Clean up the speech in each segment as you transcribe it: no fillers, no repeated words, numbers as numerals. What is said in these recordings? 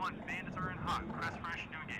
1, bandits are in hot. Press fresh to engage.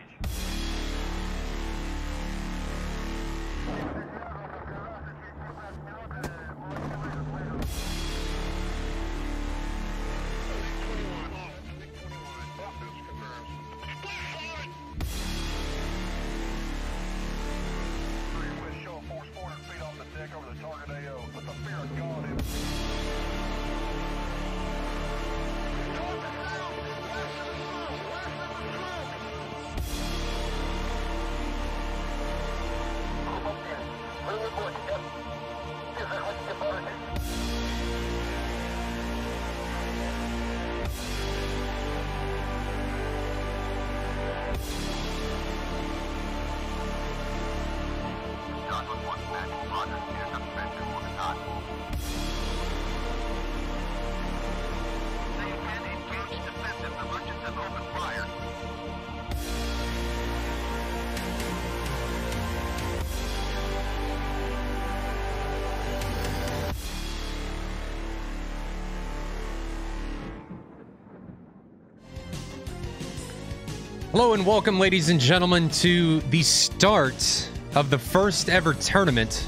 Hello and welcome, ladies and gentlemen, to the start of the first ever tournament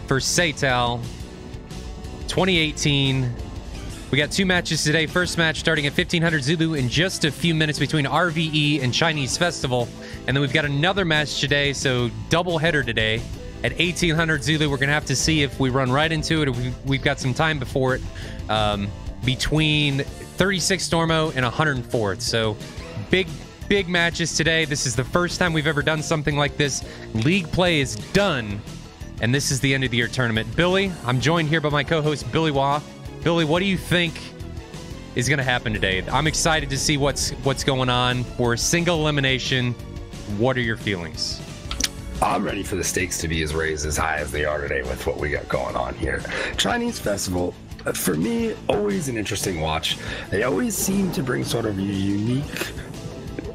for SATAL 2018. We got two matches today. First match starting at 1500 Zulu in just a few minutes between RVE and Chinese Festival. And then we've got another match today, so double header today at 1800 Zulu. We're going to have to see if we run right into it or we've got some time before it, between 36 Stormo and 104th. So big matches today. This is the first time we've ever done something like this. League play is done, and this is the end of the year tournament. Billy, I'm joined here by my co-host Billy Wah. Billy, what do you think is going to happen today? I'm excited to see what's going on for a single elimination. What are your feelings? I'm ready for the stakes to be raised as high as they are today with what we got going on here. Chinese Festival, for me, always an interesting watch. They always seem to bring sort of a unique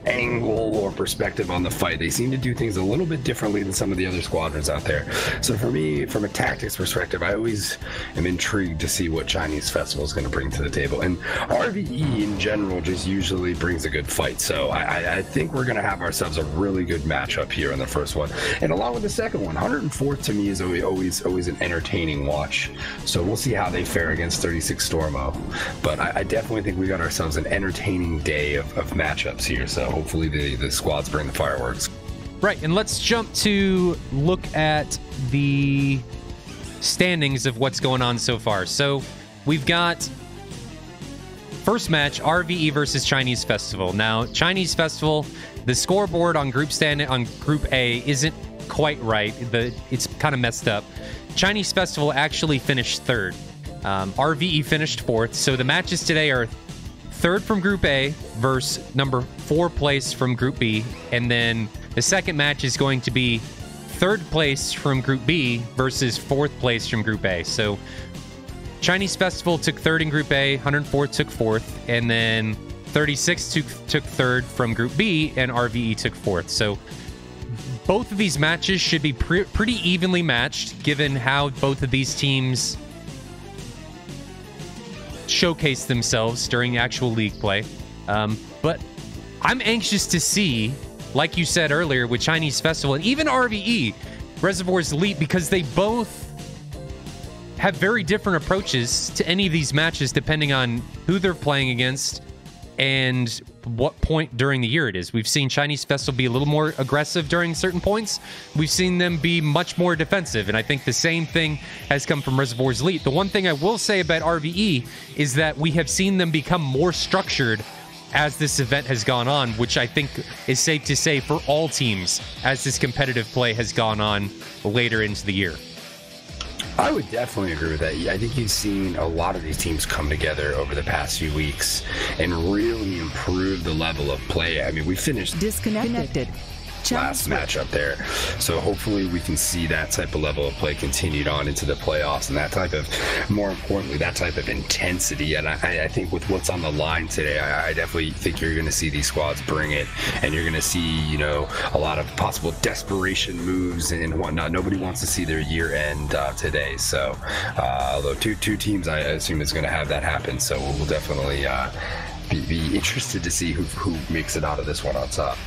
angle or perspective on the fight. They seem to do things a little bit differently than some of the other squadrons out there. So for me, from a tactics perspective, I always am intrigued to see what Chinese Festival is going to bring to the table. And RVE in general just usually brings a good fight. So I think we're going to have ourselves a really good matchup here in the first one. And along with the second one, 104th to me is always an entertaining watch. So we'll see how they fare against 36 Stormo. But I definitely think we got ourselves an entertaining day of matchups here. So hopefully the squads bring the fireworks. Right, and let's jump to look at the standings of what's going on so far. So we've got first match, RVE versus Chinese Festival. Now, Chinese Festival, the scoreboard on Group A isn't quite right. It's kind of messed up. Chinese Festival actually finished third. RVE finished fourth. So the matches today are third from Group A versus number 4 place from Group B. And then the second match is going to be third place from Group B versus 4th place from Group A. So Chinese Festival took third in Group A, 104 took fourth, and then 36 took third from Group B, and RVE took fourth. So both of these matches should be pretty evenly matched, given how both of these teams showcase themselves during actual league play. But I'm anxious to see, like you said earlier, with Chinese Festival and even RVE, Reservoir's Elite, because they both have very different approaches to any of these matches depending on who they're playing against and what point during the year it is. We've seen Chinese Festival be a little more aggressive during certain points. We've seen them be much more defensive, and I think the same thing has come from Reservoir's Elite. The one thing I will say about RVE is that we have seen them become more structured as this event has gone on, which I think is safe to say for all teams as this competitive play has gone on later into the year. I would definitely agree with that. I think you've seen a lot of these teams come together over the past few weeks and really improve the level of play. I mean, we finished disconnected last match up there, so hopefully we can see that type of level of play continued on into the playoffs, and that type of, more importantly, that type of intensity. And I think with what's on the line today, I definitely think you're going to see these squads bring it, and you're going to see, you know, a lot of possible desperation moves and whatnot. Nobody wants to see their year end today, so although two teams I assume is going to have that happen, so we'll definitely be interested to see who makes it out of this one on top.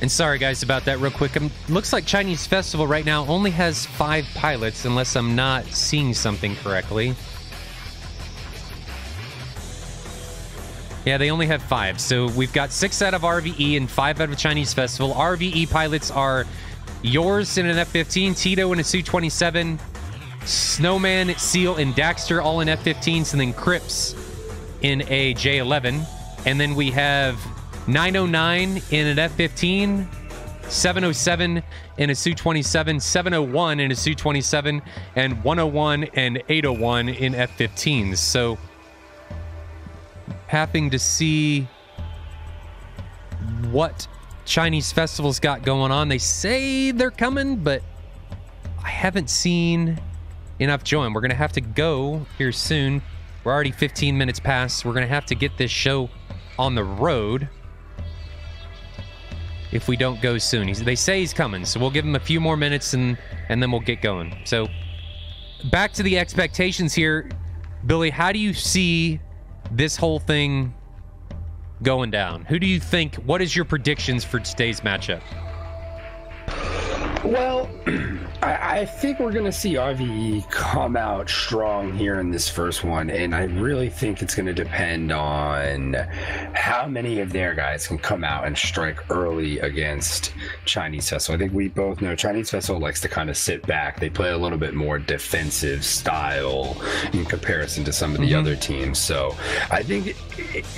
And sorry, guys, about that real quick. Looks like Chinese Festival right now only has 5 pilots, unless I'm not seeing something correctly. Yeah, they only have 5. So we've got 6 out of RVE and 5 out of Chinese Festival. RVE pilots are Yours in an F-15, Tito in a Su-27, Snowman, Seal, and Daxter all in F-15s, and then Crips in a J-11. And then we have 909 in an F-15, 707 in a Su-27, 701 in a Su-27, and 101 and 801 in F-15s. So having to see what Chinese Festival's got going on. They say they're coming, but I haven't seen enough join. We're going to have to go here soon. We're already 15 minutes past. We're going to have to get this show on the road if we don't go soon. They say he's coming, so we'll give him a few more minutes and then we'll get going. So back to the expectations here. Billy, how do you see this whole thing going down? Who do you think, what is your predictions for today's matchup? Well, I think we're going to see RVE come out strong here in this first one, and I really think it's going to depend on how many of their guys can come out and strike early against Chinese Festival. I think we both know Chinese Festival likes to kind of sit back. They play a little bit more defensive style in comparison to some of the other teams. So I think,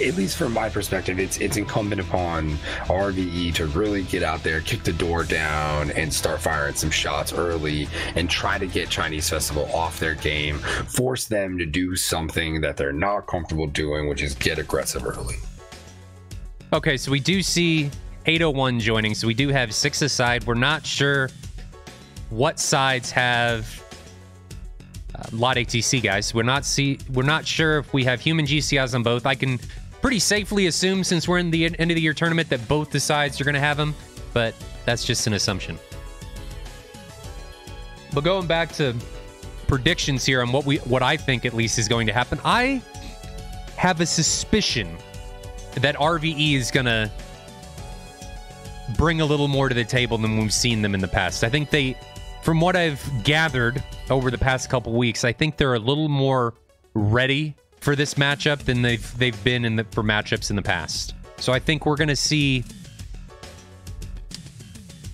at least from my perspective, it's incumbent upon RVE to really get out there, kick the door down, and start firing some shots early and try to get Chinese Festival off their game, force them to do something that they're not comfortable doing, which is get aggressive early. Okay, so we do see 801 joining, so we do have 6 aside. We're not sure what sides have lot ATC guys. We're not sure if we have human GCIs on both. I can pretty safely assume, since we're in the end of the year tournament, that both the sides are going to have them, but that's just an assumption. But going back to predictions here on what I think at least is going to happen, I have a suspicion that RVE is going to bring a little more to the table than we've seen them in the past. I think they, from what I've gathered over the past couple weeks, I think they're a little more ready for this matchup than they've been for matchups in the past. So I think we're going to see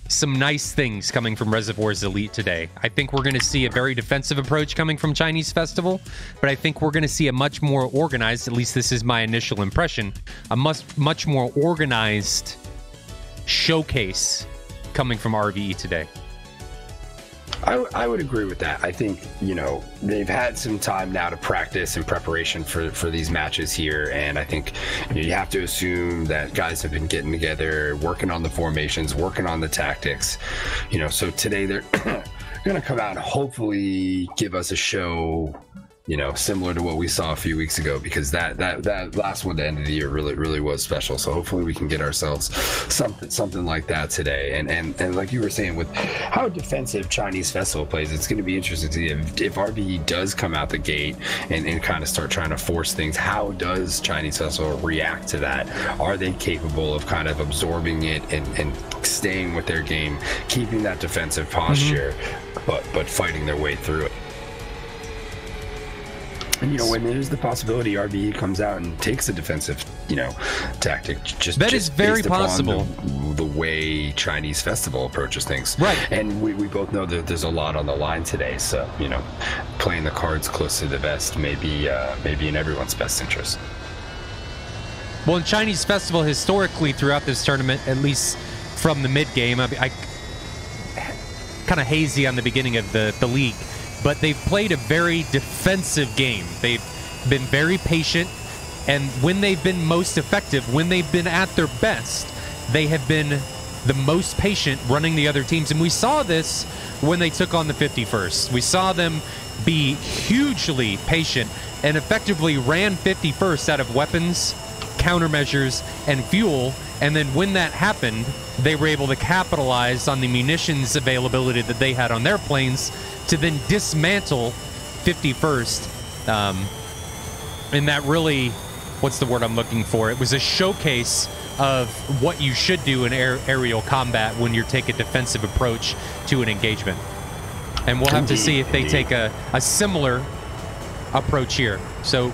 some nice things coming from Reservoir's Elite today. I think we're going to see a very defensive approach coming from Chinese Festival, but I think we're going to see a much more organized, at least this is my initial impression, a much more organized showcase coming from RVE today. I would agree with that. I think, they've had some time now to practice in preparation for these matches here, and I think you have to assume that guys have been getting together, working on the formations, working on the tactics. So today they're going to come out and hopefully give us a show, similar to what we saw a few weeks ago, because that last one, the end of the year, really was special. So hopefully we can get ourselves something like that today. And like you were saying, with how defensive Chinese Festival plays, it's going to be interesting to see if RVE does come out the gate and kind of start trying to force things. How does Chinese Festival react to that? Are they capable of kind of absorbing it and staying with their game, keeping that defensive posture, but fighting their way through it? And when there's the possibility RVE comes out and takes a defensive, tactic, that is very possible. The way Chinese Festival approaches things, right? And we both know that there's a lot on the line today, so playing the cards close to the vest may be in everyone's best interest. Well, in Chinese Festival, historically throughout this tournament, at least from the mid game, I kind of hazy on the beginning of the league. But they've played a very defensive game. They've been very patient, and when they've been most effective, when they've been at their best, they have been the most patient running the other teams. And we saw this when they took on the 51st. We saw them be hugely patient and effectively ran 51st out of weapons countermeasures and fuel, and then when that happened, they were able to capitalize on the munitions availability that they had on their planes to then dismantle 51st. And that really, what's the word I'm looking for? It was a showcase of what you should do in aerial combat when you take a defensive approach to an engagement. And we'll have to see if they take a similar approach here. So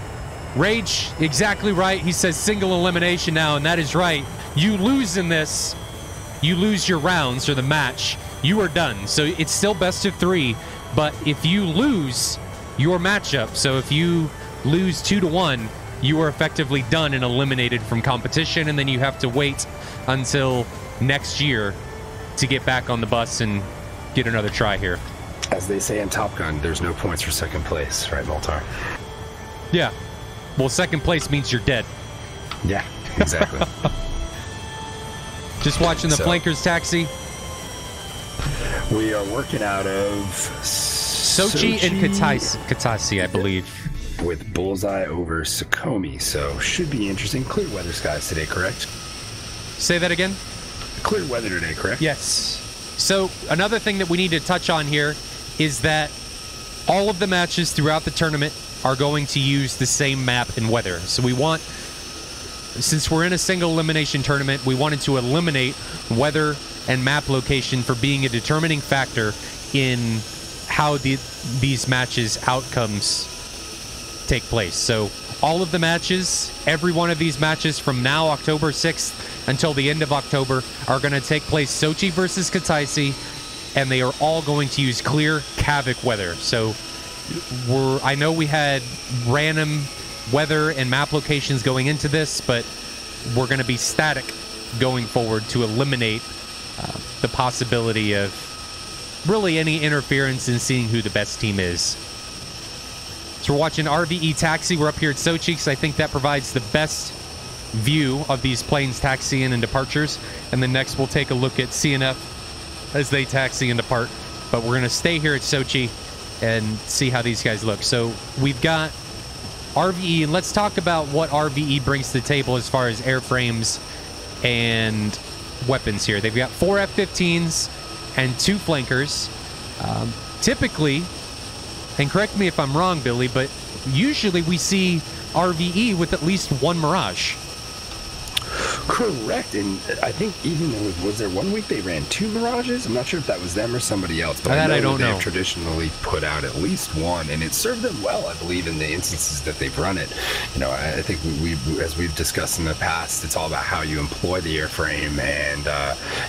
Rage, exactly right. He says single elimination now, and that is right. You lose in this, you lose your rounds or the match, you are done. So it's still best of 3, but if you lose your matchup, so if you lose 2-1, you are effectively done and eliminated from competition, and then you have to wait until next year to get back on the bus and get another try here. As they say in Top Gun, there's no points for second place, right, Moltar? Yeah. Well, second place means you're dead. Yeah, exactly. Just watching the Flankers taxi. We are working out of Sochi and Kataisi, I believe. With bullseye over Sukomi, so should be interesting. Clear weather skies today, correct? Say that again? Clear weather today, correct? Yes. So another thing that we need to touch on here is that all of the matches throughout the tournament are going to use the same map and weather. So we want, since we're in a single elimination tournament, we wanted to eliminate weather and map location for being a determining factor in how these matches' outcomes take place. So all of the matches, every one of these matches from now, October 6th, until the end of October, are going to take place Sochi versus Kataisi, and they are all going to use clear Kavik weather. So I know we had random weather and map locations going into this, but we're going to be static going forward to eliminate the possibility of really any interference in seeing who the best team is. So we're watching RVE taxi. We're up here at Sochi because I think that provides the best view of these planes taxiing and departures. And then next we'll take a look at CNF as they taxi and depart. But we're going to stay here at Sochi and see how these guys look. So we've got RVE, and let's talk about what RVE brings to the table as far as airframes and weapons here. They've got 4 F-15s and 2 flankers. Typically, and correct me if I'm wrong, Billy, but usually we see RVE with at least 1 Mirage. Correct, and I think even was there one week they ran 2 Mirages? I'm not sure if that was them or somebody else, but I don't know. They've traditionally put out at least 1, and it served them well, I believe, in the instances that they've run it. You know, I think as we've discussed in the past, it's all about how you employ the airframe, and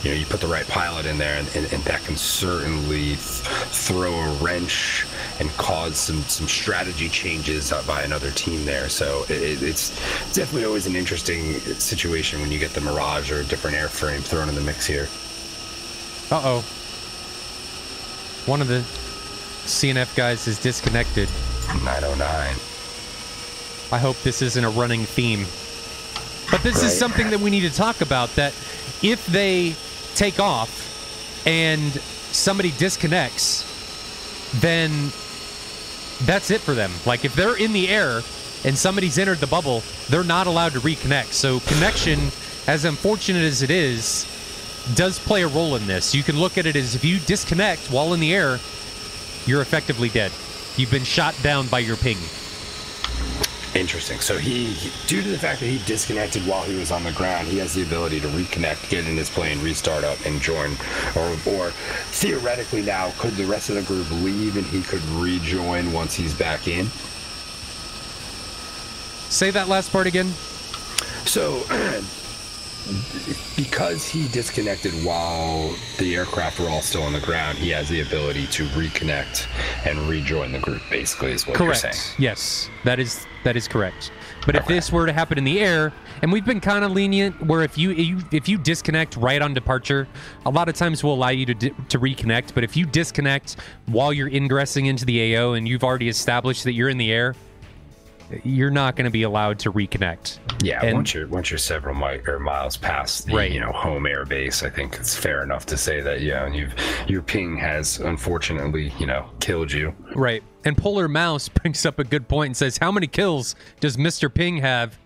you know, you put the right pilot in there, and that can certainly throw a wrench and cause some strategy changes by another team there. So it's definitely always an interesting situation when you get the Mirage or a different airframe thrown in the mix here. Uh-oh. One of the CNF guys is disconnected. 909. I hope this isn't a running theme. But this is something that we need to talk about, that if they take off and somebody disconnects, then that's it for them. Like, if they're in the air and somebody's entered the bubble, they're not allowed to reconnect. So connection, as unfortunate as it is, does play a role in this. You can look at it as if you disconnect while in the air, you're effectively dead. You've been shot down by your ping. Interesting. So he due to the fact that he disconnected while he was on the ground, he has the ability to reconnect, get in his plane, restart up, and join. Or theoretically now, could the rest of the group leave and he could rejoin once he's back in? Say that last part again. So, because he disconnected while the aircraft were all still on the ground, he has the ability to reconnect and rejoin the group, basically, is what you're saying. Yes, that is correct. But if this were to happen in the air, and we've been kind of lenient, where if you disconnect right on departure, a lot of times we'll allow you to reconnect. But if you disconnect while you're ingressing into the AO and you've already established that you're in the air, you're not going to be allowed to reconnect. Yeah, and once you're several miles past the home air base, I think it's fair enough to say that your ping has unfortunately killed you. Right. And Polar Mouse brings up a good point and says, how many kills does Mr. Ping have?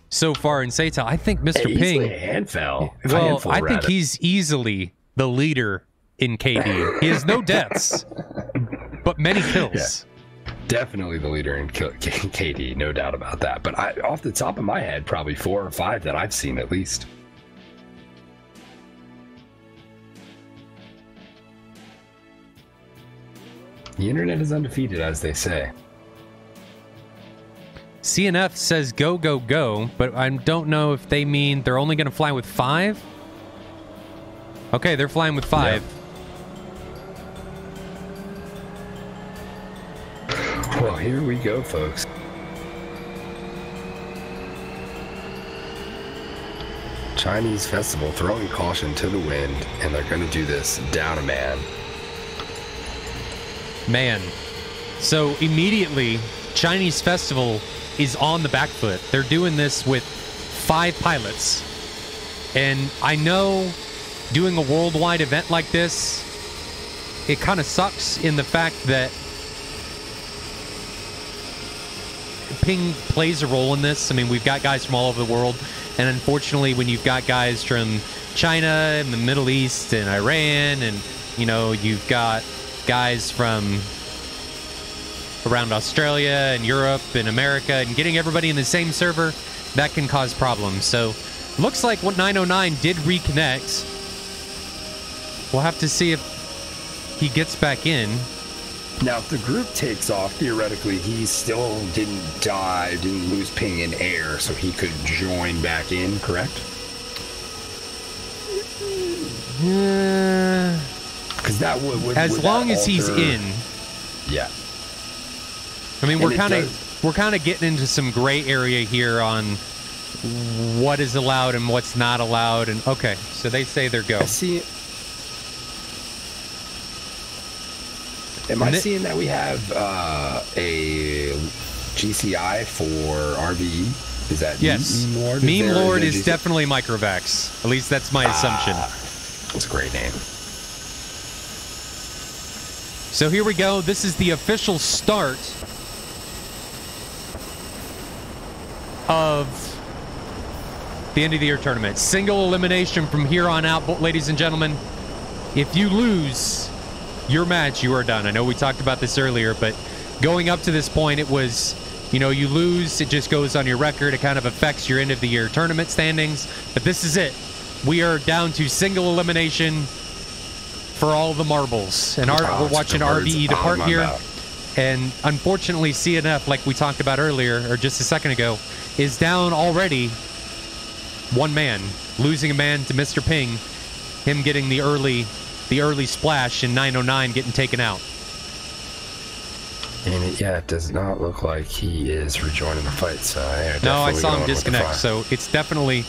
so far in SATAL. I think Mr. Hey, Ping. he's a handful. Well, I think he's easily the leader in KD. He has no deaths, but many kills. Yeah, definitely the leader in KD, no doubt about that. But off the top of my head, probably 4 or 5 that I've seen at least. The internet is undefeated, as they say. CNF says go, go, go, but I don't know if they mean they're only going to fly with 5. Okay, they're flying with 5. Yeah. Well, here we go, folks. Chinese Festival throwing caution to the wind, and they're going to do this down a man. Man. So immediately, Chinese Festival is on the back foot. They're doing this with 5 pilots. And I know doing a worldwide event like this, it kind of sucks in the fact that Ping plays a role in this. I mean, we've got guys from all over the world. And unfortunately, when you've got guys from China and the Middle East and Iran, and, you know, you've got guys from around Australia and Europe and America, and getting everybody in the same server, that can cause problems. So looks like what 909 did reconnect. We'll have to see if he gets back in. Now, if the group takes off, theoretically, he still didn't die, didn't lose Ping in air, so he could join back in, correct? Because that would as long as he's in. Yeah. I mean, we're kind of getting into some gray area here on what is allowed and what's not allowed. And okay, so they say they're go. Am I seeing that we have a GCI for RVE? Is that yes? Meme Lord? Meme Lord is definitely Microvax. At least that's my assumption. That's a great name. So here we go. This is the official start of the end of the year tournament. Single elimination from here on out, ladies and gentlemen. If you lose your match, you are done. I know we talked about this earlier, but going up to this point, it was, you know, you lose, it just goes on your record. It kind of affects your end of the year tournament standings. But this is it. We are down to single elimination for all the marbles. And we're watching RVE depart here. And unfortunately, CNF, like we talked about earlier, or just a second ago, is down already 1 man, losing a man to Mr. Ping, him getting the early splash, and 909 getting taken out. And it does not look like he is rejoining the fight. So no, I saw him disconnect. So it's definitely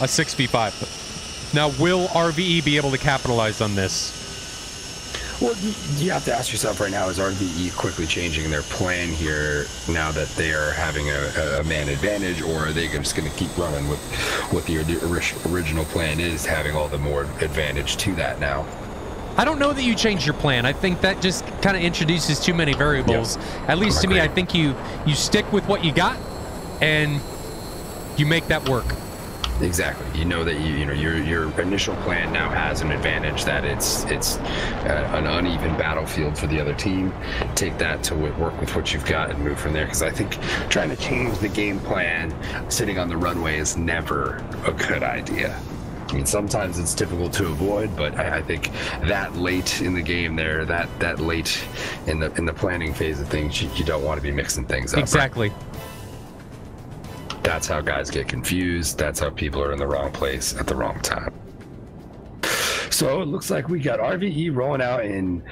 a 6v5. Now, will RVE be able to capitalize on this? Well, you have to ask yourself right now, is RVE quickly changing their plan here now that they are having a man advantage, or are they just going to keep running with what the original plan is, having all the more advantage to that now? I don't know that you change your plan. I think that just kind of introduces too many variables. Yep. At least to me, I think you stick with what you got and you make that work. Exactly. You know that your initial plan now has an advantage, that it's an uneven battlefield for the other team. Take that to work with what you've got and move from there. Because I think trying to change the game plan sitting on the runway is never a good idea. I mean, sometimes it's difficult to avoid, but I think that late in the game there, that late in the planning phase of things, you don't want to be mixing things up. Exactly. Right? That's how guys get confused. That's how people are in the wrong place at the wrong time. So it looks like we got RVE rolling out in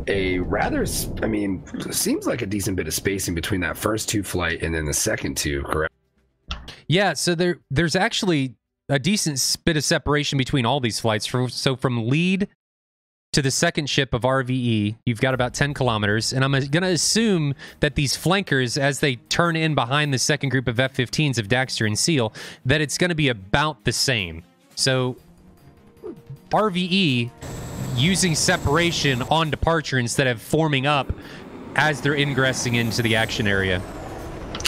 a rather, I mean, seems like a decent bit of spacing between that first 2 flight and then the second 2, correct? Yeah, so there's actually a decent bit of separation between all these flights. So from lead to the second ship of RVE, you've got about 10 kilometers. And I'm going to assume that these flankers, as they turn in behind the second group of F-15s of Daxter and Seal, that it's going to be about the same. So RVE using separation on departure instead of forming up as they're ingressing into the action area.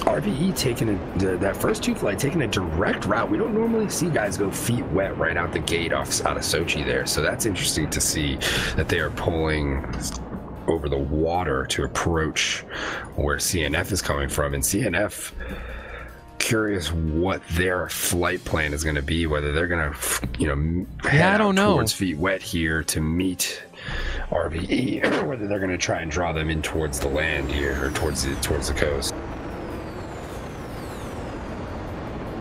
RVE taking that first 2 flight, taking a direct route. We don't normally see guys go feet wet right out the gate out of Sochi there. So that's interesting to see that they are pulling over the water to approach where CNF is coming from. And CNF, curious what their flight plan is going to be, whether they're going to, head out towards feet wet here to meet RVE, or whether they're going to try and draw them in towards the land here, or towards the coast.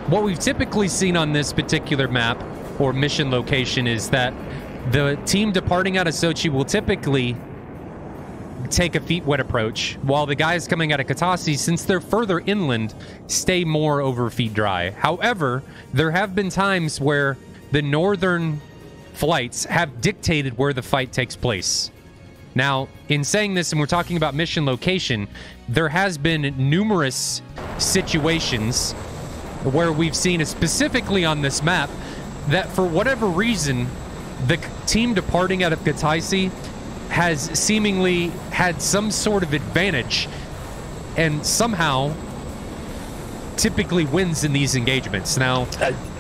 What we've typically seen on this particular map or mission location is that the team departing out of Sochi will typically take a feet wet approach, while the guys coming out of Kataisi, since they're further inland, stay more over feet dry. However, there have been times where the northern flights have dictated where the fight takes place. Now, in saying this, and we're talking about mission location, there has been numerous situations where we've seen, specifically on this map, that for whatever reason, the team departing out of Kataisi has seemingly had some sort of advantage and somehow typically wins in these engagements. Now,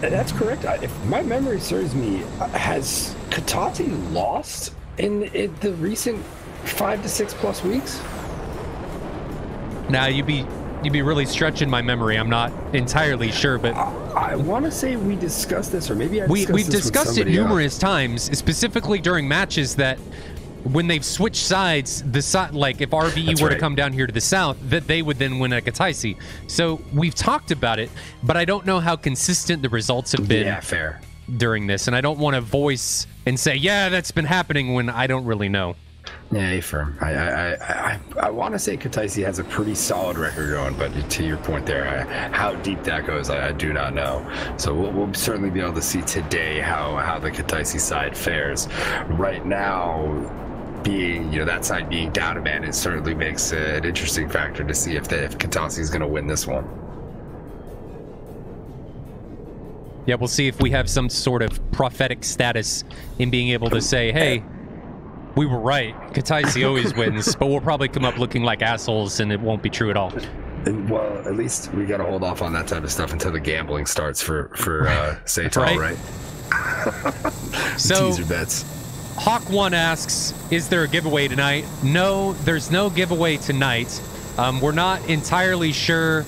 that's correct. If my memory serves me, has Kataisi lost in the recent 5 to 6 plus weeks? Now, you'd be really stretching my memory. I'm not entirely sure, but I want to say we discussed this, or maybe we've discussed it numerous times, specifically during matches, that when they've switched sides, like if RVE were to come down here to the south, that they would then win at Kataisi. So we've talked about it, but I don't know how consistent the results have been during this, and I don't want to voice and say, yeah, that's been happening, when I don't really know. Yeah, firm. I want to say Kataisi has a pretty solid record going, but to your point there, how deep that goes, I do not know. So we'll certainly be able to see today how the Kataisi side fares. Right now, being that side being down a man, it certainly makes an interesting factor to see if Kataisi is going to win this one. Yeah, we'll see if we have some sort of prophetic status in being able to say, hey, we were right. Kataisi always wins, but we'll probably come up looking like assholes, and it won't be true at all. And, well, at least we got to hold off on that type of stuff until the gambling starts for SATAL, right? So, teaser bets. Hawk1 asks, is there a giveaway tonight? No, there's no giveaway tonight. We're not entirely sure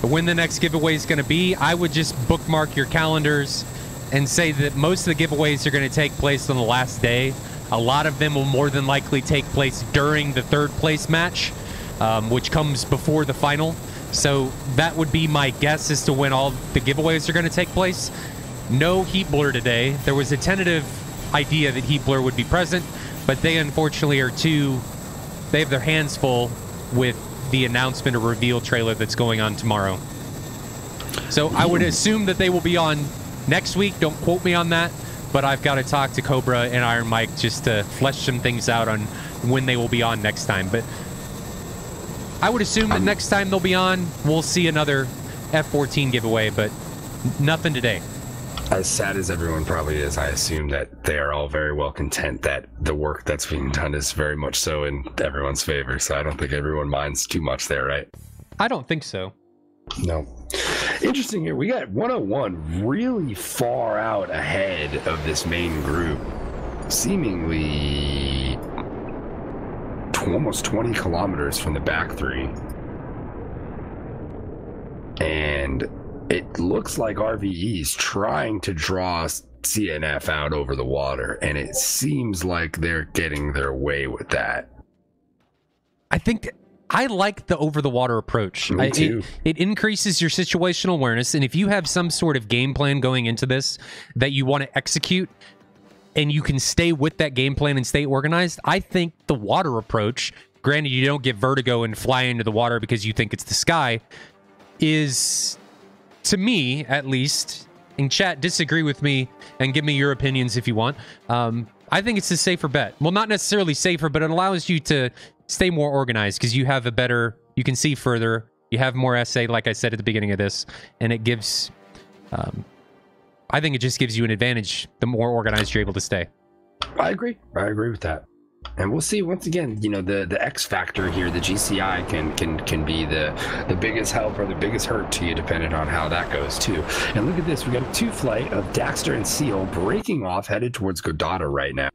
when the next giveaway is going to be. I would just bookmark your calendars and say that most of the giveaways are going to take place on the last day. A lot of them will more than likely take place during the third place match, which comes before the final. So that would be my guess as to when all the giveaways are going to take place. No Heat Blur today. There was a tentative idea that Heat Blur would be present, but they unfortunately they have their hands full with the announcement or reveal trailer that's going on tomorrow. So I would assume that they will be on next week. Don't quote me on that. But I've got to talk to Cobra and Iron Mike just to flesh some things out on when they will be on next time. But I would assume that next time they'll be on, we'll see another F-14 giveaway, but nothing today. As sad as everyone probably is, I assume that they are all very well content that the work that's being done is very much so in everyone's favor. So I don't think everyone minds too much there, right? I don't think so. No. Interesting here. We got 101 really far out ahead of this main group, seemingly almost 20 kilometers from the back three. And it looks like RVE is trying to draw CNF out over the water, and it seems like they're getting their way with that. I think I like the over-the-water approach. Me too. It increases your situational awareness, and if you have some sort of game plan going into this that you want to execute, and you can stay with that game plan and stay organized, I think the water approach, granted you don't get vertigo and fly into the water because you think it's the sky, is, to me at least, in chat, disagree with me and give me your opinions if you want. I think it's a safer bet. Well, not necessarily safer, but it allows you to stay more organized because you have you can see further, you have more SA, like I said at the beginning of this, and it gives, I think it just gives you an advantage the more organized you're able to stay. I agree with that. And we'll see once again, you know, the X factor here, the GCI can be the biggest help or the biggest hurt to you, depending on how that goes too. And look at this, we got a 2 flight of Daxter and Seal breaking off, headed towards Godata right now.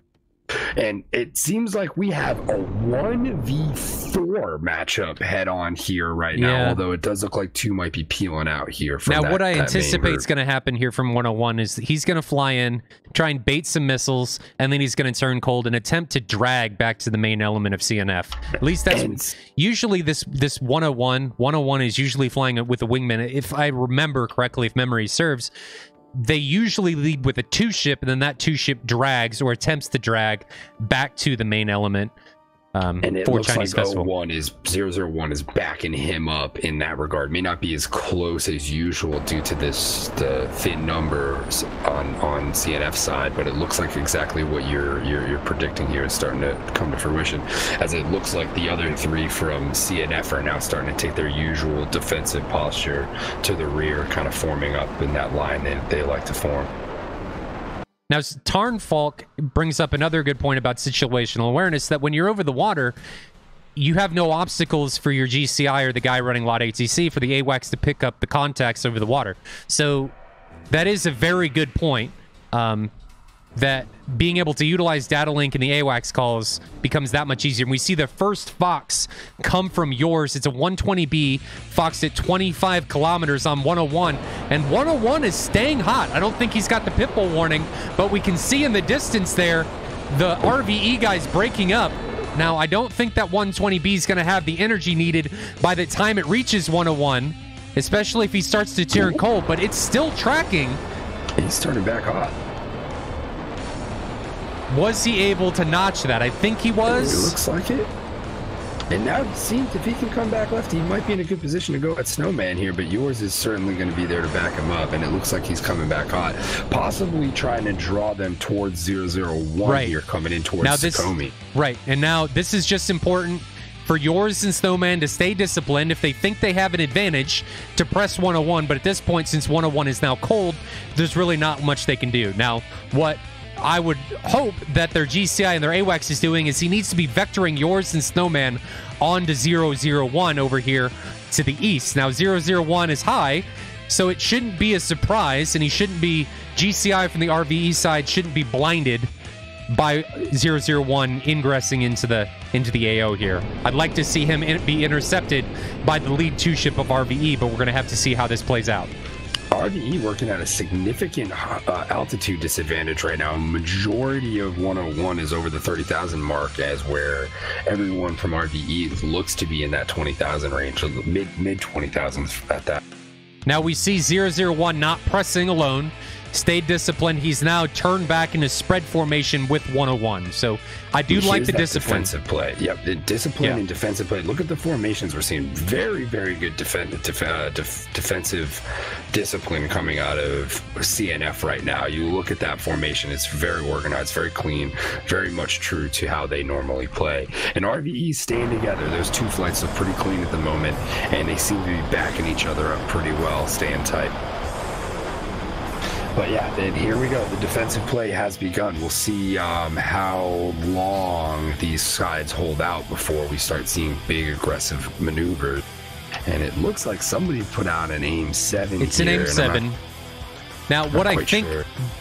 And it seems like we have a 1v4 matchup head on here right now, although it does look like 2 might be peeling out here. From now, what I anticipate is going to happen here from 101 is he's going to fly in, try and bait some missiles, and then he's going to turn cold and attempt to drag back to the main element of CNF. At least that's usually this 101. 101 is usually flying with a wingman. If I remember correctly, if memory serves, they usually lead with a 2-ship, and then that 2-ship drags or attempts to drag back to the main element. And it for looks Chinese like Festival. 001 is backing him up in that regard. May not be as close as usual due to the thin numbers on CNF side, but it looks like exactly what you're predicting here is starting to come to fruition, as it looks like the other 3 from CNF are now starting to take their usual defensive posture to the rear, kind of forming up in that line they like to form. Now, Tarn Falk brings up another good point about situational awareness, that when you're over the water, you have no obstacles for your GCI or the guy running Lot ATC for the AWACS to pick up the contacts over the water. So that is a very good point, that being able to utilize data link in the AWACS calls becomes that much easier. And we see the first Fox come from yours. It's a 120B Fox at 25 kilometers on 101, and 101 is staying hot. I don't think he's got the pitbull warning, but we can see in the distance there the RVE guys breaking up. Now, I don't think that 120B is going to have the energy needed by the time it reaches 101, especially if he starts to turn cold, but it's still tracking. He's turning back hot. Was he able to notch that? I think he was. It looks like it. And now it seems if he can come back left, he might be in a good position to go at Snowman here, but yours is certainly going to be there to back him up, and it looks like he's coming back hot. Possibly trying to draw them towards 001 here, coming in towards Sukomi. Right, and now this is just important for yours and Snowman to stay disciplined. If they think they have an advantage, to press 101, but at this point, since 101 is now cold, there's really not much they can do. Now, what I would hope that their GCI and their AWACS is doing is he needs to be vectoring yours and Snowman onto 001 over here to the east. Now, 001 is high, so it shouldn't be a surprise, and he shouldn't be, GCI from the RVE side shouldn't be blinded by 001 ingressing into the AO here. I'd like to see him be intercepted by the lead 2-ship of RVE, but we're going to have to see how this plays out. RVE working at a significant altitude disadvantage right now. Majority of 101 is over the 30,000 mark, as where everyone from RVE looks to be in that 20,000 range, so mid 20,000s at that. Now we see 001 not pressing alone, stayed disciplined. He's now turned back into spread formation with 101. So I do like the discipline. Defensive play. Yep, the discipline and defensive play. Look at the formations we're seeing. Very, very good defensive discipline coming out of CNF right now. You look at that formation, it's very organized, very clean, very much true to how they normally play. And RVE staying together. Those 2 flights look pretty clean at the moment, and they seem to be backing each other up pretty well, staying tight. But yeah, then here we go. The defensive play has begun. We'll see how long these sides hold out before we start seeing big aggressive maneuvers. And it looks like somebody put out an AIM-7 It's an AIM-7. Now, what I think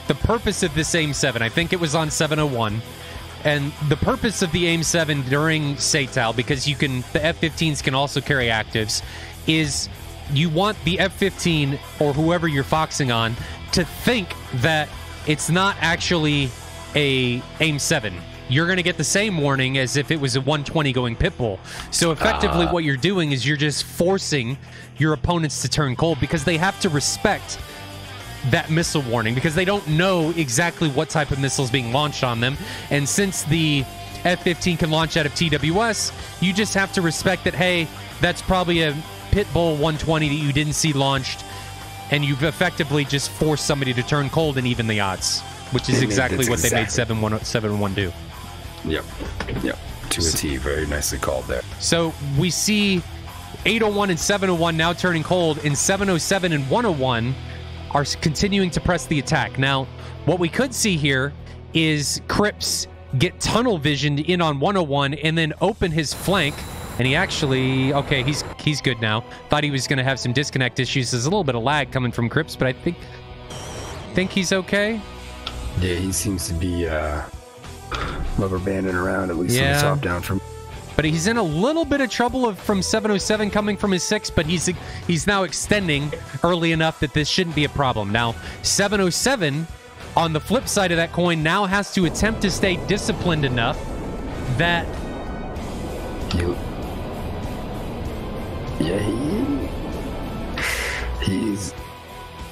the purpose of this AIM-7, I think it was on 701. And the purpose of the AIM-7 during SATAL, because the F-15s can also carry actives, is you want the F-15 or whoever you're foxing on to think that it's not actually a AIM-7. You're going to get the same warning as if it was a 120 going pitbull. So effectively what you're doing is you're just forcing your opponents to turn cold, because they have to respect that missile warning, because they don't know exactly what type of missile is being launched on them. And since the F-15 can launch out of TWS, you just have to respect that, hey, that's probably a pitbull 120 that you didn't see launched, and you've effectively just forced somebody to turn cold and even the odds, which is exactly what they made 7-1 do. Yep. To a T. Very nicely called there. So we see 801 and 701 now turning cold, and 707 and 101 are continuing to press the attack. Now, what we could see here is Crips get tunnel visioned in on 101 and then open his flank. And he actually, okay, he's good now. Thought he was going to have some disconnect issues. There's a little bit of lag coming from Crips, but I think he's okay. Yeah, he seems to be rubber banding around, at least on the top down from. But he's in a little bit of trouble from 707 coming from his 6, but he's now extending early enough that this shouldn't be a problem. Now, 707, on the flip side of that coin, now has to attempt to stay disciplined enough that...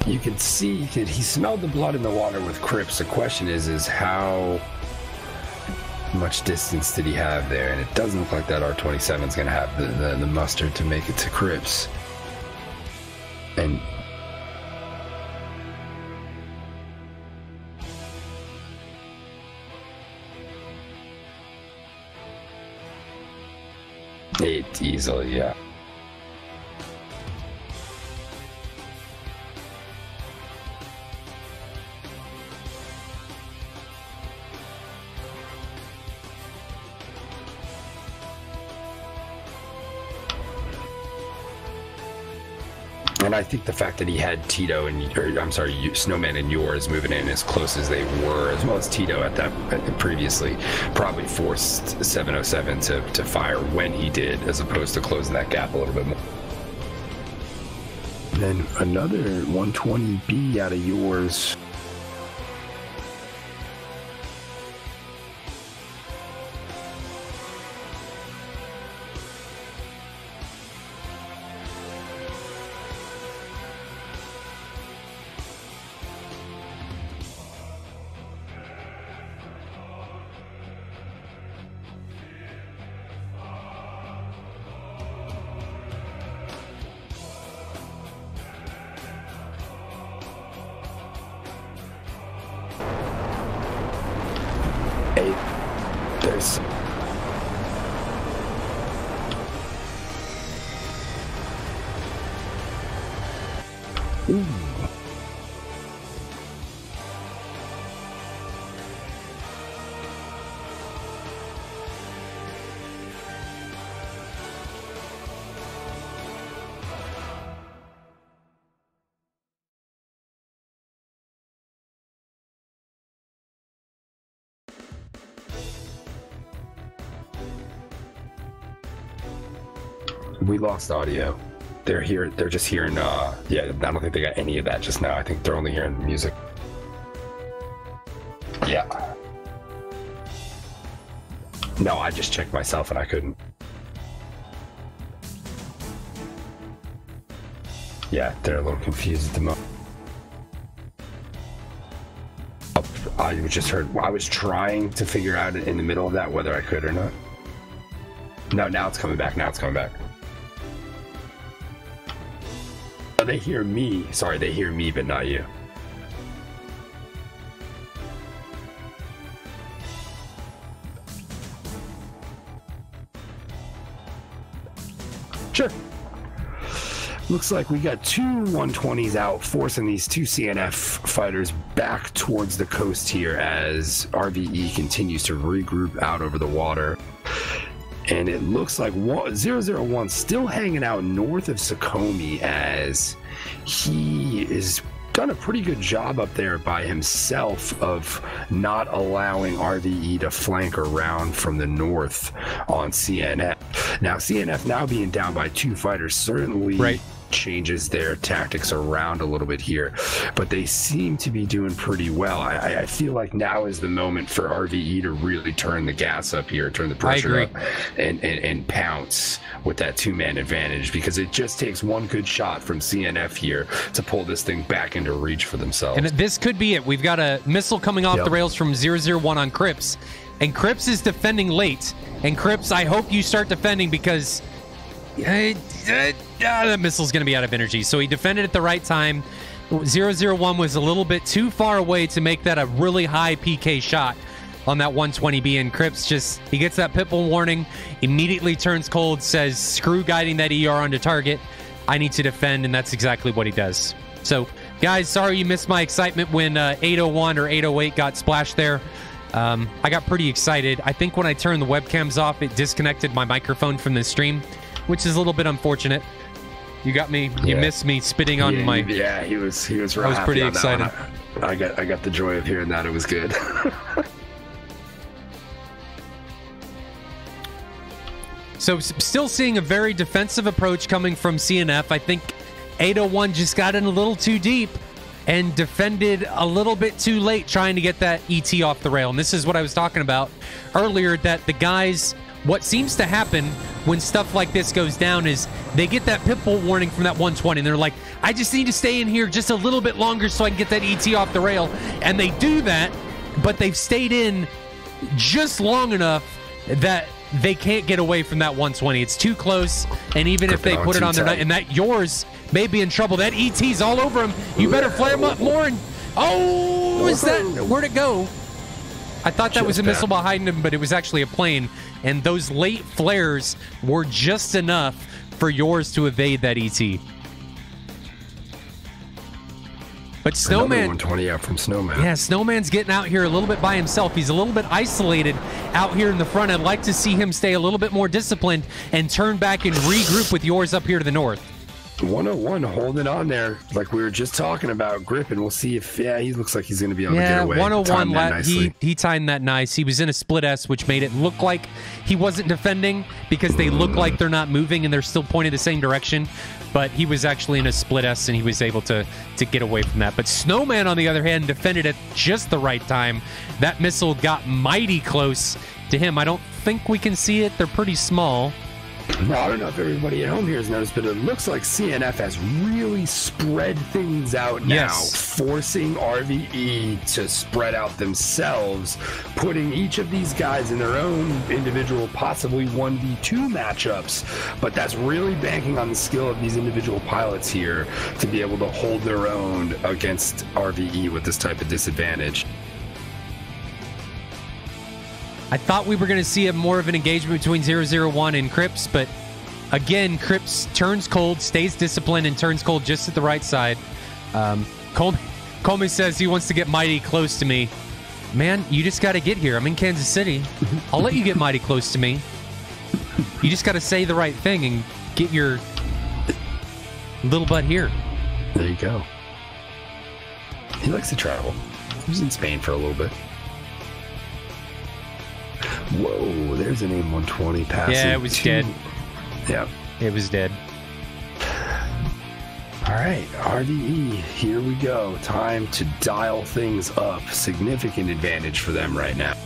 You can see that he smelled the blood in the water with Crips. The question is how much distance did he have there? And it doesn't look like that R27 is going to have the mustard to make it to Crips. And it easily, yeah. And I think the fact that he had Tito Snowman and Yours moving in as close as they were, as well as Tito at that previously, probably forced 707 to fire when he did, as opposed to closing that gap a little bit more. And then another 120B out of Yours. There's ooh. We lost audio. They're here. They're just hearing. Yeah, I don't think they got any of that just now. I think they're only hearing the music. Yeah. No, I just checked myself and I couldn't. Yeah, they're a little confused at the moment. I just heard. I was trying to figure out in the middle of that whether I could or not. No, now it's coming back. Now it's coming back. They hear me. Sorry, they hear me, but not you. Sure. Looks like we got two 120s out, forcing these two CNF fighters back towards the coast here as RVE continues to regroup out over the water. And it looks like 001 still hanging out north of Sukomi as he has done a pretty good job up there by himself of not allowing RVE to flank around from the north on CNF. Now, CNF now being down by two fighters certainly changes their tactics around a little bit here, but they seem to be doing pretty well. I feel like now is the moment for RVE to really turn the gas up here, turn the pressure up, and pounce with that two-man advantage, because it just takes one good shot from CNF here to pull this thing back into reach for themselves. And this could be it. We've got a missile coming off the rails from 001 on Crips, and Crips is defending late. And Crips, I hope you start defending, because that missile's going to be out of energy. So he defended at the right time. 001 was a little bit too far away to make that a really high PK shot on that 120B, and Crips he gets that pitbull warning, immediately turns cold, says, screw guiding that ER onto target. I need to defend, and that's exactly what he does. So, guys, sorry you missed my excitement when 801 or 808 got splashed there. I got pretty excited. I think when I turned the webcams off, it disconnected my microphone from the stream, which is a little bit unfortunate. You got me. You missed me spitting on my. Yeah, he was. Real I was pretty excited. I got the joy of hearing that. It was good. So still seeing a very defensive approach coming from CNF. I think 801 just got in a little too deep and defended a little bit too late trying to get that ET off the rail. And this is what I was talking about earlier, that the guys, what seems to happen when stuff like this goes down is they get that pitbull warning from that 120 and they're like, I just need to stay in here just a little bit longer so I can get that ET off the rail. And they do that, but they've stayed in just long enough that they can't get away from that 120. It's too close, and even if they put it on their night, and that yours may be in trouble. That ET's all over him. You better flare him up more. And is that, where'd it go? I thought that was a missile behind him, but it was actually a plane. And those late flares were just enough for yours to evade that ET. But Snowman, 120 out from Snowman. Yeah, Snowman's getting out here a little bit by himself. He's a little bit isolated out here in the front. I'd like to see him stay a little bit more disciplined and turn back and regroup with yours up here to the north. 101 holding on there like we were just talking about, gripping. We'll see if he looks like he's going to be able to get away. 101 he timed that nice. He was in a split S, which made it look like he wasn't defending because they look like they're not moving and they're still pointing the same direction. But he was actually in a split S and he was able to get away from that. But Snowman, on the other hand, defended at just the right time. That missile got mighty close to him. I don't think we can see it. They're pretty small. Well, I don't know if everybody at home here has noticed, but it looks like CNF has really spread things out now, forcing RVE to spread out themselves, putting each of these guys in their own individual, possibly 1v2 matchups. But that's really banking on the skill of these individual pilots here to be able to hold their own against RVE with this type of disadvantage. I thought we were going to see more of an engagement between 001 and Cripps, but again, Cripps turns cold, stays disciplined, and turns cold just at the right side. Coleman says he wants to get mighty close to me. Man, you just got to get here. I'm in Kansas City. I'll let you get mighty close to me. You just got to say the right thing and get your little butt here. There you go. He likes to travel. He was in Spain for a little bit. Whoa, there's an AIM-120 passing. Yeah, it was dead. Yeah. It was dead. All right, RVE, here we go. Time to dial things up. Significant advantage for them right now.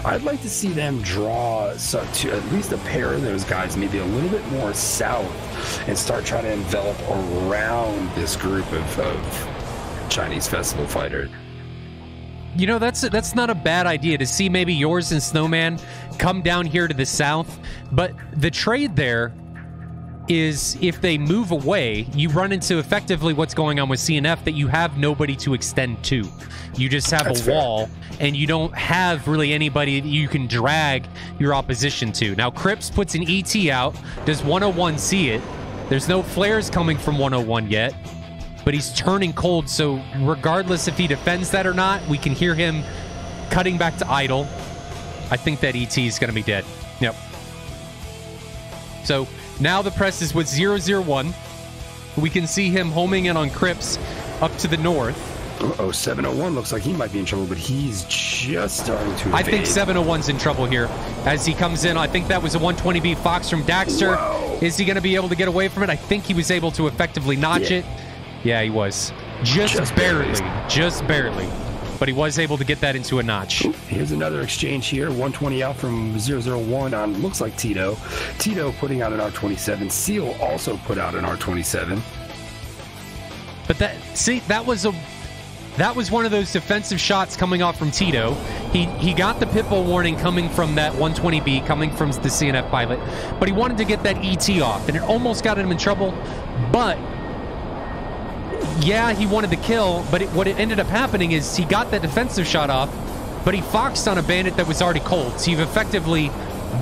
I'd like to see them draw to at least a pair of those guys, maybe a little bit more south, and start trying to envelop around this group of Chinese festival fighters. You know, that's not a bad idea to see maybe yours and Snowman come down here to the south. But the trade there is if they move away, you run into effectively what's going on with CNF, that you have nobody to extend to. You just have a wall, and you don't have really anybody that you can drag your opposition to. Now, Cripps puts an ET out. Does 101 see it? There's no flares coming from 101 yet. But he's turning cold, so regardless if he defends that or not, we can hear him cutting back to idle. I think that ET is going to be dead. Yep. So now the press is with 001. We can see him homing in on Cripps up to the north. Uh-oh, 701 looks like he might be in trouble, but he's just starting to evade. I think 701's in trouble here as he comes in. I think that was a 120B Fox from Daxter. Whoa. Is he going to be able to get away from it? I think he was able to effectively notch it. Yeah, he was. Just barely. But he was able to get that into a notch. Here's another exchange here. 120 out from 001 on, looks like Tito. Tito putting out an R27. Seal also put out an R27. But that was one of those defensive shots coming off from Tito. He got the pitbull warning coming from that 120B, coming from the CNF pilot. But he wanted to get that ET off, and it almost got him in trouble. But yeah, he wanted the kill, but what ended up happening is he got that defensive shot off, but he foxed on a bandit that was already cold. So you've effectively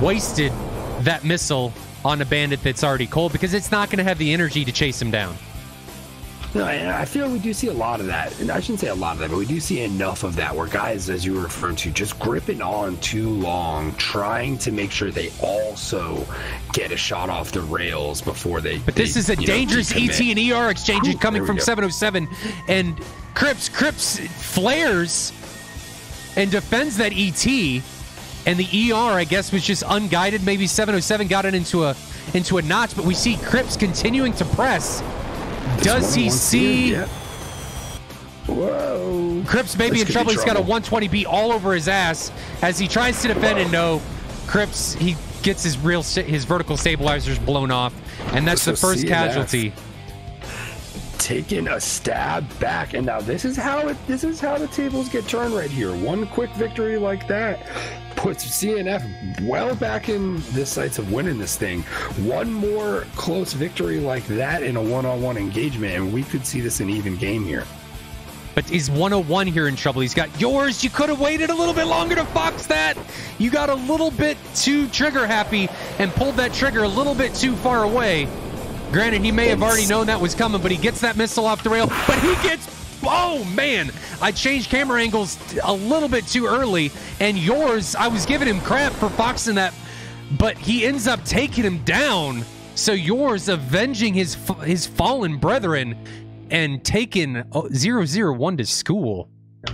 wasted that missile on a bandit that's already cold because it's not going to have the energy to chase him down. No, and I feel we do see a lot of that. And I shouldn't say a lot of that, but we do see enough of that where guys, as you were referring to, just gripping on too long, trying to make sure they also get a shot off the rails before they. But this is a dangerous ET and ER exchange coming from 707, and Crips flares and defends that ET, and the ER, I guess, was just unguided. Maybe 707 got it into a notch, but we see Crips continuing to press. Does he see? Yeah. Whoa. Crips may be in trouble. He's got a 120B all over his ass as he tries to defend. And no, Crips, he gets his vertical stabilizers blown off, and that's the first casualty. Taking a stab back, and now this is how the tables get turned right here. One quick victory like that puts CNF well back in the sights of winning this thing. One more close victory like that in a one-on-one engagement, and we could see this an even game here. But is 101 here in trouble? He's got yours. You could have waited a little bit longer to fox that. You got a little bit too trigger happy and pulled that trigger a little bit too far away. Granted, he may have already known that was coming, but he gets that missile off the rail. But he gets... Oh, man. I changed camera angles a little bit too early. And yours, I was giving him crap for foxing that, but he ends up taking him down. So yours avenging his fallen brethren and taking 001 to school.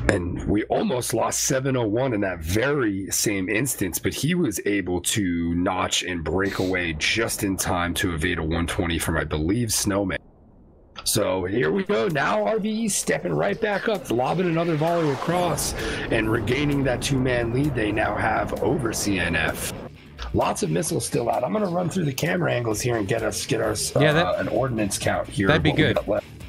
And we almost lost 701 in that very same instance, but he was able to notch and break away just in time to evade a 120 from, I believe, Snowman. So here we go. Now RVE stepping right back up, lobbing another volley across and regaining that two-man lead they now have over CNF. Lots of missiles still out. I'm going to run through the camera angles here and get our an ordnance count here. That'd be good.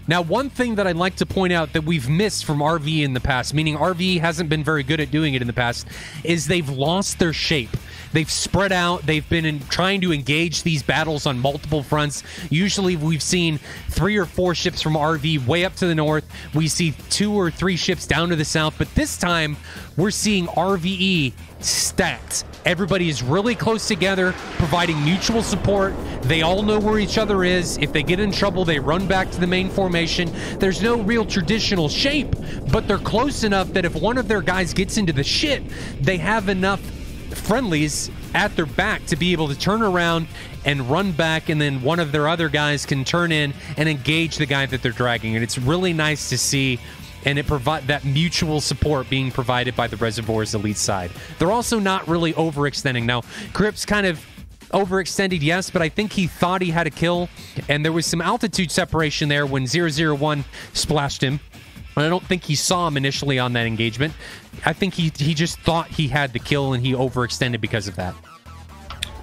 Now, one thing that I'd like to point out that we've missed from RVE in the past, meaning RVE hasn't been very good at doing it in the past, is they've lost their shape. They've spread out. They've been trying to engage these battles on multiple fronts. Usually we've seen 3 or 4 ships from RV way up to the north. We see 2 or 3 ships down to the south. But this time, we're seeing RVE stacked. Everybody is really close together, providing mutual support. They all know where each other is. If they get in trouble, they run back to the main formation. There's no real traditional shape, but they're close enough that if one of their guys gets into the shit, they have enough friendlies at their back to be able to turn around and run back, and then one of their other guys can turn in and engage the guy that they're dragging. And it's really nice to see, and it provide that mutual support being provided by the Reservoir's elite side. They're also not really overextending. Now, Crips kind of overextended, yes, but I think he thought he had a kill, and there was some altitude separation there when 001 splashed him. I don't think he saw him initially on that engagement. I think he just thought he had the kill, and he overextended because of that.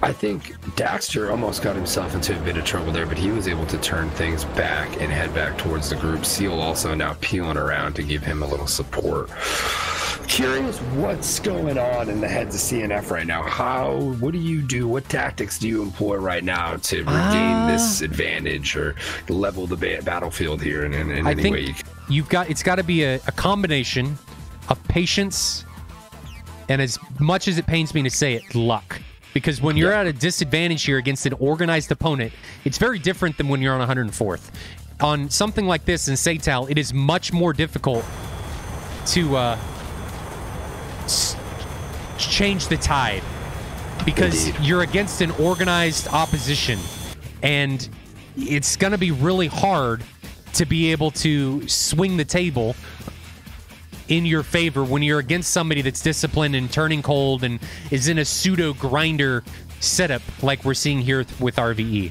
I think Daxter almost got himself into a bit of trouble there, but he was able to turn things back and head back towards the group. Seal also now peeling around to give him a little support. Curious what's going on in the heads of CNF right now. What do you do? What tactics do you employ right now to regain this advantage or level the battlefield here in any way you can? It's got to be a combination of patience and, as much as it pains me to say it, luck. Because when you're at a disadvantage here against an organized opponent, it's very different than when you're on 104th. On something like this in SATAL, it is much more difficult to change the tide. Because you're against an organized opposition. And it's going to be really hard to be able to swing the table in your favor when you're against somebody that's disciplined and turning cold and is in a pseudo grinder setup like we're seeing here with RVE.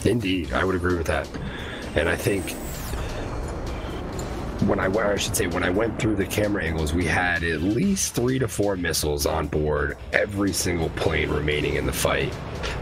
Indeed, I would agree with that. And I think when I went through the camera angles, we had at least 3 to 4 missiles on board every single plane remaining in the fight.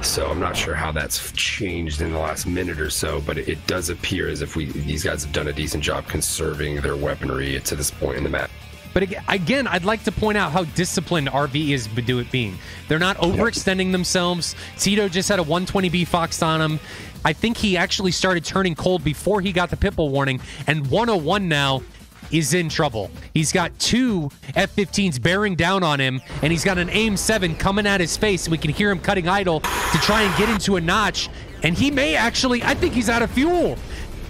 So I'm not sure how that's changed in the last minute or so, but it does appear as if these guys have done a decent job conserving their weaponry to this point in the map. But again, I'd like to point out how disciplined RVE is being. They're not overextending themselves. Tito just had a 120B foxed on him. I think he actually started turning cold before he got the pitbull warning, and 101 now is in trouble. He's got 2 F-15s bearing down on him, and he's got an AIM-7 coming at his face. We can hear him cutting idle to try and get into a notch, and he may actually, I think he's out of fuel.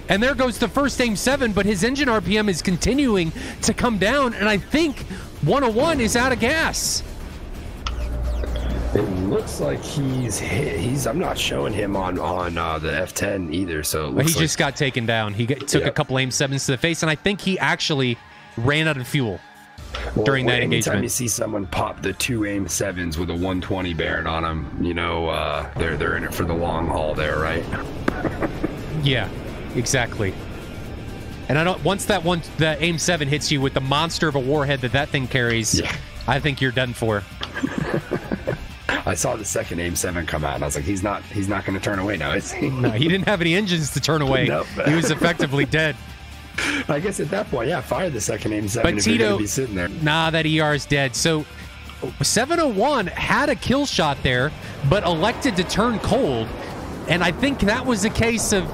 And there goes the first aim-7, but his engine RPM is continuing to come down, and I think 101 is out of gas. It looks like he's hit. I'm not showing him on the F10 either, so it looks he just got taken down. He took a couple aim-7s to the face, and I think he actually ran out of fuel during that engagement. Anytime you see someone pop the 2 aim-7s with a 120 bearing on them, you know they're in it for the long haul there, right? Yeah, exactly. And I don't. Once the aim-7 hits you with the monster of a warhead that thing carries, I think you're done for. I saw the second aim-7 come out, and I was like, he's not going to turn away now, is he? No, he didn't have any engines to turn away. Nope. He was effectively dead. I guess at that point, fire the second aim-7 but if Tito, you're going to be sitting there. Nah, that ER is dead. So 701 had a kill shot there, but elected to turn cold. And I think that was a case of,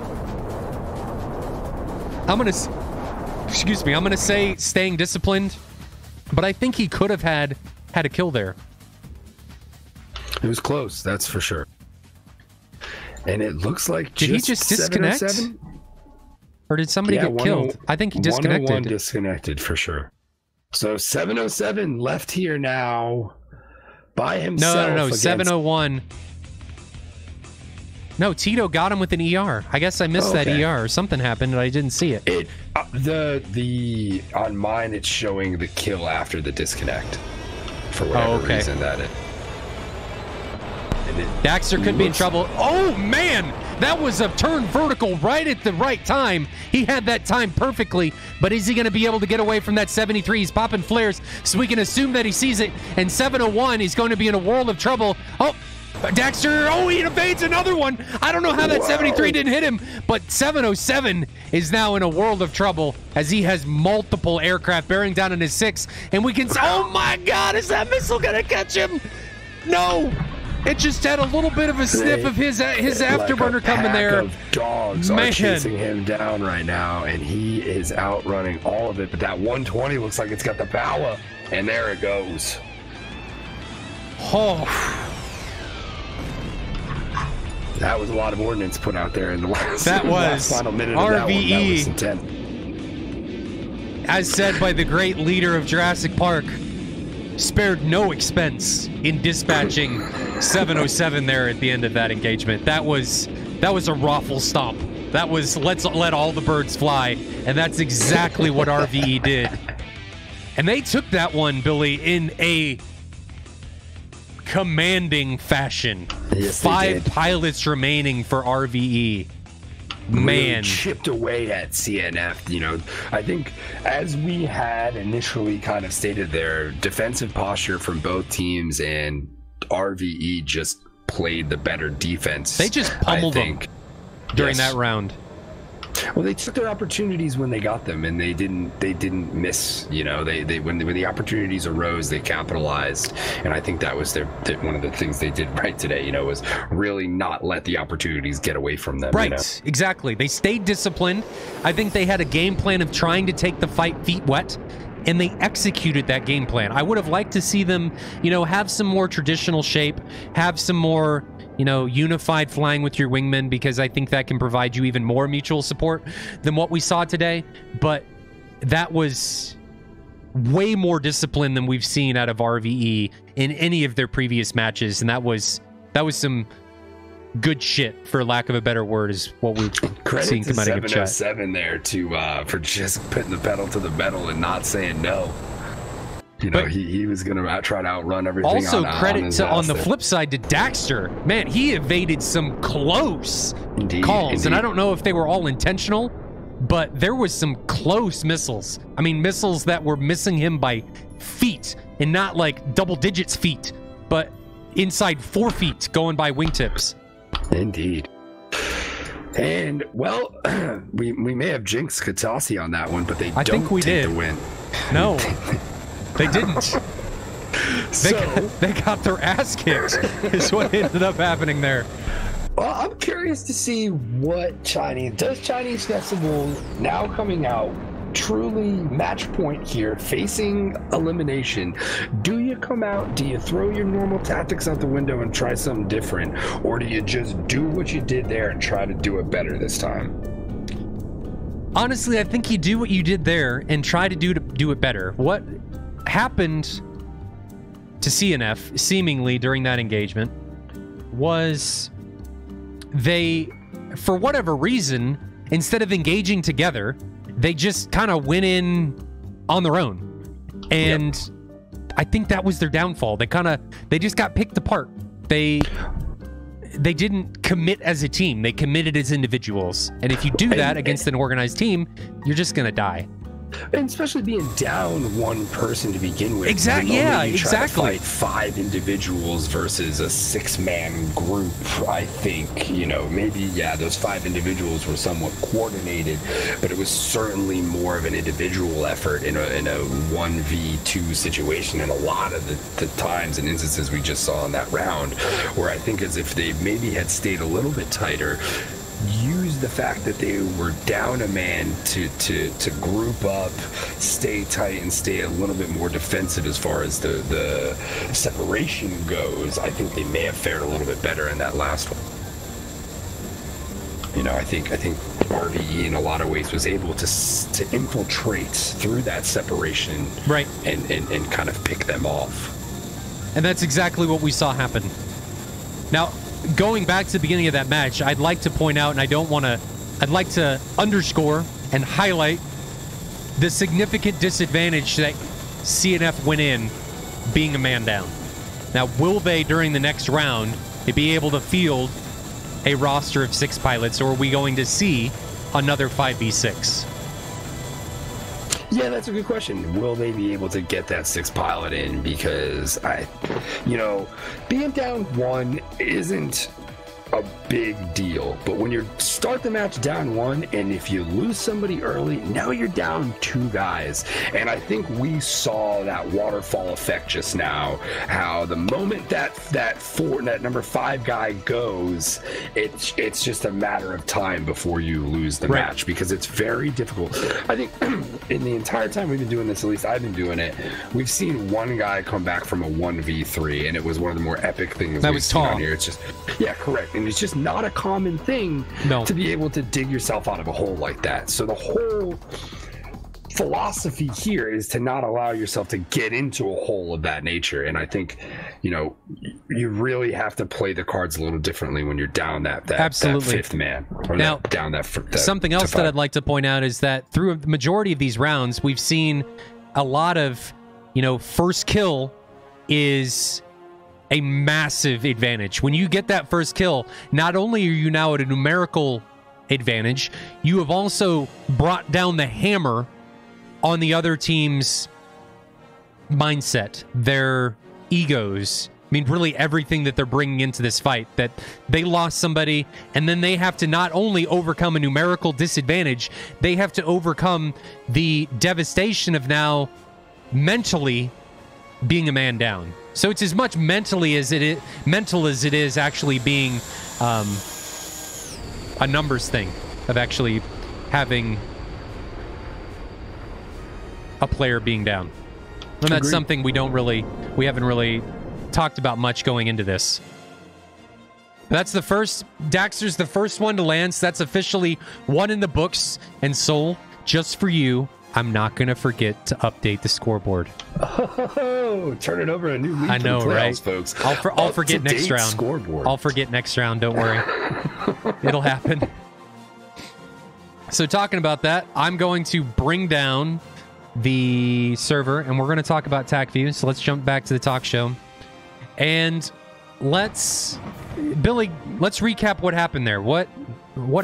I'm going to say staying disciplined, but I think he could have had a kill there. It was close, that's for sure. And it looks like did he just disconnect? Or did somebody get killed? I think he disconnected. 101 disconnected for sure. So 707 left here now by himself. No. 701. No, Tito got him with an ER. I guess I missed that ER or something happened and I didn't see it. The on mine it's showing the kill after the disconnect for whatever reason that it. Daxter could be in trouble. Oh, man! That was a turn vertical right at the right time. He had that time perfectly, but is he going to be able to get away from that 73? He's popping flares, so we can assume that he sees it. And 701, he's going to be in a world of trouble. Oh, Daxter, he evades another one. I don't know how that 73 didn't hit him, but 707 is now in a world of trouble as he has multiple aircraft bearing down on his 6. And we can say, oh my God, is that missile going to catch him? No! It just had a little bit of a sniff of his afterburner coming there. Of dogs are chasing him down right now, and he is outrunning all of it. But that 120 looks like it's got the power, and there it goes. Oh, that was a lot of ordnance put out there in the last. last final minute RVE. Of that one. That was intense. As said by the great leader of Jurassic Park, spared no expense in dispatching 707 there at the end of that engagement. That was a raffle stomp. That was let's let all the birds fly, and that's exactly what RVE did. And they took that one, Billy, in a commanding fashion. Yes, 5 pilots remaining for RVE. Man, really chipped away at CNF. You know, I think as we had initially kind of stated there, defensive posture from both teams, and RVE just played the better defense. They just pummeled them during that round. Well, they took their opportunities when they got them, and they didn't miss. You know, they when the opportunities arose, they capitalized, and I think that was one of the things they did right today. You know, was really not let the opportunities get away from them. Right, you know? Exactly. They stayed disciplined. I think they had a game plan of trying to take the fight feet wet, and they executed that game plan. I would have liked to see them, you know, have some more traditional shape, have some more, you know, unified flying with your wingmen, because I think that can provide you even more mutual support than what we saw today. But that was way more discipline than we've seen out of RVE in any of their previous matches, and that was some good shit, for lack of a better word, is what we've seen come out of the chat. 707 there for just putting the pedal to the metal and not saying no. You know, he was going to try to outrun everything. Also, credit on the flip side to Daxter. Man, he evaded some close calls, and I don't know if they were all intentional, but there was some close missiles. I mean, missiles that were missing him by feet, and not like double digits feet, but inside 4 feet going by wingtips. Indeed. And, well, we may have jinxed Katasi on that one, but they don't think we take did. the win. No, they didn't. They got their ass kicked, is what ended up happening there. Well, I'm curious to see what Chinese Festival now coming out truly match point here, facing elimination. Do you come out, do you throw your normal tactics out the window and try something different, or do you just do what you did there and try to do it better this time? honestly, I think you do what you did there and try to do it better. What happened to CNF seemingly during that engagement was they, for whatever reason, instead of engaging together, they just kind of went in on their own. And I think that was their downfall. They just got picked apart. They didn't commit as a team. They committed as individuals. And if you do that against an organized team, you're just going to die. And especially being down one person to begin with. Exactly. Yeah, To exactly. fight 5 individuals versus a 6-man group, I think, you know, maybe, yeah, those 5 individuals were somewhat coordinated, but it was certainly more of an individual effort in a 1v2 situation. And a lot of the times and instances we just saw in that round, where I think as if they maybe had stayed a little bit tighter, use the fact that they were down a man to group up, stay tight, and stay a little bit more defensive as far as the separation goes. I think they may have fared a little bit better in that last one. You know, I think RVE in a lot of ways was able to infiltrate through that separation, right, and kind of pick them off. And that's exactly what we saw happen. Now, going back to the beginning of that match, I'd like to point out, and I'd like to underscore and highlight the significant disadvantage that CNF went in being a man down. Now, will they, during the next round, be able to field a roster of 6 pilots, or are we going to see another 5v6? Yeah, that's a good question. Will they be able to get that 6th pilot in? Because being down 1 isn't a big deal, but when you start the match down 1, and if you lose somebody early, now you're down 2 guys. And I think we saw that waterfall effect just now, how the moment that number 5 guy goes, it's just a matter of time before you lose the match, because it's very difficult. I think in the entire time we've been doing this, at least I've been doing it, we've seen one guy come back from a 1v3, and it was one of the more epic things that we've was seen tall on here. It's just, yeah, correct. And it's just not a common thing to be able to dig yourself out of a hole like that. So the whole philosophy here is to not allow yourself to get into a hole of that nature. And I think, you really have to play the cards a little differently when you're down that 5th man. Or now, down that something else that I'd like to point out is that through the majority of these rounds, we've seen a lot of, first kill is a massive advantage. When you get that first kill, not only are you now at a numerical advantage, you have also brought down the hammer on the other team's mindset, their egos. I mean, really everything that they're bringing into this fight, that they lost somebody, and then they have to not only overcome a numerical disadvantage, they have to overcome the devastation of now mentally being a man down. So it's as much mental as it is actually being a numbers thing of actually having a player being down. And that's something we haven't really talked about much going into this. But that's the first, Daxter's the first one to land, so that's officially 1 in the books. And Soul, just for you, I'm not going to forget to update the scoreboard. Oh, turn it over a new league. I know, playoffs, right? Folks. I'll forget next round. Scoreboard. I'll forget next round, don't worry. It'll happen. So talking about that, I'm going to bring down the server, and we're going to talk about TACView. So let's jump back to the talk show. And Billy, let's recap what happened there. What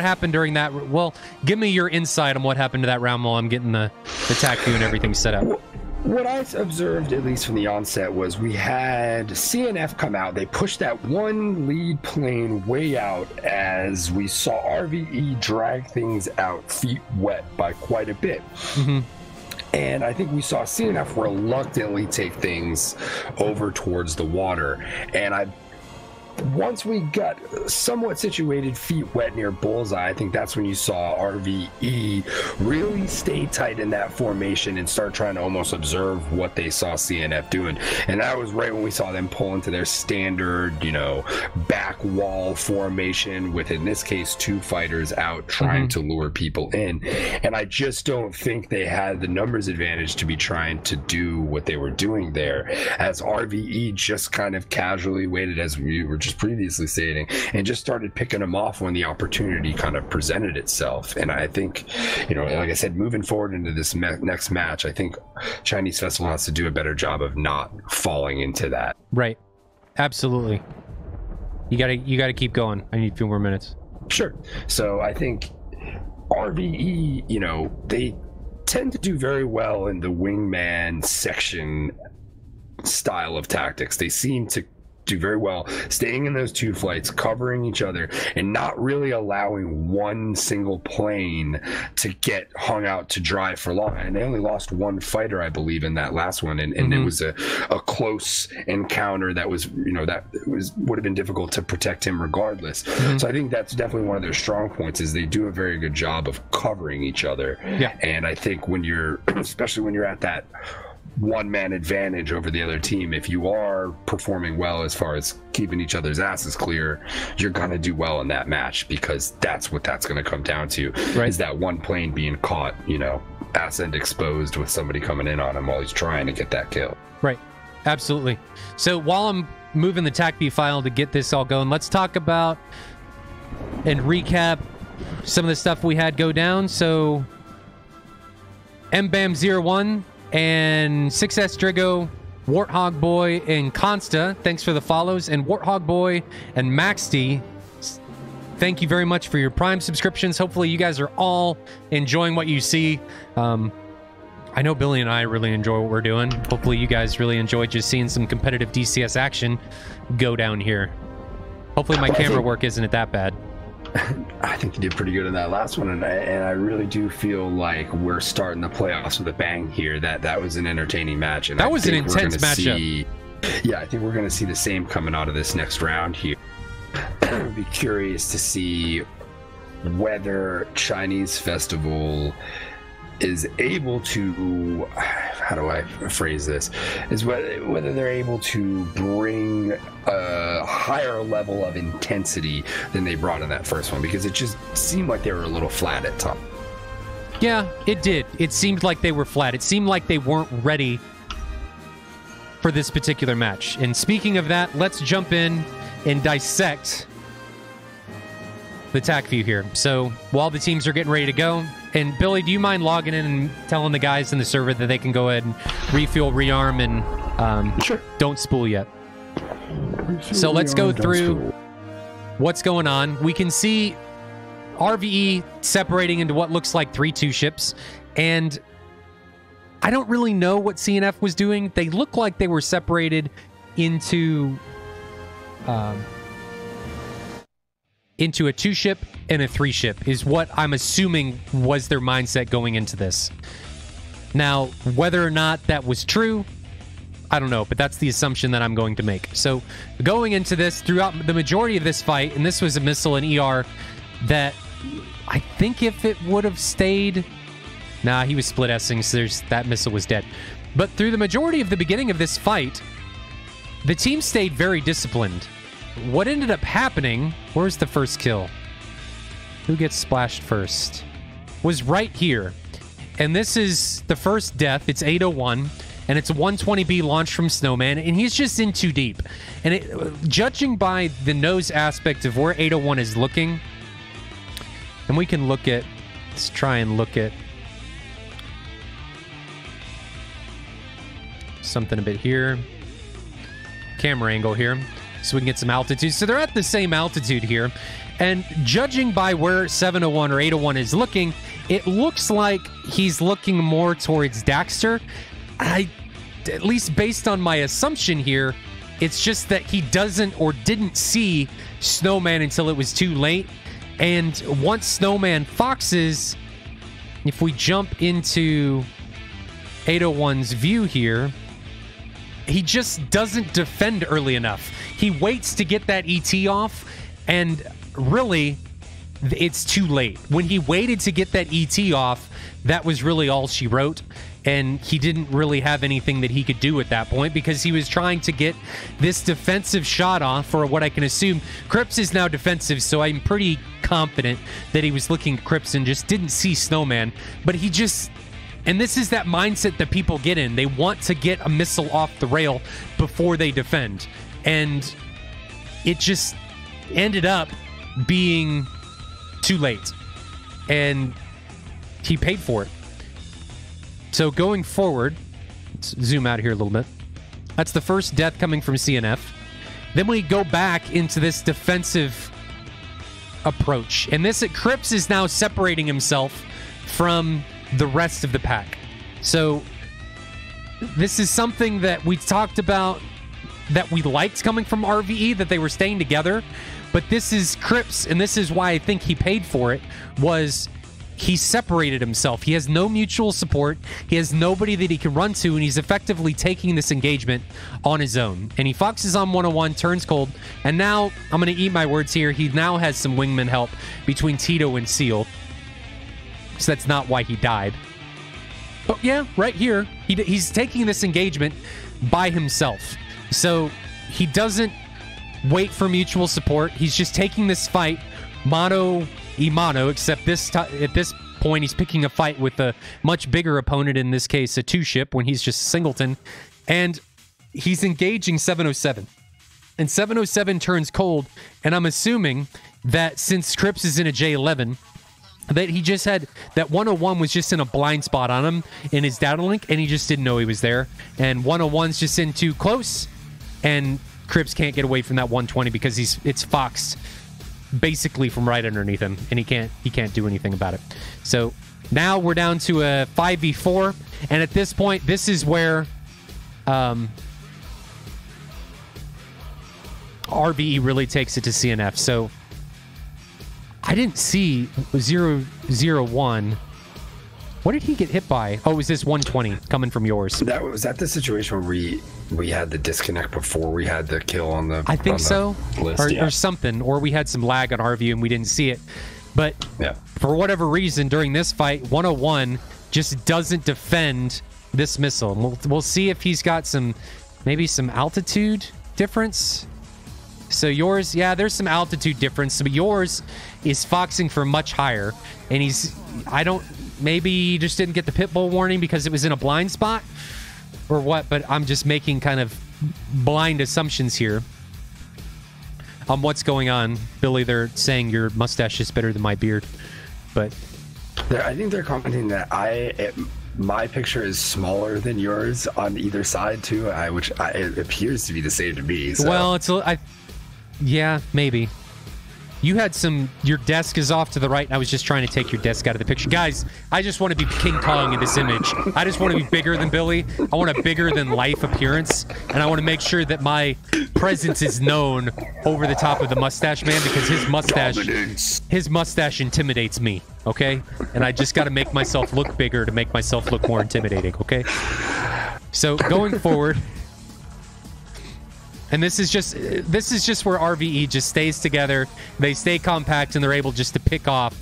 happened during that? Well, give me your insight on what happened to that round while I'm getting the TACView and everything set up. What I observed, at least from the onset, was we had CNF come out. They pushed that one lead plane way out as we saw RVE drag things out, feet wet, by quite a bit. Mm-hmm. And I think we saw CNF reluctantly take things over towards the water. And once we got somewhat situated, feet wet near bullseye, I think that's when you saw RVE really stay tight in that formation and start trying to almost observe what they saw CNF doing. And that was right when we saw them pull into their standard, you know, back wall formation with, in this case, 2 fighters out trying to lure people in. And I just don't think they had the numbers advantage to be trying to do what they were doing there, as RVE just kind of casually waited, as we were just previously stating, and just started picking them off when the opportunity kind of presented itself. And I think, you know, like I said, moving forward into this next match, I think Chinese Festival has to do a better job of not falling into that. Right. Absolutely. You gotta keep going. I need a few more minutes. Sure. So I think RVE, you know, they tend to do very well in the wingman section style of tactics. They seem to do very well staying in those 2 flights, covering each other, and not really allowing one single plane to get hung out to dry for long. And they only lost 1 fighter, I believe, in that last one, and it was a close encounter that was, you know, would have been difficult to protect him regardless. So I think that's definitely one of their strong points, is they do a very good job of covering each other. Yeah. And I think when you're, especially when you're at that one-man advantage over the other team, if you are performing well as far as keeping each other's asses clear, you're gonna do well in that match, because that's what that's gonna come down to, is that one plane being caught, you know, ass end exposed with somebody coming in on him while he's trying to get that kill. Right. Absolutely. So while I'm moving the TACB file to get this all going, let's talk about and recap some of the stuff we had go down. So MBAM01 and 6S Drigo, Warthog Boy, and Consta, thanks for the follows. And Warthog Boy and Maxty, thank you very much for your Prime subscriptions. Hopefully you guys are all enjoying what you see. I know Billy and I really enjoy what we're doing. Hopefully you guys really enjoy just seeing some competitive DCS action go down here. Hopefully my camera work isn't that bad. I think you did pretty good in that last one, and I really do feel like we're starting the playoffs with a bang here. That was an entertaining match, and that was an intense matchup. Yeah, I think we're going to see the same coming out of this next round here. I'd be curious to see whether Chinese Festival is able to, how do I phrase this, is whether they're able to bring a higher level of intensity than they brought in that first one, because it just seemed like they were a little flat at top. Yeah, it did. It seemed like they were flat. It seemed like they weren't ready for this particular match. And speaking of that, let's jump in and dissect the TAC view here. So while the teams are getting ready to go, and Billy, do you mind logging in and telling the guys in the server that they can go ahead and refuel, rearm, and Sure. Don't spool yet. So let's go through what's going on. We can see RVE separating into what looks like 3-2 ships, and I don't really know what CNF was doing. They look like they were separated into a 2-ship and a 3-ship is what I'm assuming was their mindset going into this. Now, whether or not that was true, I don't know, but that's the assumption that I'm going to make. So going into this, throughout the majority of this fight, and this was a missile in ER that I think if it would have stayed... Nah, he was split-S-ing, so that missile was dead. But through the majority of the beginning of this fight, the team stayed very disciplined. What ended up happening... Where's the first kill? Who gets splashed first? Was right here. And this is the first death. It's 801. And it's a 120B launch from Snowman. And he's just in too deep. And judging by the nose aspect of where 801 is looking... And we can look at... Let's try and look at... something a bit here. Camera angle here. So we can get some altitude. So they're at the same altitude here. And judging by where 701 or 801 is looking, it looks like he's looking more towards Daxter. At least based on my assumption here, it's just that he doesn't or didn't see Snowman until it was too late. And once Snowman foxes, if we jump into 801's view here, he just doesn't defend early enough. He waits to get that ET off, and really, it's too late. When he waited to get that ET off, that was really all she wrote, and he didn't really have anything that he could do at that point because he was trying to get this defensive shot off for what I can assume. Cripps is now defensive, so I'm pretty confident that he was looking at Cripps and just didn't see Snowman, but he just... And this is that mindset that people get in. They want to get a missile off the rail before they defend. And it just ended up being too late. And he paid for it. So going forward, let's zoom out here a little bit. That's the first death coming from CNF. Then we go back into this defensive approach. And this at Cripps is now separating himself from the rest of the pack. So this is something that we talked about that we liked coming from RVE, that they were staying together. But this is Cripps, and this is why I think he paid for it, was he separated himself. He has no mutual support. He has nobody that he can run to, and he's effectively taking this engagement on his own. And he foxes on 101, turns cold, and now, I'm going to eat my words here, he now has some wingman help between Tito and Seal. So that's not why he died. But yeah, right here, he's taking this engagement by himself. So he doesn't wait for mutual support. He's just taking this fight mano y mano, except at this point, he's picking a fight with a much bigger opponent, in this case, a two-ship, when he's just a singleton. And he's engaging 707. And 707 turns cold, and I'm assuming that since Cripps is in a J11, that he just had, that 101 was just in a blind spot on him in his data link, and he just didn't know he was there. And 101's just in too close, and Cripps can't get away from that 120 because it's foxed basically from right underneath him, and he can't do anything about it. So now we're down to a 5v4, and at this point, this is where RVE really takes it to CNF. So I didn't see 001. What did he get hit by? Oh, it was this 120 coming from yours. Was that the situation where we had the disconnect before we had the kill on the? I think so, list? Or something, or we had some lag on our view and we didn't see it. But yeah, for whatever reason during this fight, 101 just doesn't defend this missile. And we'll see if he's got maybe some altitude difference. So yours, yeah, there's some altitude difference, but yours is foxing for much higher, and maybe he just didn't get the pit bull warning because it was in a blind spot or what, but I'm just making kind of blind assumptions here on what's going on. Billy, they're saying your mustache is better than my beard, but I think they're commenting that my picture is smaller than yours on either side too, which it appears to be the same to me. So. Well, yeah, maybe. You had your desk is off to the right, and I was just trying to take your desk out of the picture. Guys, I just want to be King Kong in this image. I just want to be bigger than Billy. I want a bigger than life appearance, and I want to make sure that my presence is known over the top of the mustache man, because his mustache intimidates me, okay? And I just got to make myself look bigger to make myself look more intimidating, okay? So going forward, and this is just where RVE just stays together. They stay compact, and they're able just to pick off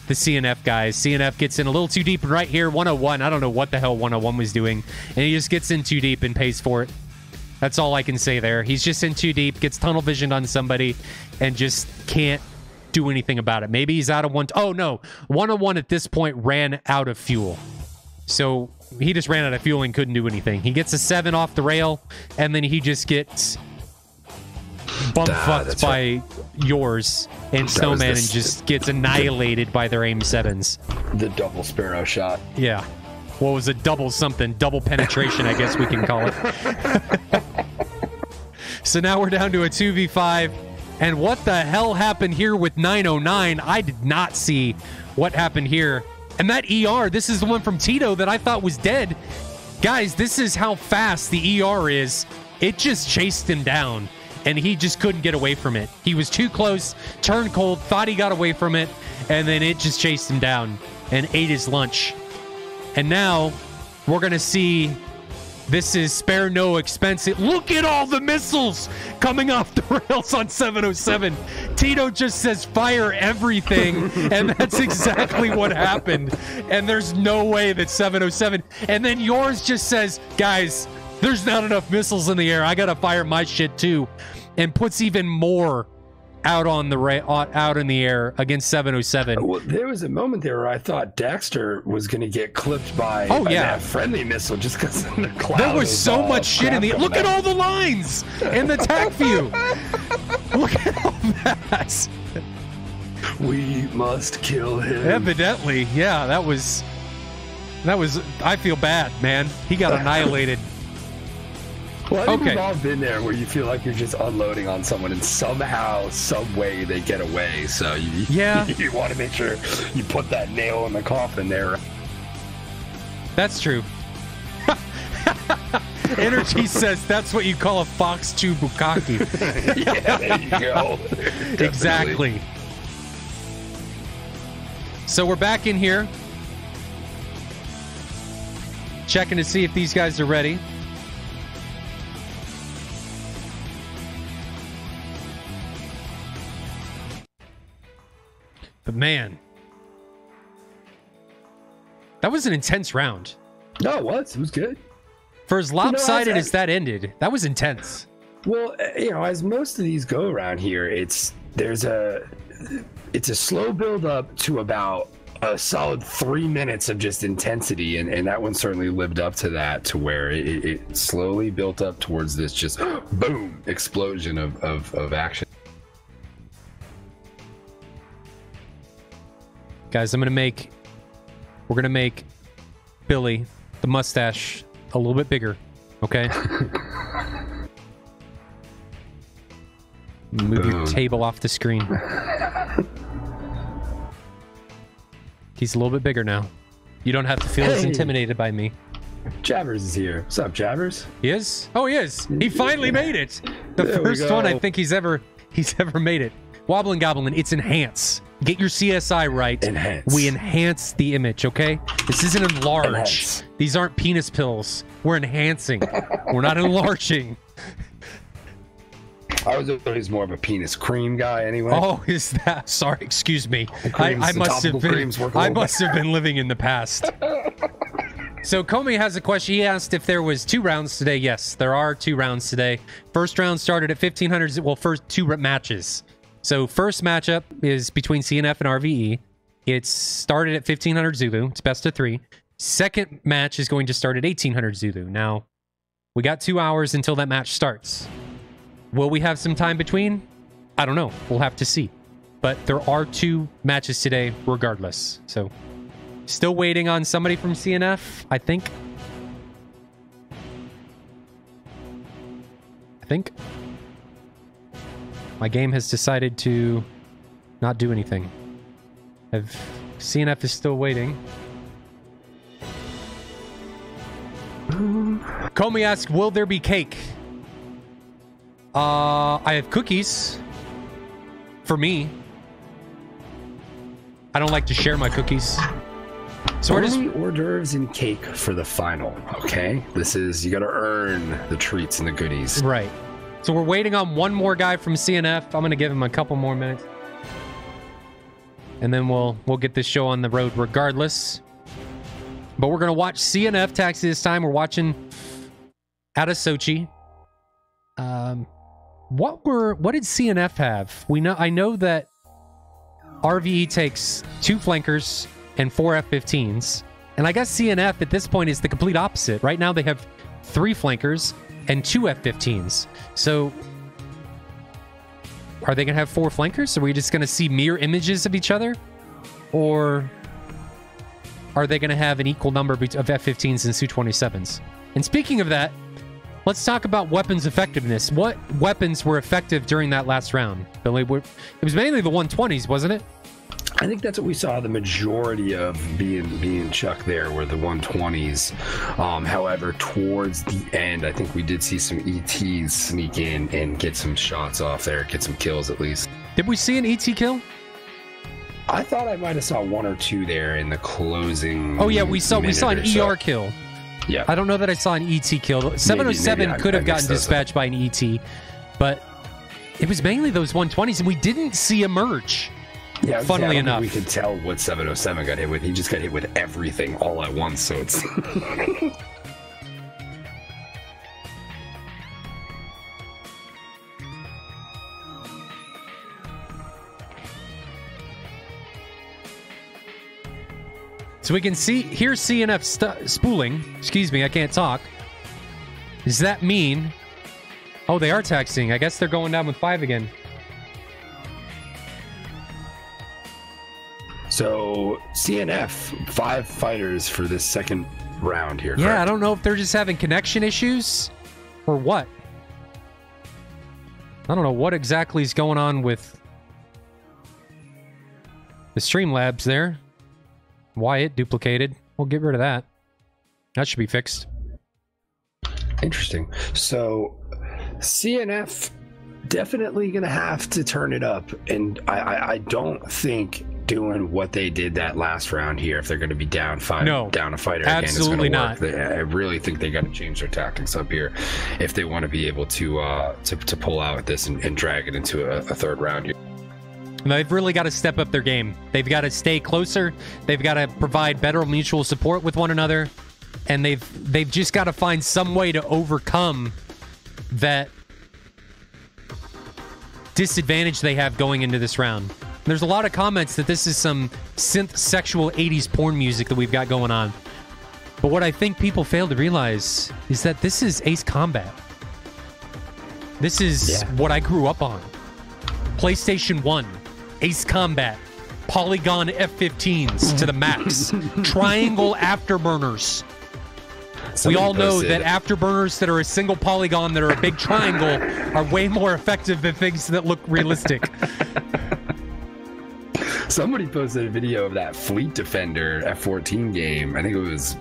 the CNF guys. CNF gets in a little too deep, and right here, 101. I don't know what the hell 101 was doing, and he just gets in too deep and pays for it. That's all I can say there. He's just in too deep, gets tunnel visioned on somebody, and just can't do anything about it. Maybe he's out of one. Oh, no. 101 at this point ran out of fuel. So he just ran out of fuel and couldn't do anything. He gets a 7 off the rail, and then he just gets bump-fucked by yours and Snowman, and just gets annihilated by their aim 7s. The double sparrow shot. Yeah. What was a double something? Double penetration, I guess we can call it. So now we're down to a 2v5. And what the hell happened here with 909? I did not see what happened here. And that ER, this is the one from Tito that I thought was dead. Guys, this is how fast the ER is. It just chased him down, and he just couldn't get away from it. He was too close, turned cold, thought he got away from it, and then it just chased him down and ate his lunch. And now we're going to see This is spare no expense. Look at all the missiles coming off the rails on 707. Tito just says fire everything, and that's exactly what happened. And there's no way that 707. And then yours just says, guys, there's not enough missiles in the air. I gotta fire my shit too, and puts even more out on the out in the air against 707. Well, there was a moment there where I thought Daxter was going to get clipped by a friendly missile just because of the cloud. There was so much shit in the. Look at all the lines in the tac view. Look at all that. We must kill him. Evidently, yeah. That was. I feel bad, man. He got annihilated. Well, I think we've all been there where you feel like you're just unloading on someone and somehow, some way they get away. So you want to make sure you put that nail in the coffin there. That's true. Energy says that's what you call a Fox 2 Bukkake. Yeah, there you go. Exactly. So we're back in here. Checking to see if these guys are ready. But man, that was an intense round. No, it was. It was good. For as lopsided as that ended, that was intense. Well, as most of these go around here, it's a slow build up to about a solid 3 minutes of just intensity, and that one certainly lived up to that, to where it slowly built up towards this just boom explosion of action. Guys, we're gonna make Billy, the mustache, a little bit bigger, okay? Move your table off the screen. He's a little bit bigger now. You don't have to feel as intimidated by me. Jabbers is here. What's up, Jabbers? He is? Oh, he is. He finally made it. The first one I think he's ever made it. Wobbling Goblin, it's enhance. Get your CSI right. Enhance. We enhance the image, okay? This isn't enlarge. Enhance. These aren't penis pills. We're enhancing. We're not enlarging. I was always more of a penis cream guy anyway. Oh, is that? Sorry, excuse me. I must have been living in the past. So Comey has a question. He asked if there was 2 rounds today. Yes, there are 2 rounds today. First round started at 1500. Well, first 2 matches. So first matchup is between CNF and RVE. It started at 1500 Zulu. It's best of 3. Second match is going to start at 1800 Zulu. Now, we got 2 hours until that match starts. Will we have some time between? I don't know. We'll have to see. But there are 2 matches today regardless. So still waiting on somebody from CNF, I think. My game has decided to not do anything. CNF is still waiting. Comey asked, will there be cake? I have cookies. For me. I don't like to share my cookies. So only hors d'oeuvres and cake for the final, okay? You gotta earn the treats and the goodies. Right. So we're waiting on one more guy from CNF. I'm going to give him a couple more minutes. And then we'll get this show on the road regardless. But we're going to watch CNF taxi this time. We're watching out of Sochi. What did CNF have? I know that RVE takes 2 flankers and 4 F-15s. And I guess CNF at this point is the complete opposite. Right now they have 3 flankers and 2 F-15s. So are they going to have 4 flankers? Are we just going to see mirror images of each other? Or are they going to have an equal number of F-15s and Su-27s? And speaking of that, let's talk about weapons effectiveness. What weapons were effective during that last round, Billy? It was mainly the 120s, wasn't it? I think that's what we saw the majority of being chucked there, were the 120s. However, towards the end, I think we did see some ETs sneak in and get some shots off there, get some kills at least. Did we see an ET kill? I thought I might have saw 1 or 2 there in the closing. Oh yeah, we saw an ER kill. Yeah. I don't know that I saw an ET kill. 707 maybe could have I gotten mixed those dispatched by an ET, but it was mainly those 120s, and we didn't see a merge. Yeah, funnily enough, we could tell what 707 got hit with. He just got hit with everything all at once, so it's. So we can hear CNF spooling. Excuse me, I can't talk. Does that mean... Oh, they are taxiing. I guess they're going down with 5 again. So, CNF, 5 fighters for this second round here. Yeah, correct? I don't know if they're just having connection issues or what. I don't know what exactly is going on with the Streamlabs there. Why it duplicated. We'll get rid of that. That should be fixed. Interesting. So, CNF definitely going to have to turn it up. And I don't think doing what they did that last round here, if they're going to be down 5, down a fighter absolutely again, it's going to work. I really think they got to change their tactics up here if they want to be able to pull out this and drag it into a third round here. They've really got to step up their game. They've got to stay closer. They've got to provide better mutual support with one another. And they've just got to find some way to overcome that disadvantage they have going into this round. There's a lot of comments that this is some synth sexual 80s porn music that we've got going on. But what I think people fail to realize is that this is Ace Combat. This is what I grew up on. PlayStation 1, Ace Combat, Polygon F-15s to the max, triangle afterburners. We all know that afterburners that are a single polygon that are a big triangle are way more effective than things that look realistic. Somebody posted a video of that Fleet Defender F-14 game. I think it was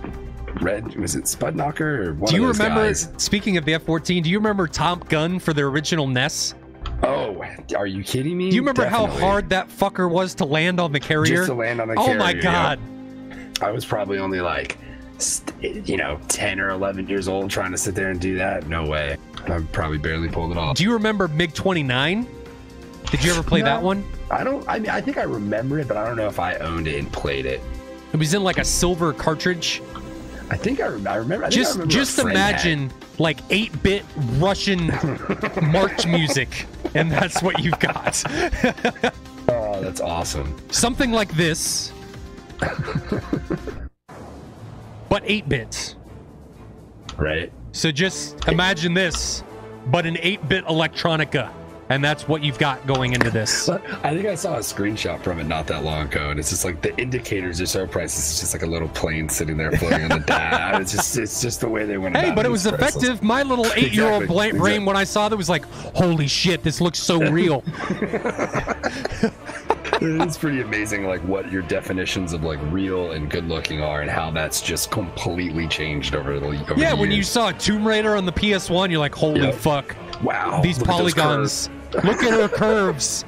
was it Spudknocker or one of those guys? Speaking of the F-14, do you remember Top Gun for the original NES? Oh, are you kidding me? Do you remember how hard that fucker was to land on the carrier? Just to land on the carrier. Oh my god. Yeah. I was probably only like, 10 or 11 years old trying to sit there and do that. No way. I probably barely pulled it off. Do you remember MiG-29? Did you ever play that one? I think I remember it, but I don't know if I owned it and played it. It was in like a silver cartridge. I think I remember. Just imagine like 8-bit Russian march music, and that's what you've got. Oh, that's awesome. Something like this, but 8 bits. Right. So just imagine this, but an 8-bit electronica. And that's what you've got going into this. I think I saw a screenshot from it not that long ago, and it's just like the indicators are so priceless. It's just like a little plane sitting there floating on the dash. It's just the way they went. Hey, but it was effective. My little 8-year-old brain, when I saw that, was like, "Holy shit, this looks so real." It's pretty amazing, like what your definitions of like real and good looking are, and how that's just completely changed over the years. When you saw Tomb Raider on the PS1, you're like, "Holy fuck! Wow, these polygons." Look at her curves.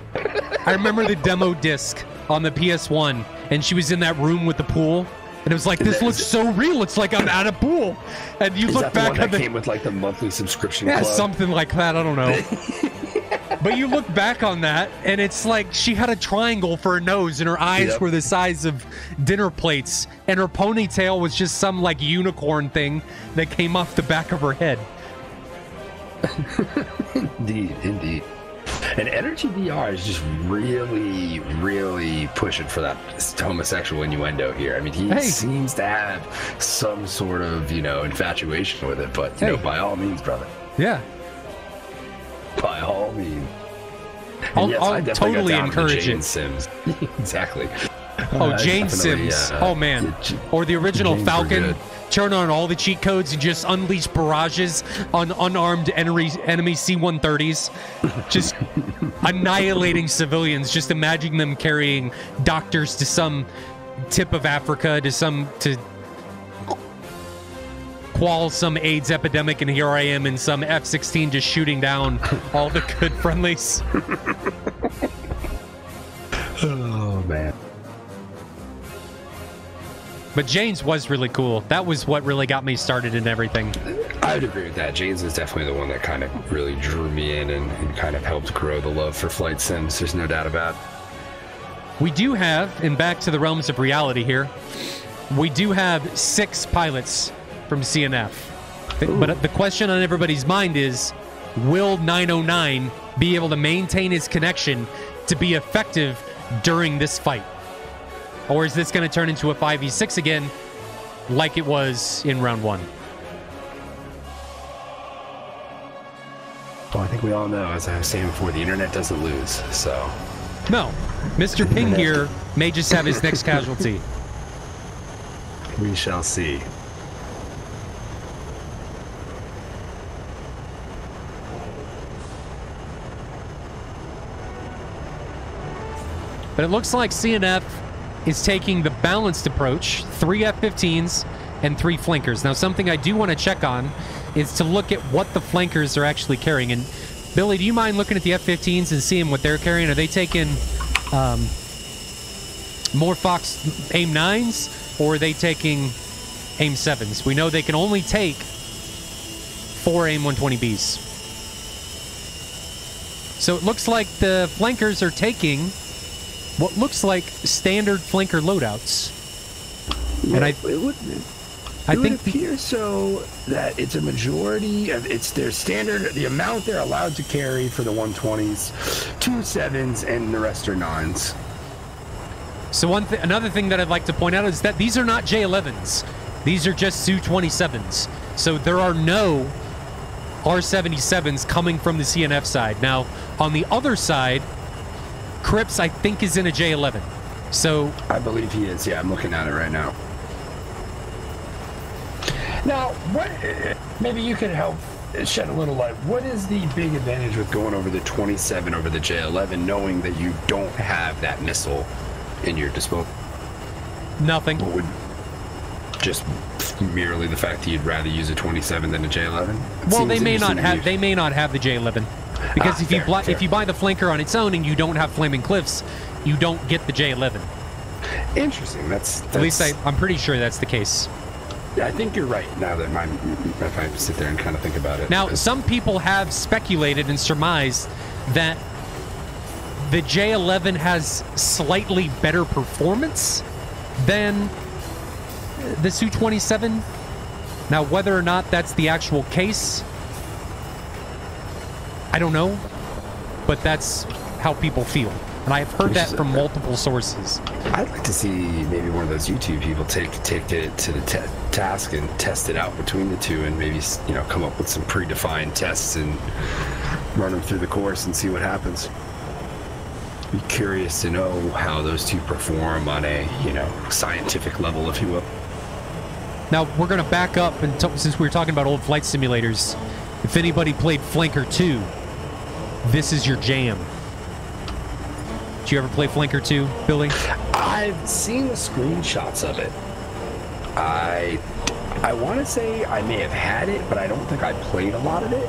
I remember the demo disc on the PS1, and she was in that room with the pool, and it was like, this looks so real. It's like I'm at a pool. And you look back on the came with like the monthly subscription club? Something like that. I don't know. But you look back on that, and it's like she had a triangle for a nose, and her eyes were the size of dinner plates, and her ponytail was just some like unicorn thing that came off the back of her head. Indeed. And Energy VR is just really, really pushing for that homosexual innuendo here. I mean, he seems to have some sort of, infatuation with it, but, by all means, brother. Yeah. By all means. I'll totally encourage it. Sims. Exactly. Jane Sims. Oh, man. Or the original Jane's Falcon. Turn on all the cheat codes and just unleash barrages on unarmed enemy C-130s. Just annihilating civilians. Just imagine them carrying doctors to some tip of Africa, to quell some AIDS epidemic, and here I am in some F-16 just shooting down all the good friendlies. Oh, man. But Jane's was really cool. That was what really got me started in everything. I would agree with that. Jane's is definitely the one that kind of really drew me in and kind of helped grow the love for flight sims. There's no doubt about it. We do have, and back to the realms of reality here, we do have 6 pilots from CNF. But the question on everybody's mind is, will 909 be able to maintain his connection to be effective during this fight? Or is this going to turn into a 5v6 again, like it was in round 1? Well, I think we all know, as I was saying before, the internet doesn't lose, so... No. Mr. Ping here may just have his next casualty. We shall see. But it looks like CNF is taking the balanced approach, 3 F-15s and 3 flankers. Now, something I do want to check on is to look at what the flankers are actually carrying. And Billy, do you mind looking at the F-15s and seeing what they're carrying? Are they taking more Fox AIM-9s, or are they taking AIM-7s? We know they can only take 4 AIM-120Bs. So it looks like the flankers are taking what looks like standard flanker loadouts. Yeah, and it would appear so that it's a majority of it's their standard, the amount they're allowed to carry for the 120s, 2 7s, and the rest are 9s. So another thing that I'd like to point out is that these are not J11s. These are just Su-27s. So there are no R-77s coming from the CNF side. Now, on the other side, Cripps, I think, is in a J11. So I believe he is. Yeah, I'm looking at it right now. Now, what? Maybe you could help shed a little light. What is the big advantage with going over the 27 over the J11, knowing that you don't have that missile in your disposal? Nothing. What would just merely the fact that you'd rather use a 27 than a J11? Well, they may not have. They may not have the J11. Because if you buy the flanker on its own and you don't have Flaming Cliffs, you don't get the J11. Interesting. That's at least I'm pretty sure that's the case. I think you're right. Now that if I sit there and kind of think about it. Now, some people have speculated and surmised that the J11 has slightly better performance than the Su-27. Now, whether or not that's the actual case, I don't know, but that's how people feel. And I've heard that from multiple sources. I'd like to see maybe one of those YouTube people take it to the task and test it out between the two, and maybe, you know, come up with some predefined tests and run them through the course and see what happens. Be curious to know how those two perform on a, you know, scientific level, if you will. Now, we're going to back up, and since we were talking about old flight simulators, if anybody played Flanker 2, this is your jam. Did you ever play Flanker 2, Billy? I've seen the screenshots of it. I want to say I may have had it, but I don't think I played a lot of it.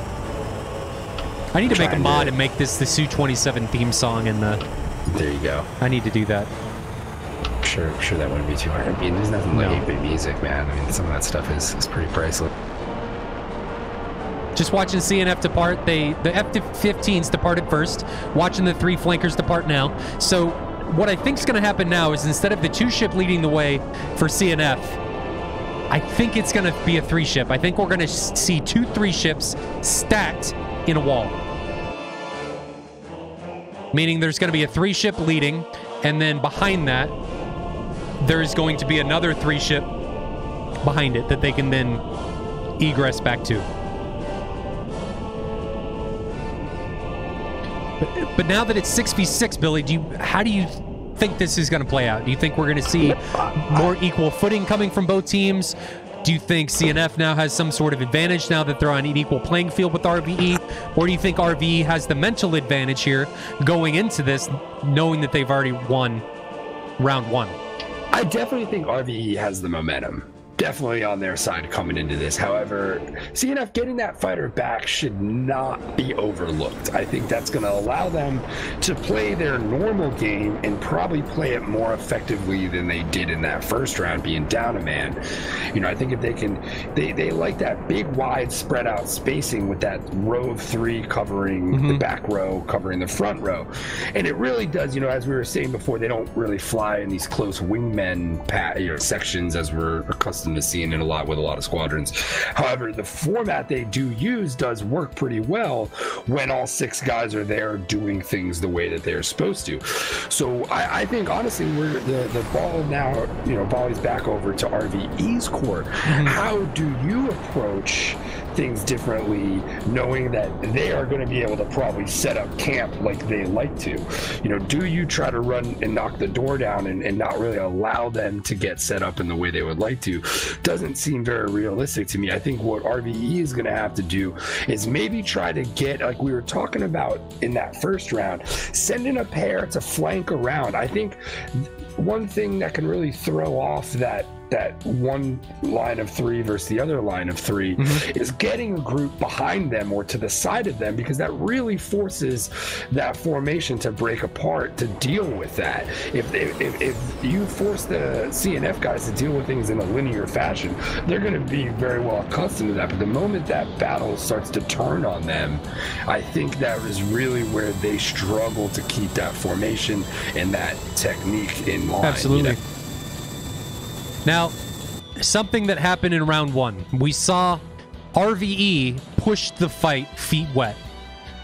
I need to make a mod and make this the Su-27 theme song in the... There you go. I need to do that. I'm sure that wouldn't be too hard. I mean, there's nothing like 8-bit music, man. I mean, some of that stuff is pretty priceless. Just watching CNF depart, the F-15s departed first, watching the 3 flankers depart now. So what I think is going to happen now is instead of the 2-ship leading the way for CNF, I think it's going to be a 3-ship. I think we're going to see 2 3-ships stacked in a wall. Meaning there's going to be a 3-ship leading, and then behind that, there's going to be another 3-ship behind it that they can then egress back to. But now that it's 6v6, Billy, how do you think this is going to play out? Do you think we're going to see more equal footing coming from both teams? Do you think CNF now has some sort of advantage now that they're on an equal playing field with RVE? Or do you think RVE has the mental advantage here going into this, knowing that they've already won round 1? I definitely think RVE has the momentum definitely on their side coming into this. However, CNF getting that fighter back should not be overlooked. I think that's going to allow them to play their normal game and probably play it more effectively than they did in that first round, being down a man. You know, I think if they can, they like that big, wide, spread out spacing with that row of three covering the back row, covering the front row. And it really does, you know, as we were saying before, they don't really fly in these close wingmen sections as we're accustomed to seeing it a lot with a lot of squadrons. However, the format they do use does work pretty well when all six guys are there doing things the way that they're supposed to. So I think honestly, we're the ball now, you know, volley's back over to RVE's court. How do you approach things differently, knowing that they are going to be able to probably set up camp like they like to? You know, do you try to run and knock the door down and not really allow them to get set up in the way they would like to? Doesn't seem very realistic to me. I think what RVE is going to have to do is maybe try to get, like we were talking about in that first round, send in a pair to flank around. I think one thing that can really throw off that one line of three versus the other line of three is getting a group behind them or to the side of them, because that really forces that formation to break apart to deal with that. If you force the CNF guys to deal with things in a linear fashion, they're going to be very well accustomed to that. But the moment that battle starts to turn on them, I think that is really where they struggle to keep that formation and that technique in line. Absolutely. You know? Now, something that happened in round one, we saw RVE push the fight feet wet.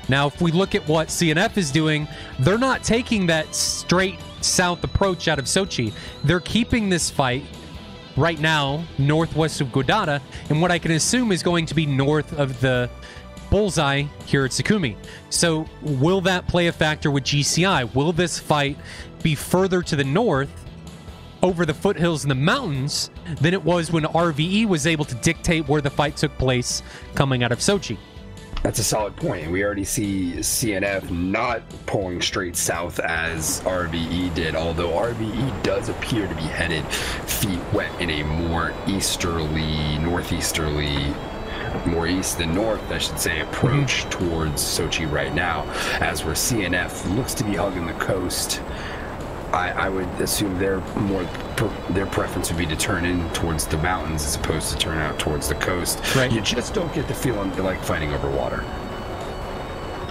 Now, if we look at what CNF is doing, they're not taking that straight south approach out of Sochi. They're keeping this fight right now northwest of Godada, and what I can assume is going to be north of the bullseye here at Sukumi. So will that play a factor with GCI? Will this fight be further to the north over the foothills and the mountains than it was when RVE was able to dictate where the fight took place coming out of Sochi? That's a solid point. We already see CNF not pulling straight south as RVE did, although RVE does appear to be headed feet wet in a more easterly, northeasterly, more east than north, I should say, approach towards Sochi right now, as where CNF looks to be hugging the coast. I would assume their preference would be to turn in towards the mountains as opposed to turn out towards the coast. Right. You just don't get the feeling they like fighting over water.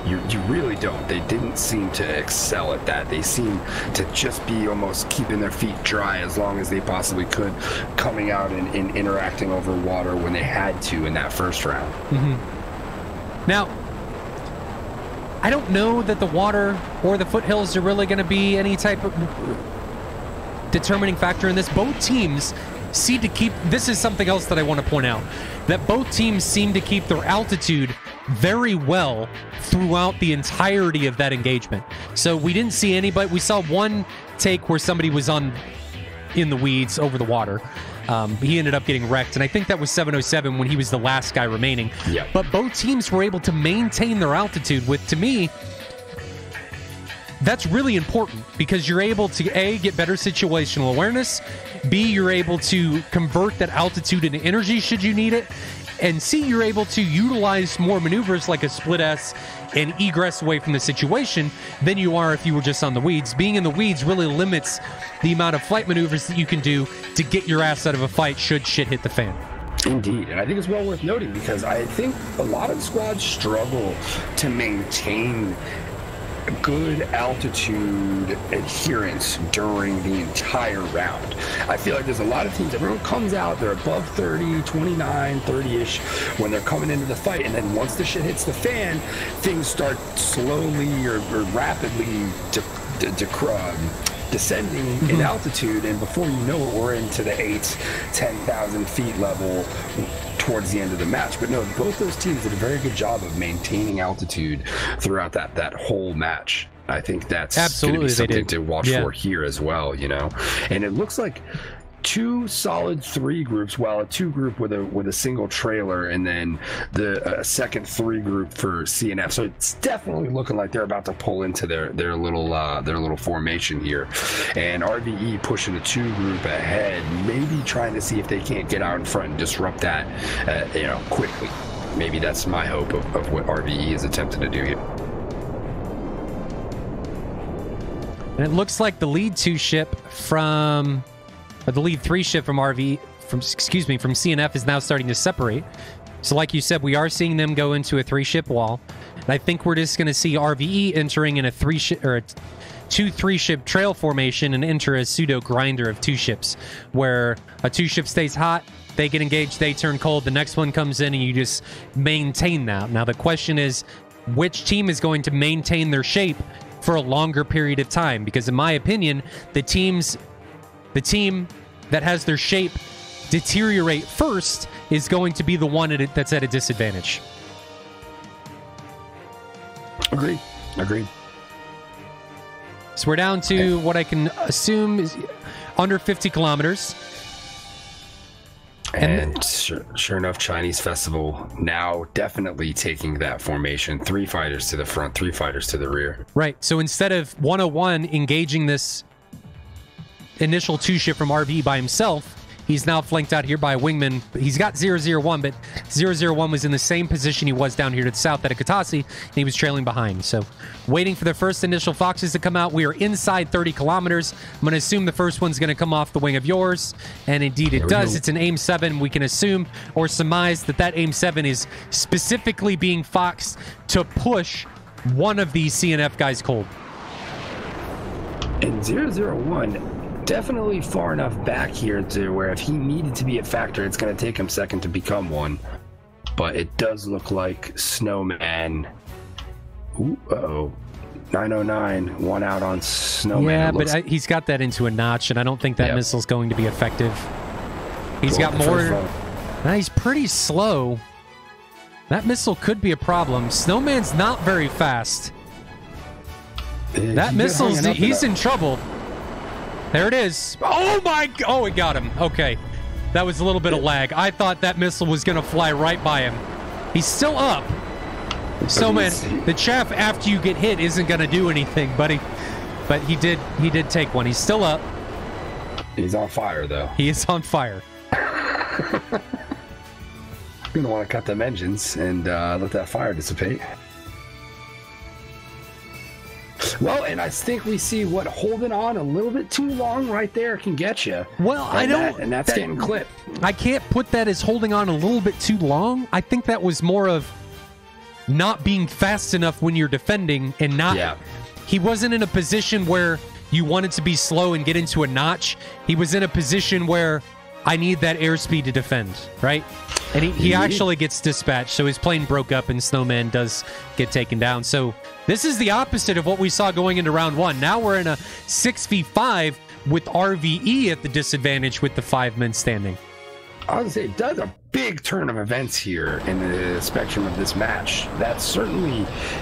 You really don't. They didn't seem to excel at that. They seem to just be almost keeping their feet dry as long as they possibly could, coming out and interacting over water when they had to in that first round. Now, I don't know that the water or the foothills are really going to be any type of determining factor in this. Both teams seem to keep, this is something else that I want to point out, that both teams seem to keep their altitude very well throughout the entirety of that engagement. So we didn't see anybody, we saw one take where somebody was in the weeds over the water. He ended up getting wrecked, and I think that was 707 when he was the last guy remaining. Yep. But both teams were able to maintain their altitude, with, to me, that's really important, because you're able to, A, get better situational awareness, B, you're able to convert that altitude into energy should you need it, and C, you're able to utilize more maneuvers like a split S and egress away from the situation than you are if you were just on the weeds. Being in the weeds really limits the amount of flight maneuvers that you can do to get your ass out of a fight should shit hit the fan. Indeed, and I think it's well worth noting, because I think a lot of squads struggle to maintain good altitude adherence during the entire round. I feel like there's a lot of teams, everyone comes out, they're above 30, 29, 30-ish when they're coming into the fight, and then once the shit hits the fan, things start slowly or rapidly descending in altitude, and before you know it, we're into the 10,000 feet level towards the end of the match. But no, both those teams did a very good job of maintaining altitude throughout that whole match. I think that's absolutely something to watch for here as well, you know. And it looks like two solid 3 groups, while a 2 group with a single trailer, and then the second 3 group for CNF. So it's definitely looking like they're about to pull into their little formation here, and RVE pushing a 2 group ahead, maybe trying to see if they can't get out in front and disrupt that, quickly. Maybe that's my hope of what RVE is attempting to do here. And it looks like the lead 2 ship from, or the lead 3 ship from from CNF is now starting to separate. So like you said, we are seeing them go into a 3-ship wall. And I think we're just going to see RVE entering in a 3-ship or a 2-3-ship trail formation and enter a pseudo grinder of 2 ships, where a 2 ship stays hot, they get engaged, they turn cold, the next one comes in, and you just maintain that. Now the question is, which team is going to maintain their shape for a longer period of time? Because in my opinion, the team that has their shape deteriorate first is going to be the one that's at a disadvantage. Agreed. So we're down to what I can assume is under 50 kilometers. And sure enough, Chinese Festival now definitely taking that formation. 3 fighters to the front, 3 fighters to the rear. Right. So instead of 101 engaging this initial 2 ship from RVE by himself, he's now flanked out here by a wingman. He's got 001, but 001 was in the same position he was down here to the south at Akatasi, and he was trailing behind. So waiting for the first initial Foxes to come out. We are inside 30 kilometers. I'm going to assume the first one's going to come off the wing of yours, and indeed it does. It's an AIM-7. We can assume or surmise that AIM-7 is specifically being foxed to push one of these CNF guys cold. And 001... definitely far enough back here to where if he needed to be a factor, it's going to take him second to become one. But it does look like Snowman. Ooh, uh-oh. 909, 1 out on Snowman. Yeah, but he's got that into a notch, and I don't think that missile's going to be effective. He's got more... He's pretty slow. That missile could be a problem. Snowman's not very fast. That missile's... He's in trouble. There it is. Oh my... Oh, it got him. Okay. That was a little bit of lag. I thought that missile was going to fly right by him. He's still up. So, man, the chaff after you get hit isn't going to do anything, buddy. But he did take one. He's still up. He's on fire, though. He is on fire. I'm going to want to cut them engines and let that fire dissipate. Well, and I think we see what holding on a little bit too long right there can get you. Well, I don't... And that's getting clipped. I can't put that as holding on a little bit too long. I think that was more of not being fast enough when you're defending and not... Yeah. He wasn't in a position where you wanted to be slow and get into a notch. He was in a position where I need that airspeed to defend, right? And he actually gets dispatched, so his plane broke up and Snowman does get taken down. So this is the opposite of what we saw going into round 1. Now we're in a 6v5 with RVE at the disadvantage with the 5 men standing. I would say it does a big turn of events here in the spectrum of this match. That certainly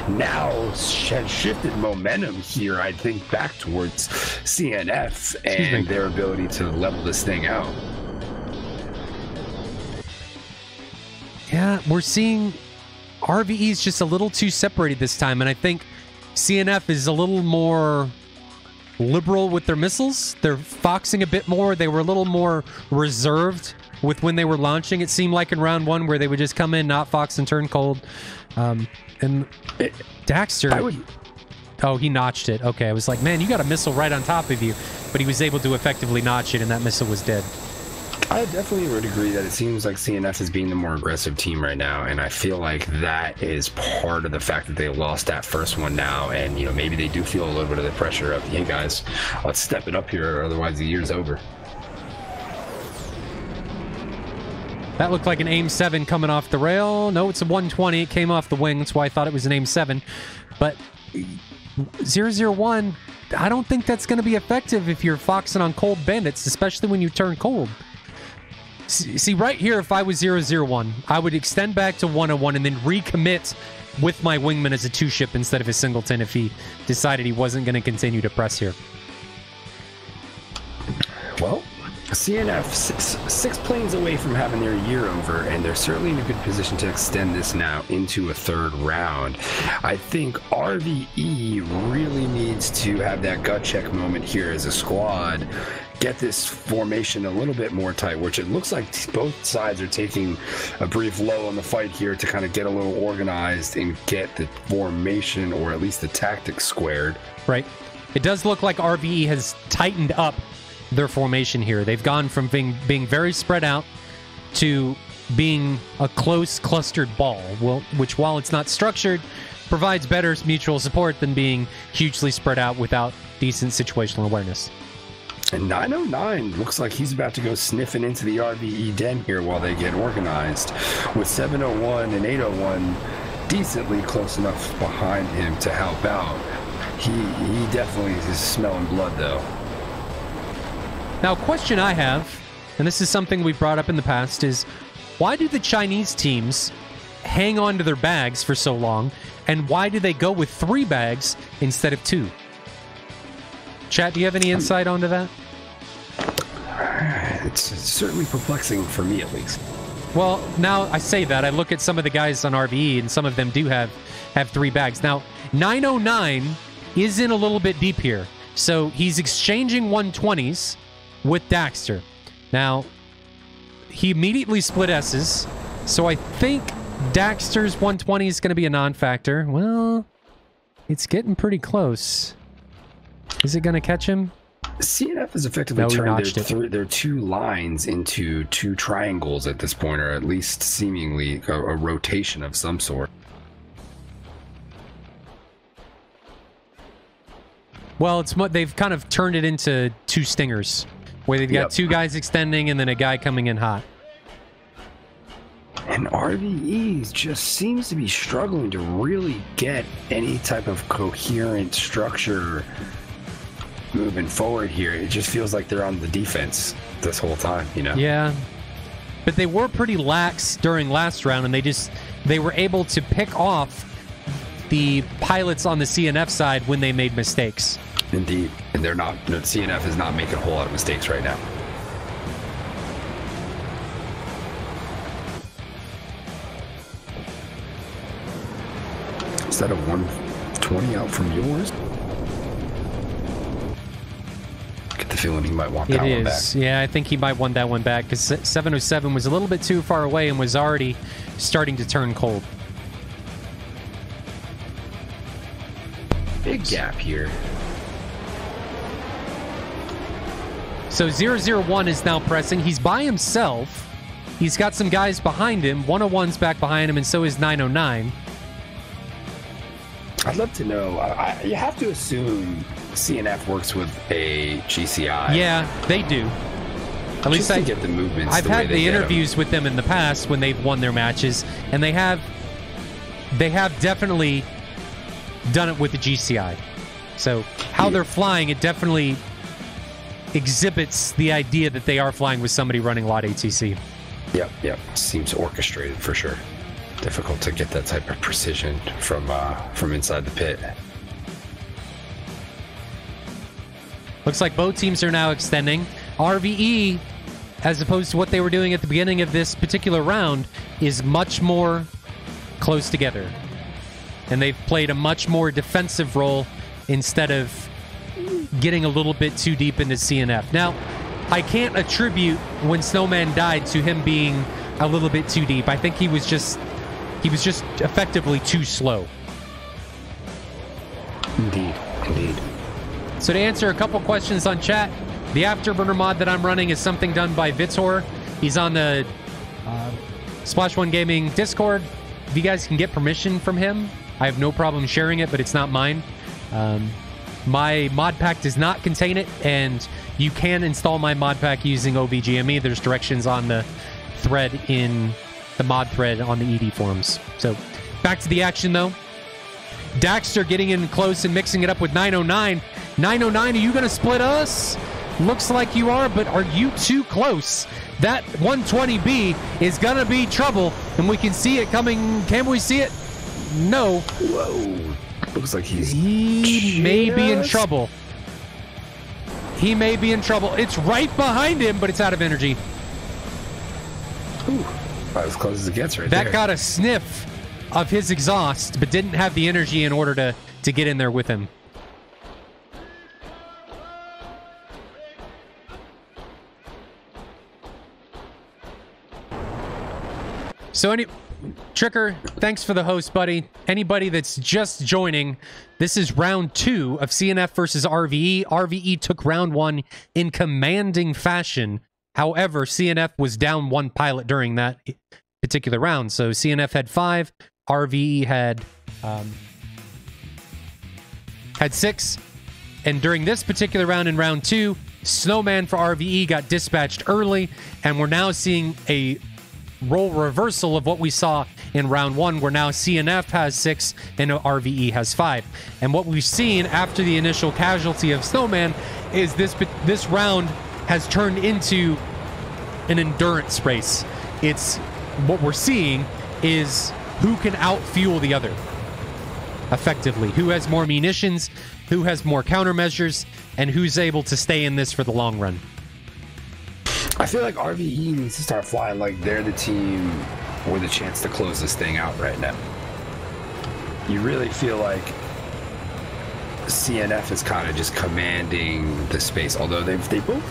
now has shifted momentum here, I think, back towards CNF and their ability to level this thing out. Yeah, we're seeing RVE is just a little too separated this time, and I think CNF is a little more liberal with their missiles. They're foxing a bit more. They were a little more reserved with when they were launching. It seemed like in round 1 where they would just come in, not fox, and turn cold. And Daxter... Oh, he notched it. Okay, I was like, man, you got a missile right on top of you. But he was able to effectively notch it, and that missile was dead. I definitely would agree that it seems like CNF is being the more aggressive team right now, and I feel like that is part of the fact that they lost that first one now, and you know, maybe they do feel a little bit of the pressure of, hey guys, let's step it up here, or otherwise the year's over. That looked like an AIM-7 coming off the rail. No, it's a 120. It came off the wing. That's why I thought it was an AIM-7. But 001, I don't think that's going to be effective if you're foxing on cold bandits, especially when you turn cold. See, right here, if I was 001, I would extend back to 101 and then recommit with my wingman as a 2-ship instead of a singleton if he decided he wasn't going to continue to press here. Well, CNF six planes away from having their year over, and they're certainly in a good position to extend this now into a third round. I think RVE really needs to have that gut check moment here as a squad, get this formation a little bit more tight, which it looks like both sides are taking a brief lull in the fight here to kind of get a little organized and get the formation, or at least the tactics, squared. Right. It does look like RVE has tightened up their formation here. They've gone from being very spread out to being a close clustered ball, which, while it's not structured, provides better mutual support than being hugely spread out without decent situational awareness. And 909 looks like he's about to go sniffing into the RVE den here while they get organized, with 701 and 801 decently close enough behind him to help out. He definitely is smelling blood, though. Now, a question I have, and this is something we've brought up in the past, is why do the Chinese teams hang on to their bags for so long, and why do they go with 3 bags instead of 2? Chat, do you have any insight onto that? It's certainly perplexing for me, at least. Well, now I say that, I look at some of the guys on RVE, and some of them do have 3 bags. Now, 909 is in a little bit deep here, so he's exchanging 120s with Daxter. Now, he immediately split S's, so I think Daxter's 120 is going to be a non-factor. Well, it's getting pretty close. Is it going to catch him? CNF has effectively turned their 2 lines into 2 triangles at this point, or at least seemingly a rotation of some sort. Well, they've kind of turned it into 2 stingers, where they've got 2 guys extending and then a guy coming in hot. And RVE just seems to be struggling to really get any type of coherent structure moving forward here. It just feels like they're on the defense this whole time, you know? Yeah. But they were pretty lax during last round, and they were able to pick off the pilots on the CNF side when they made mistakes. Indeed. And they're not, CNF is not making a whole lot of mistakes right now. Is that a 120 out from yours? Get the feeling he might want that one back. Yeah, I think he might want that one back, because 707 was a little bit too far away and was already starting to turn cold. Big gap here. So 001 is now pressing. He's by himself. He's got some guys behind him. 101's back behind him, and so is 909. I'd love to know. You have to assume CNF works with a GCI. Yeah, they do. At least I get the movements. I've had the interviews with them in the past when they've won their matches, and they have definitely done it with the GCI. So how they're flying, it definitely exhibits the idea that they are flying with somebody running lot ATC. Yep. Seems orchestrated for sure. Difficult to get that type of precision from inside the pit. Looks like both teams are now extending. RVE, as opposed to what they were doing at the beginning of this particular round, is much more close together. And they've played a much more defensive role instead of getting a little bit too deep into CNF. Now, I can't attribute when Snowman died to him being a little bit too deep. I think he was just effectively too slow. Indeed. So to answer a couple questions on chat, the Afterburner mod that I'm running is something done by Vitor. He's on the Splash One Gaming Discord. If you guys can get permission from him, I have no problem sharing it, but it's not mine. My mod pack does not contain it, and you can install my mod pack using OVGME. There's directions on the thread in the mod thread on the ED forums. So back to the action, though. Daxter getting in close and mixing it up with 909. 909, are you going to split us? Looks like you are, but are you too close? That 120B is going to be trouble, and we can see it coming. Can we see it? No. Whoa. Looks like he may be in trouble. He may be in trouble. It's right behind him, but it's out of energy. Ooh, about as close as it gets right there. That got a sniff of his exhaust, but didn't have the energy in order to get in there with him. So Tricker, thanks for the host, buddy. Anybody that's just joining, this is round 2 of CNF versus RVE. RVE took round 1 in commanding fashion. However, CNF was down 1 pilot during that particular round. So CNF had 5, RVE had 6. And during this particular round, in round 2, Snowman for RVE got dispatched early, and we're now seeing a role reversal of what we saw in round 1, where now CNF has 6 and RVE has 5. And what we've seen after the initial casualty of Snowman is this round has turned into an endurance race. It's what we're seeing is who can outfuel the other effectively, who has more munitions, who has more countermeasures, and who's able to stay in this for the long run. I feel like RVE needs to start flying like they're the team with a chance to close this thing out right now. You really feel like CNF is kind of just commanding the space, although they both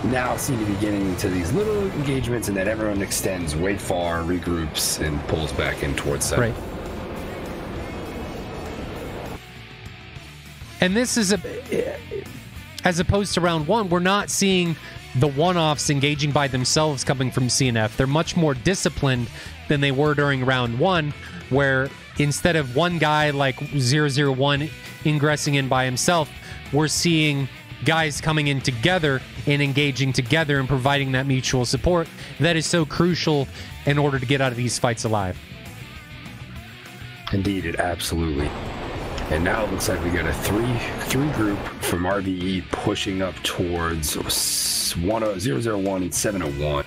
now seem to be getting into these little engagements, and then everyone extends way far, regroups, and pulls back in towards center. Right. And this is as opposed to round 1, we're not seeing the one-offs engaging by themselves coming from CNF. They're much more disciplined than they were during round 1, where instead of one guy like 001 ingressing in by himself, we're seeing guys coming in together and engaging together and providing that mutual support that is so crucial in order to get out of these fights alive. Indeed, it absolutely. And now it looks like we got a three group from RVE pushing up towards 001 and 701.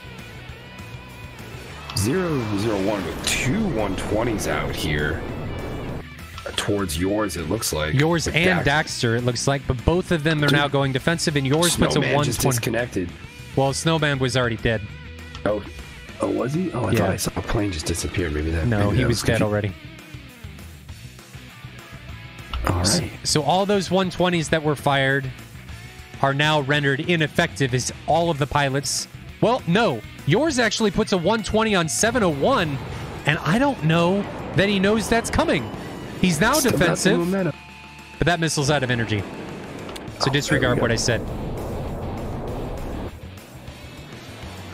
001 with 2 120s out here towards yours, it looks like. Yours and Daxter, it looks like, but both of them are now going defensive, and yours puts a 120. Just disconnected. Well, Snowman was already dead. Oh, was he? Oh, I thought I saw a plane just disappear. Maybe that. No, he was dead already. All right. So all those 120s that were fired are now rendered ineffective as all of the pilots. Well, no. Yours actually puts a 120 on 701, and I don't know that he knows that's coming. He's now Still defensive, but that missile's out of energy. So disregard what I said.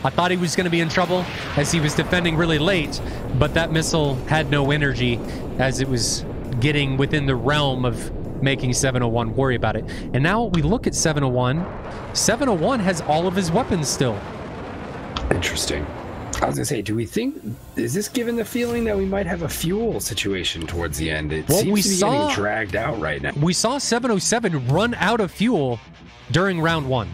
I thought he was going to be in trouble as he was defending really late, but that missile had no energy as it was getting within the realm of making 701 worry about it. And now we look at 701. 701 has all of his weapons still. Interesting. I was gonna say, do we think, is this given the feeling that we might have a fuel situation towards the end? It seems to be getting dragged out right now. We saw 707 run out of fuel during round 1.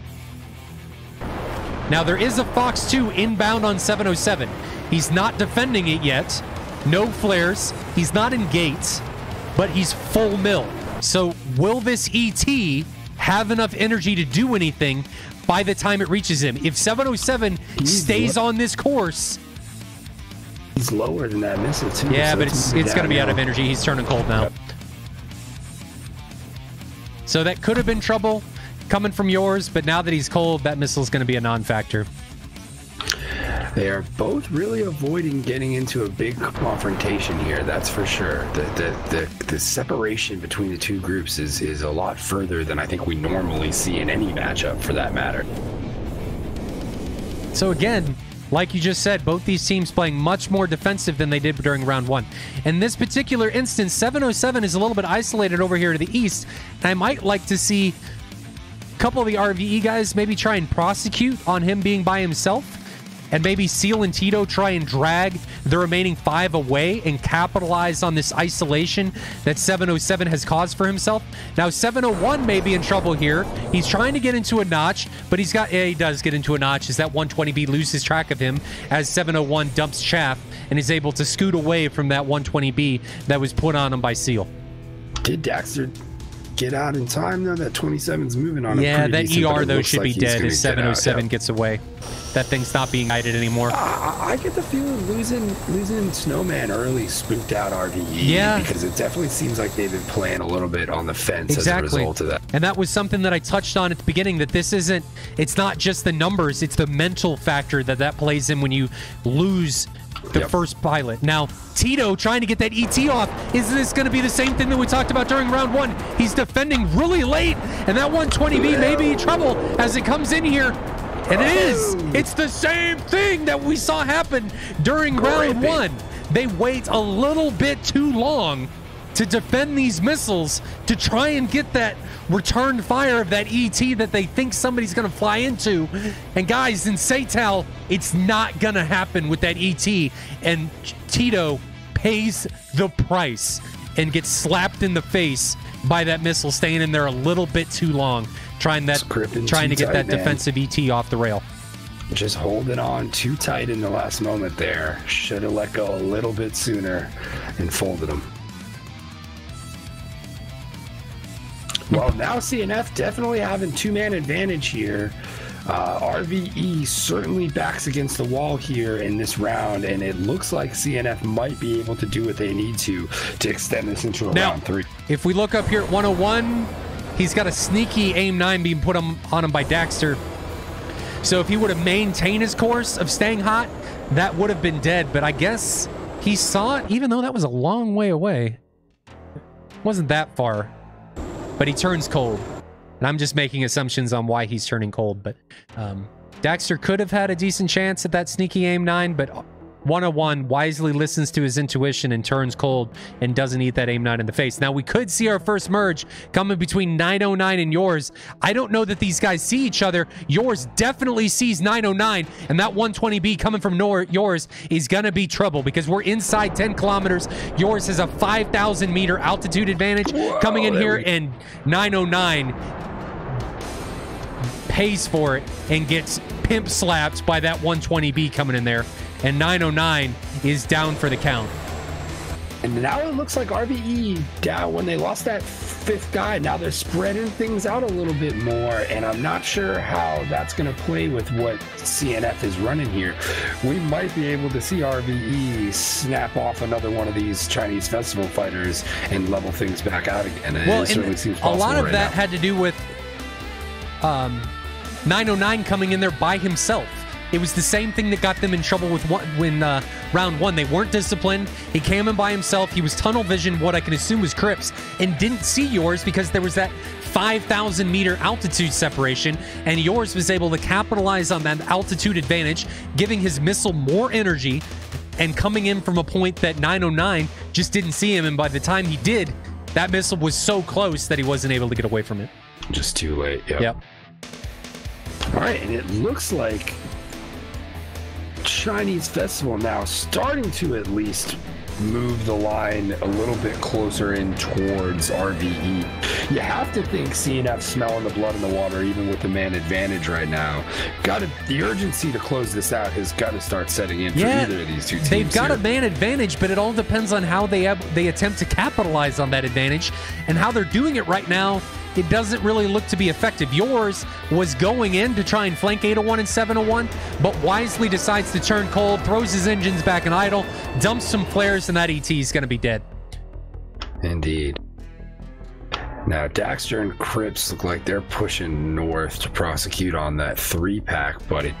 Now there is a Fox 2 inbound on 707. He's not defending it yet. No flares. He's not in gates, but he's full mill. So will this ET have enough energy to do anything by the time it reaches him? If 707 stays on this course... He's lower than that missile, too. Yeah, so but it's going to be out of energy. He's turning cold now. Yep. So that could have been trouble coming from yours, but now that he's cold, that missile's going to be a non-factor. They are both really avoiding getting into a big confrontation here, that's for sure. The separation between the two groups is a lot further than I think we normally see in any matchup, for that matter. So again, like you just said, both these teams playing much more defensive than they did during round 1. In this particular instance, 707 is a little bit isolated over here to the east, and I might like to see a couple of the RVE guys maybe try and prosecute on him being by himself, and maybe Seal and Tito try and drag the remaining 5 away and capitalize on this isolation that 707 has caused for himself. Now, 701 may be in trouble here. He's trying to get into a notch, but he does get into a notch as that 120B loses track of him as 701 dumps chaff and is able to scoot away from that 120B that was put on him by Seal. Did Daxter get out in time though. That 27's moving on. Yeah, that ER though should be dead as 707 gets away. That thing's not being guided anymore. I get the feeling losing Snowman early spooked out RVE. Yeah, because it definitely seems like they've been playing a little bit on the fence as a result of that. And that was something that I touched on at the beginning, that this isn't, it's not just the numbers, it's the mental factor that plays in when you lose the first pilot. Now, Tito trying to get that ET off. Is this going to be the same thing that we talked about during round one? He's defending really late, and that 120B may be in trouble as it comes in here. And it is. It's the same thing that we saw happen during round one. They wait a little bit too long to defend these missiles to try and get that return fire of that ET that they think somebody's going to fly into. And guys, in SATAL, it's not going to happen with that ET. And Tito pays the price and gets slapped in the face by that missile staying in there a little bit too long, trying to get that defensive ET off the rail. Just holding on too tight in the last moment there. Should have let go a little bit sooner and folded them. Well, now CNF definitely having two-man advantage here. RVE certainly backs against the wall here in this round, and it looks like CNF might be able to do what they need to extend this into a round 3. If we look up here at 101, he's got a sneaky AIM-9 being put on him by Daxter. So if he would have maintained his course of staying hot, that would have been dead. But I guess he saw it, even though that was a long way away. It wasn't that far. But he turns cold. And I'm just making assumptions on why he's turning cold. But Daxter could have had a decent chance at that sneaky AIM-9, but 101 wisely listens to his intuition and turns cold and doesn't eat that AIM-9 in the face. Now, we could see our first merge coming between 909 and Yours. I don't know that these guys see each other. Yours definitely sees 909, and that 120B coming from Yours is going to be trouble because we're inside 10 kilometers. Yours has a 5,000 meter altitude advantage coming in here, and 909 pays for it and gets pimp slapped by that 120B coming in there. And 909 is down for the count. And now it looks like RVE down when they lost that 5th guy. Now they're spreading things out a little bit more, and I'm not sure how that's going to play with what CNF is running here. We might be able to see RVE snap off another one of these Chinese festival fighters and level things back out again. And well, it certainly seems possible. A lot of that had to do with 909 coming in there by himself. It was the same thing that got them in trouble with round one. They weren't disciplined. He came in by himself. He was tunnel vision, what I can assume was Crips, and didn't see Yours because there was that 5,000 meter altitude separation, and Yours was able to capitalize on that altitude advantage, giving his missile more energy and coming in from a point that 909 just didn't see him, and by the time he did, that missile was so close that he wasn't able to get away from it. Just too late. Yep. All right, and it looks like Chinese Festival now starting to at least move the line a little bit closer in towards RVE. You have to think CNF smelling the blood in the water, even with the man advantage right now. The urgency to close this out has got to start setting in for either of these two teams. They've got a man advantage, but it all depends on how they attempt to capitalize on that advantage, and how they're doing it right now. It doesn't really look to be effective. Yours was going in to try and flank 801 and 701, but wisely decides to turn cold, throws his engines back in idle, dumps some flares, and that ET is going to be dead. Indeed. Now, Daxter and Crips look like they're pushing north to prosecute on that 3-pack, but I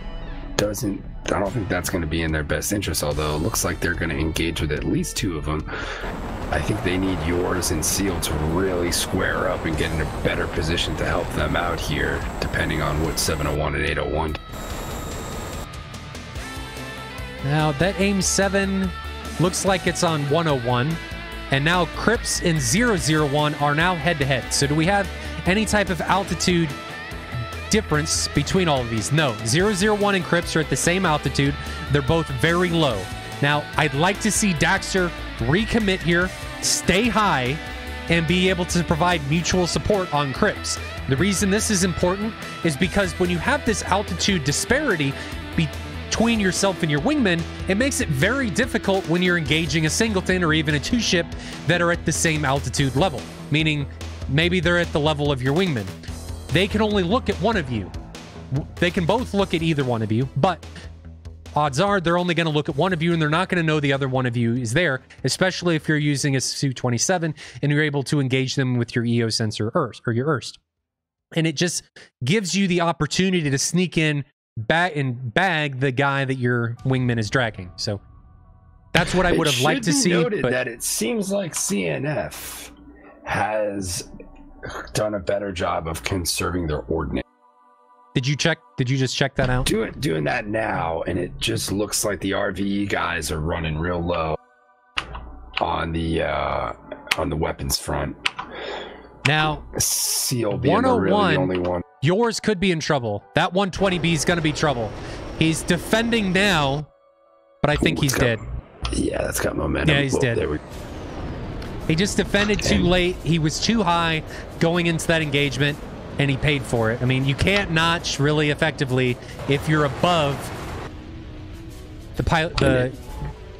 don't think that's going to be in their best interest, although it looks like they're going to engage with at least 2 of them. I think they need Yours and Seal to really square up and get in a better position to help them out here, depending on what 701 and 801. Now, that AIM-7 looks like it's on 101, and now Crips and 001 are now head-to-head. So do we have any type of altitude difference between all of these? No. 001 and Crips are at the same altitude. They're both very low. Now, I'd like to see Daxter recommit here, stay high, and be able to provide mutual support on Crips. The reason this is important is because when you have this altitude disparity between yourself and your wingman, it makes it very difficult when you're engaging a singleton or even a 2-ship that are at the same altitude level. Meaning, maybe they're at the level of your wingman. They can only look at one of you. They can both look at either one of you, but odds are they're only going to look at one of you, and they're not going to know the other one of you is there, especially if you're using a Su-27 and you're able to engage them with your EO sensor or your ERST. And it just gives you the opportunity to sneak in and bag the guy that your wingman is dragging. So that's what I would have liked to see. Noted but that it seems like CNF has done a better job of conserving their ordnance. Did you just check that out? Doing that now, and it just looks like the RVE guys are running real low on the weapons front. Now, Seal being really the only one. Yours could be in trouble. That 120B is going to be trouble. He's defending now, but I think he's dead. Yeah, that's got momentum. Yeah, he's dead. He just defended too late. He was too high going into that engagement, and he paid for it. I mean, you can't notch really effectively if you're above the pilot, the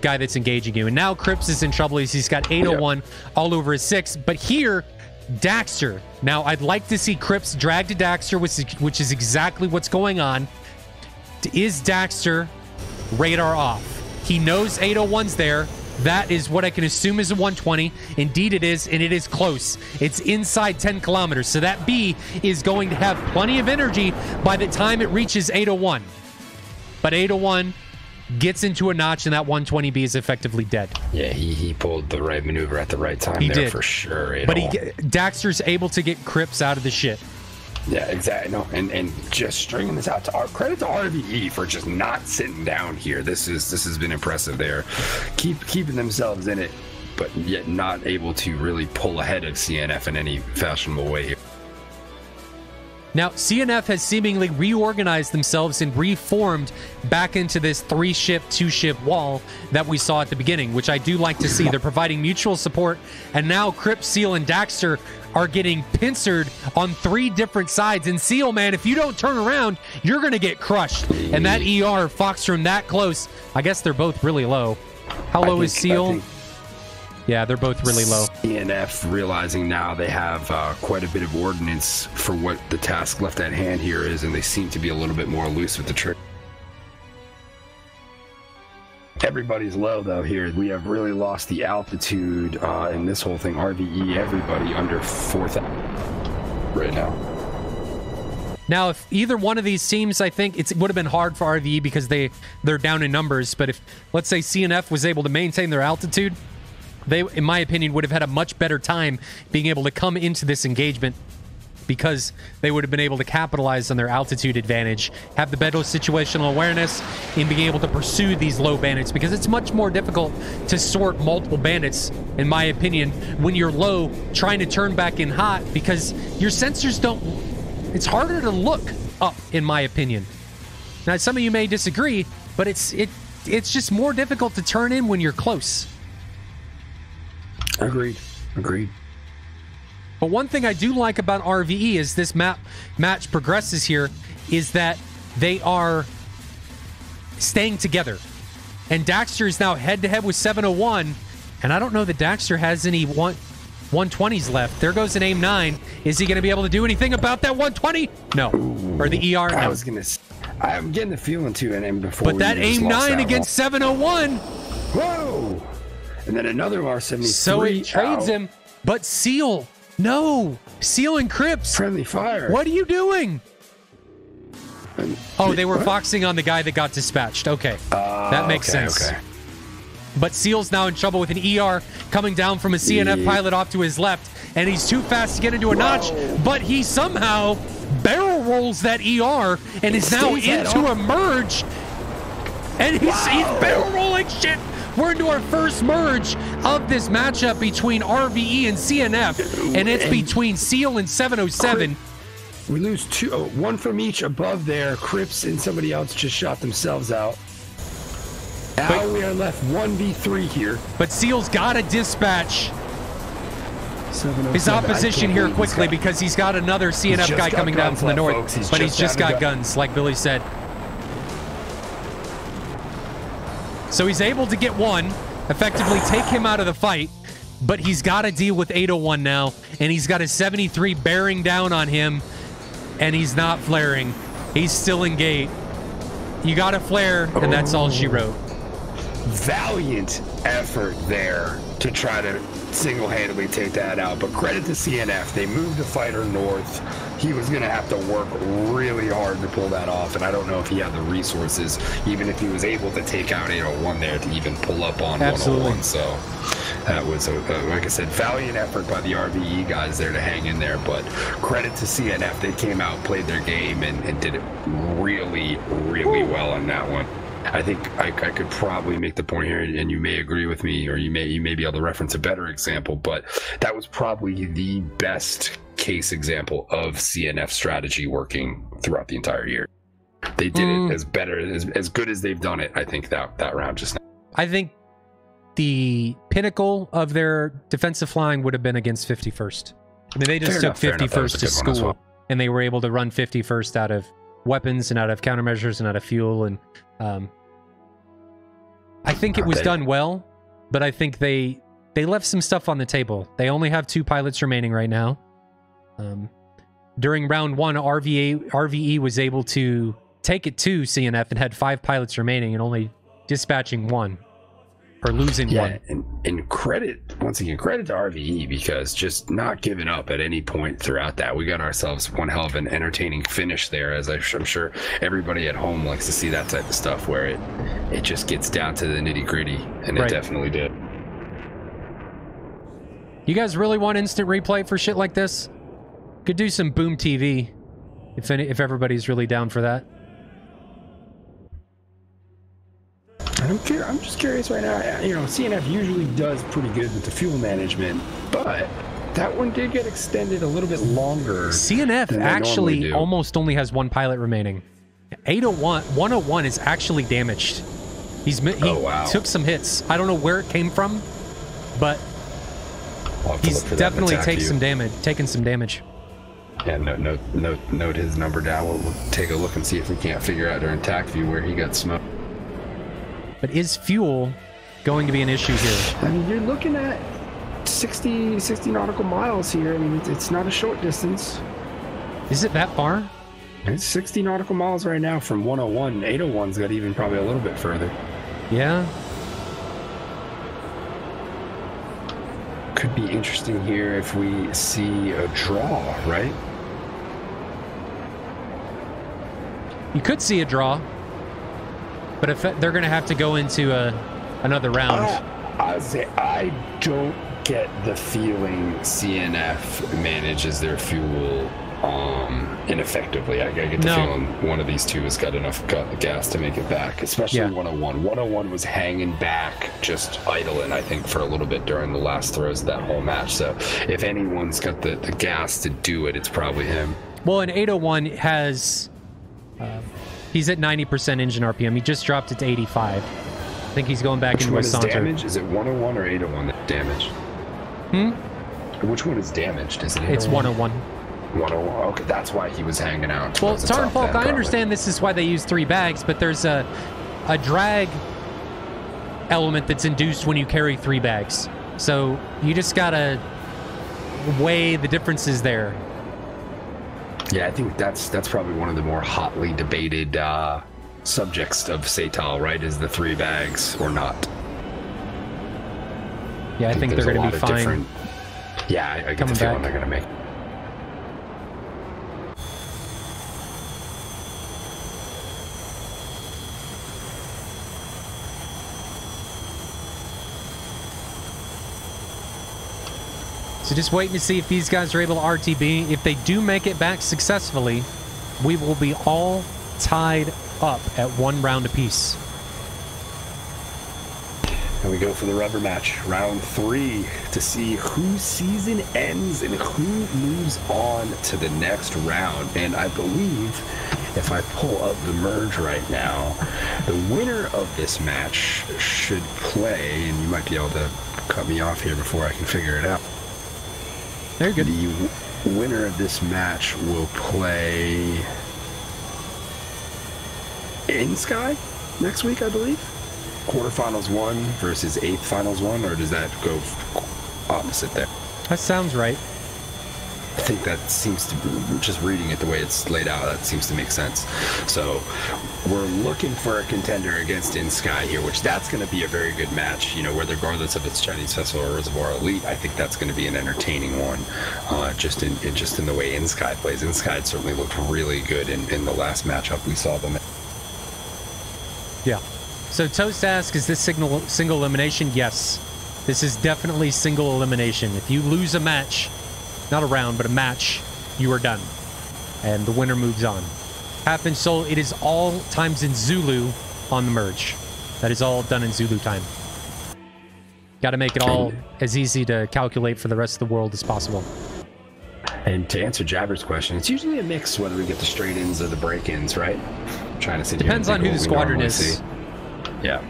guy that's engaging you. And now Cripps is in trouble. He's got 801 all over his 6. But here, Daxter. Now, I'd like to see Cripps drag to Daxter, which is exactly what's going on. Is Daxter radar off? He knows 801's there. That is what I can assume is a 120. Indeed it is, and it is close. It's inside 10 kilometers. So that B is going to have plenty of energy by the time it reaches 801. But 801 gets into a notch, and that 120B is effectively dead. Yeah, he pulled the right maneuver at the right time. He did for sure. But Daxter's able to get Cripps out of the shit. Yeah, exactly. No, and just stringing this out to credit to RVE for just not sitting down here. This has been impressive. They're keeping themselves in it, but yet not able to really pull ahead of CNF in any fashionable way here. Now, CNF has seemingly reorganized themselves and reformed back into this 3-ship, 2-ship wall that we saw at the beginning, which I do like to see. They're providing mutual support, and now Cripps, Seal, and Daxter are getting pincered on 3 different sides. And Seal, man, if you don't turn around, you're going to get crushed. And that ER, Foxtrom, that close. I guess they're both really low. How low is Seal? Yeah, they're both really low. CNF realizing now they have quite a bit of ordnance for what the task left at hand here is, and they seem to be a little bit more loose with the trick. Everybody's low, though, here. We have really lost the altitude in this whole thing. RVE, everybody under 4,000 right now. Now, if either one of these teams, I think it would have been hard for RVE because they're down in numbers. But if, let's say, CNF was able to maintain their altitude, they, in my opinion, would have had a much better time being able to come into this engagement because they would have been able to capitalize on their altitude advantage, have the better situational awareness in being able to pursue these low bandits, because it's much more difficult to sort multiple bandits, in my opinion, when you're low, trying to turn back in hot, because your sensors don't... It's harder to look up, in my opinion. Now, some of you may disagree, but it's just more difficult to turn in when you're close. Agreed. But one thing I do like about RVE as this match progresses here is that they are staying together. And Daxter is now head-to-head with 701, and I don't know that Daxter has any 120s left. There goes an AIM-9. Is he going to be able to do anything about that 120? No. Or the ER? No. I'm getting the feeling, too, and before... But that AIM-9 against 701... Whoa! And then another R-73. So he trades him, but Seal... No! Seal and Cripps! Friendly fire. What are you doing? Oh, they were foxing on the guy that got dispatched. Okay. That makes sense. Okay. But Seal's now in trouble with an ER coming down from a CNF pilot off to his left, and he's too fast to get into a notch, but he somehow barrel rolls that ER and is now into a merge, and he's barrel rolling shit. We're into our first merge of this matchup between RVE and CNF, and it's between Seal and 707. We lose one from each above there. Cripps and somebody else just shot themselves out. Now we are left 1v3 here. But Seal's got to dispatch his opposition here quickly because he's got another CNF guy coming down from the north. But he's just got guns, like Billy said. So he's able to get one, effectively take him out of the fight. but he's got to deal with 801 now, and he's got a 73 bearing down on him, and he's not flaring. He's still in gate. You got to flare, and that's all she wrote. Valiant effort there to try to single-handedly take that out, but credit to CNF. They moved the fighter north. He was going to have to work really hard to pull that off, and I don't know if he had the resources, even if he was able to take out 801 there, to even pull up on 101. So that was, like I said, valiant effort by the RVE guys there to hang in there, but credit to CNF. They came out, played their game, and did it really, really well on that one. I think I could probably make the point here, and you may agree with me, or you may be able to reference a better example, but that was probably the best case example of CNF strategy working throughout the entire year. They did it as good as they've done it, I think, that round just now. I think the pinnacle of their defensive flying would have been against 51st. I mean, they just took 51st to school, and they were able to run 51st out of weapons and out of countermeasures and out of fuel, and I think it was done well, but I think they left some stuff on the table. They only have 2 pilots remaining right now. During round 1, RVE was able to take it to CNF and had 5 pilots remaining and only dispatching 1. Or losing 1. And credit, once again, credit to RVE, because just not giving up at any point throughout that. We got ourselves one hell of an entertaining finish there, as I'm sure everybody at home likes to see that type of stuff, where it just gets down to the nitty-gritty, and it definitely did. You guys really want instant replay for shit like this? Could do some Boom TV, if everybody's really down for that. I'm just curious right now. You know, CNF usually does pretty good with the fuel management, but that one did get extended a little bit longer. CNF actually almost only has 1 pilot remaining. 101 is actually damaged. He took some hits. I don't know where it came from, but he's definitely taken some damage. Yeah, note his number down. We'll take a look and see if we can't figure out during TAC view where he got smoked. But is fuel going to be an issue here? I mean, you're looking at 60 nautical miles here. I mean, it's not a short distance. Is it that far? It's 60 nautical miles right now from 101. 801's got even probably a little bit further. Yeah. Could be interesting here if we see a draw, right? You could see a draw. But if they're going to have to go into another round. I don't get the feeling CNF manages their fuel ineffectively. I get the feeling one of these two has got enough gas to make it back, especially 101. 101 was hanging back, just idling, I think, for a little bit during the last throws of that whole match. So if anyone's got the gas to do it, it's probably him. Well, and 801 has... he's at 90% engine RPM. He just dropped it to 85. I think he's going back into a saunter. Which one is damaged? Is it 101 or 801 that's damaged? Which one is damaged? Is it 801? It's 101. 101. Okay, that's why he was hanging out. Well, Tarn Falk, I understand this is why they use 3 bags, but there's a drag element that's induced when you carry 3 bags. So you just gotta weigh the differences there. Yeah, I think that's probably one of the more hotly debated subjects of SATAL, right? Is the 3 bags or not? Yeah, I think they're going to be fine. Yeah, I get the feeling they're going to make. So just waiting to see if these guys are able to RTB. If they do make it back successfully, we will be all tied up at 1 round apiece. And we go for the rubber match, round 3, to see whose season ends and who moves on to the next round. And I believe, if I pull up the merge right now, the winner of this match should play, and you might be able to cut me off here before I can figure it out. Very good. The winner of this match will play in Sky next week, I believe. Quarterfinals 1 versus 8th finals 1, or does that go opposite there. That sounds right. I think that seems to be, just reading it the way it's laid out, that seems to make sense. So we're looking for a contender against InSky here, which that's going to be a very good match, you know, whether regardless of it's Chinese Festival or Reservoir Elite. I think that's going to be an entertaining one, just in the way InSky plays. InSky certainly looked really good in the last matchup we saw them. Yeah. So Toast asks, is this single elimination? Yes. This is definitely single elimination. If you lose a match, not a round, but a match, you are done. And the winner moves on. Half Inch Soul, it is all times in Zulu on the merge. That is all done in Zulu time. Got to make it all as easy to calculate for the rest of the world as possible. And to answer Jabber's question, it's usually a mix whether we get the straight-ins or the break-ins, right? I'm trying to sit Depends here on who the squadron is. See. Yeah.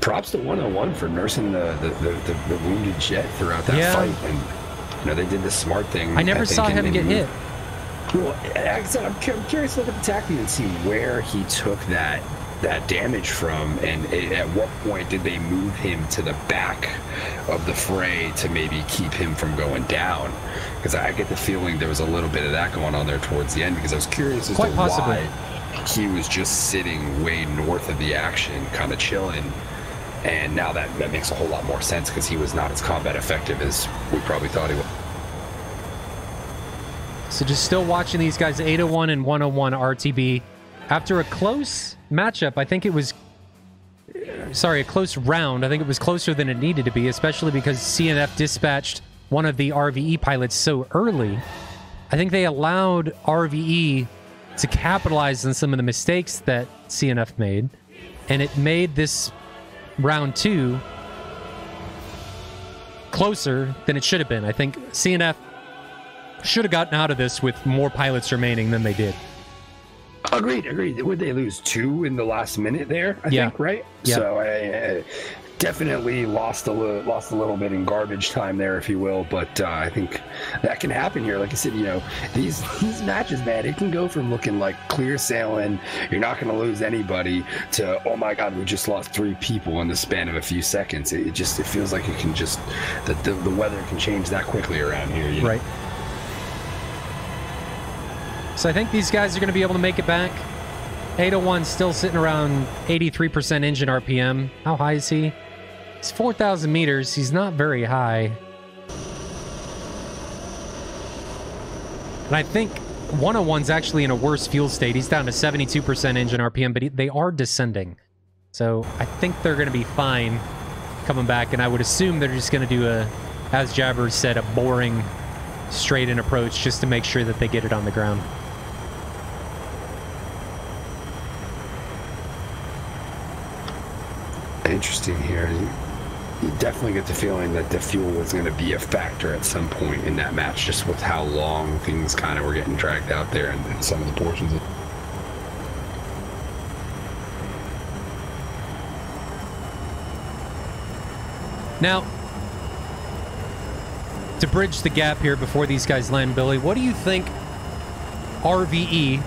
Props to 101 for nursing the wounded jet throughout that fight, and you know they did the smart thing. I never saw him get hit. Well, like I said, I'm curious to look at the tactic and see where he took that damage from, and at what point did they move him to the back of the fray to maybe keep him from going down? Because I get the feeling there was a little bit of that going on there towards the end, because I was curious as to why he was just sitting way north of the action, kind of chilling. And now that makes a whole lot more sense, because he was not as combat effective as we probably thought he was. So just still watching these guys, 801 and 101 RTB. After a close matchup, I think it was... Sorry, a close round. I think it was closer than it needed to be, especially because CNF dispatched one of the RVE pilots so early. I think they allowed RVE to capitalize on some of the mistakes that CNF made, and it made this round 2 closer than it should have been. I think CNF should have gotten out of this with more pilots remaining than they did. Agreed. Would they lose 2 in the last minute there? I think, right? Yeah. So I definitely lost a little bit in garbage time there, if you will. But I think that can happen here. Like I said, you know, these matches, man, it can go from looking like clear sailing, you're not going to lose anybody, to oh my God, we just lost 3 people in the span of a few seconds. It feels like it can just the weather can change that quickly around here. You know? Right. So I think these guys are going to be able to make it back. 801 still sitting around 83% engine RPM. How high is he? He's 4,000 meters. He's not very high. And I think 101's actually in a worse fuel state. He's down to 72% engine RPM, but they are descending. So I think they're going to be fine coming back, and I would assume they're just going to do as Jabber said, a boring straight-in approach just to make sure that they get it on the ground. Interesting here. You definitely get the feeling that the fuel was going to be a factor at some point in that match, just with how long things kind of were getting dragged out there and some of the portions of... Now, to bridge the gap here before these guys land, Billy, what do you think RVE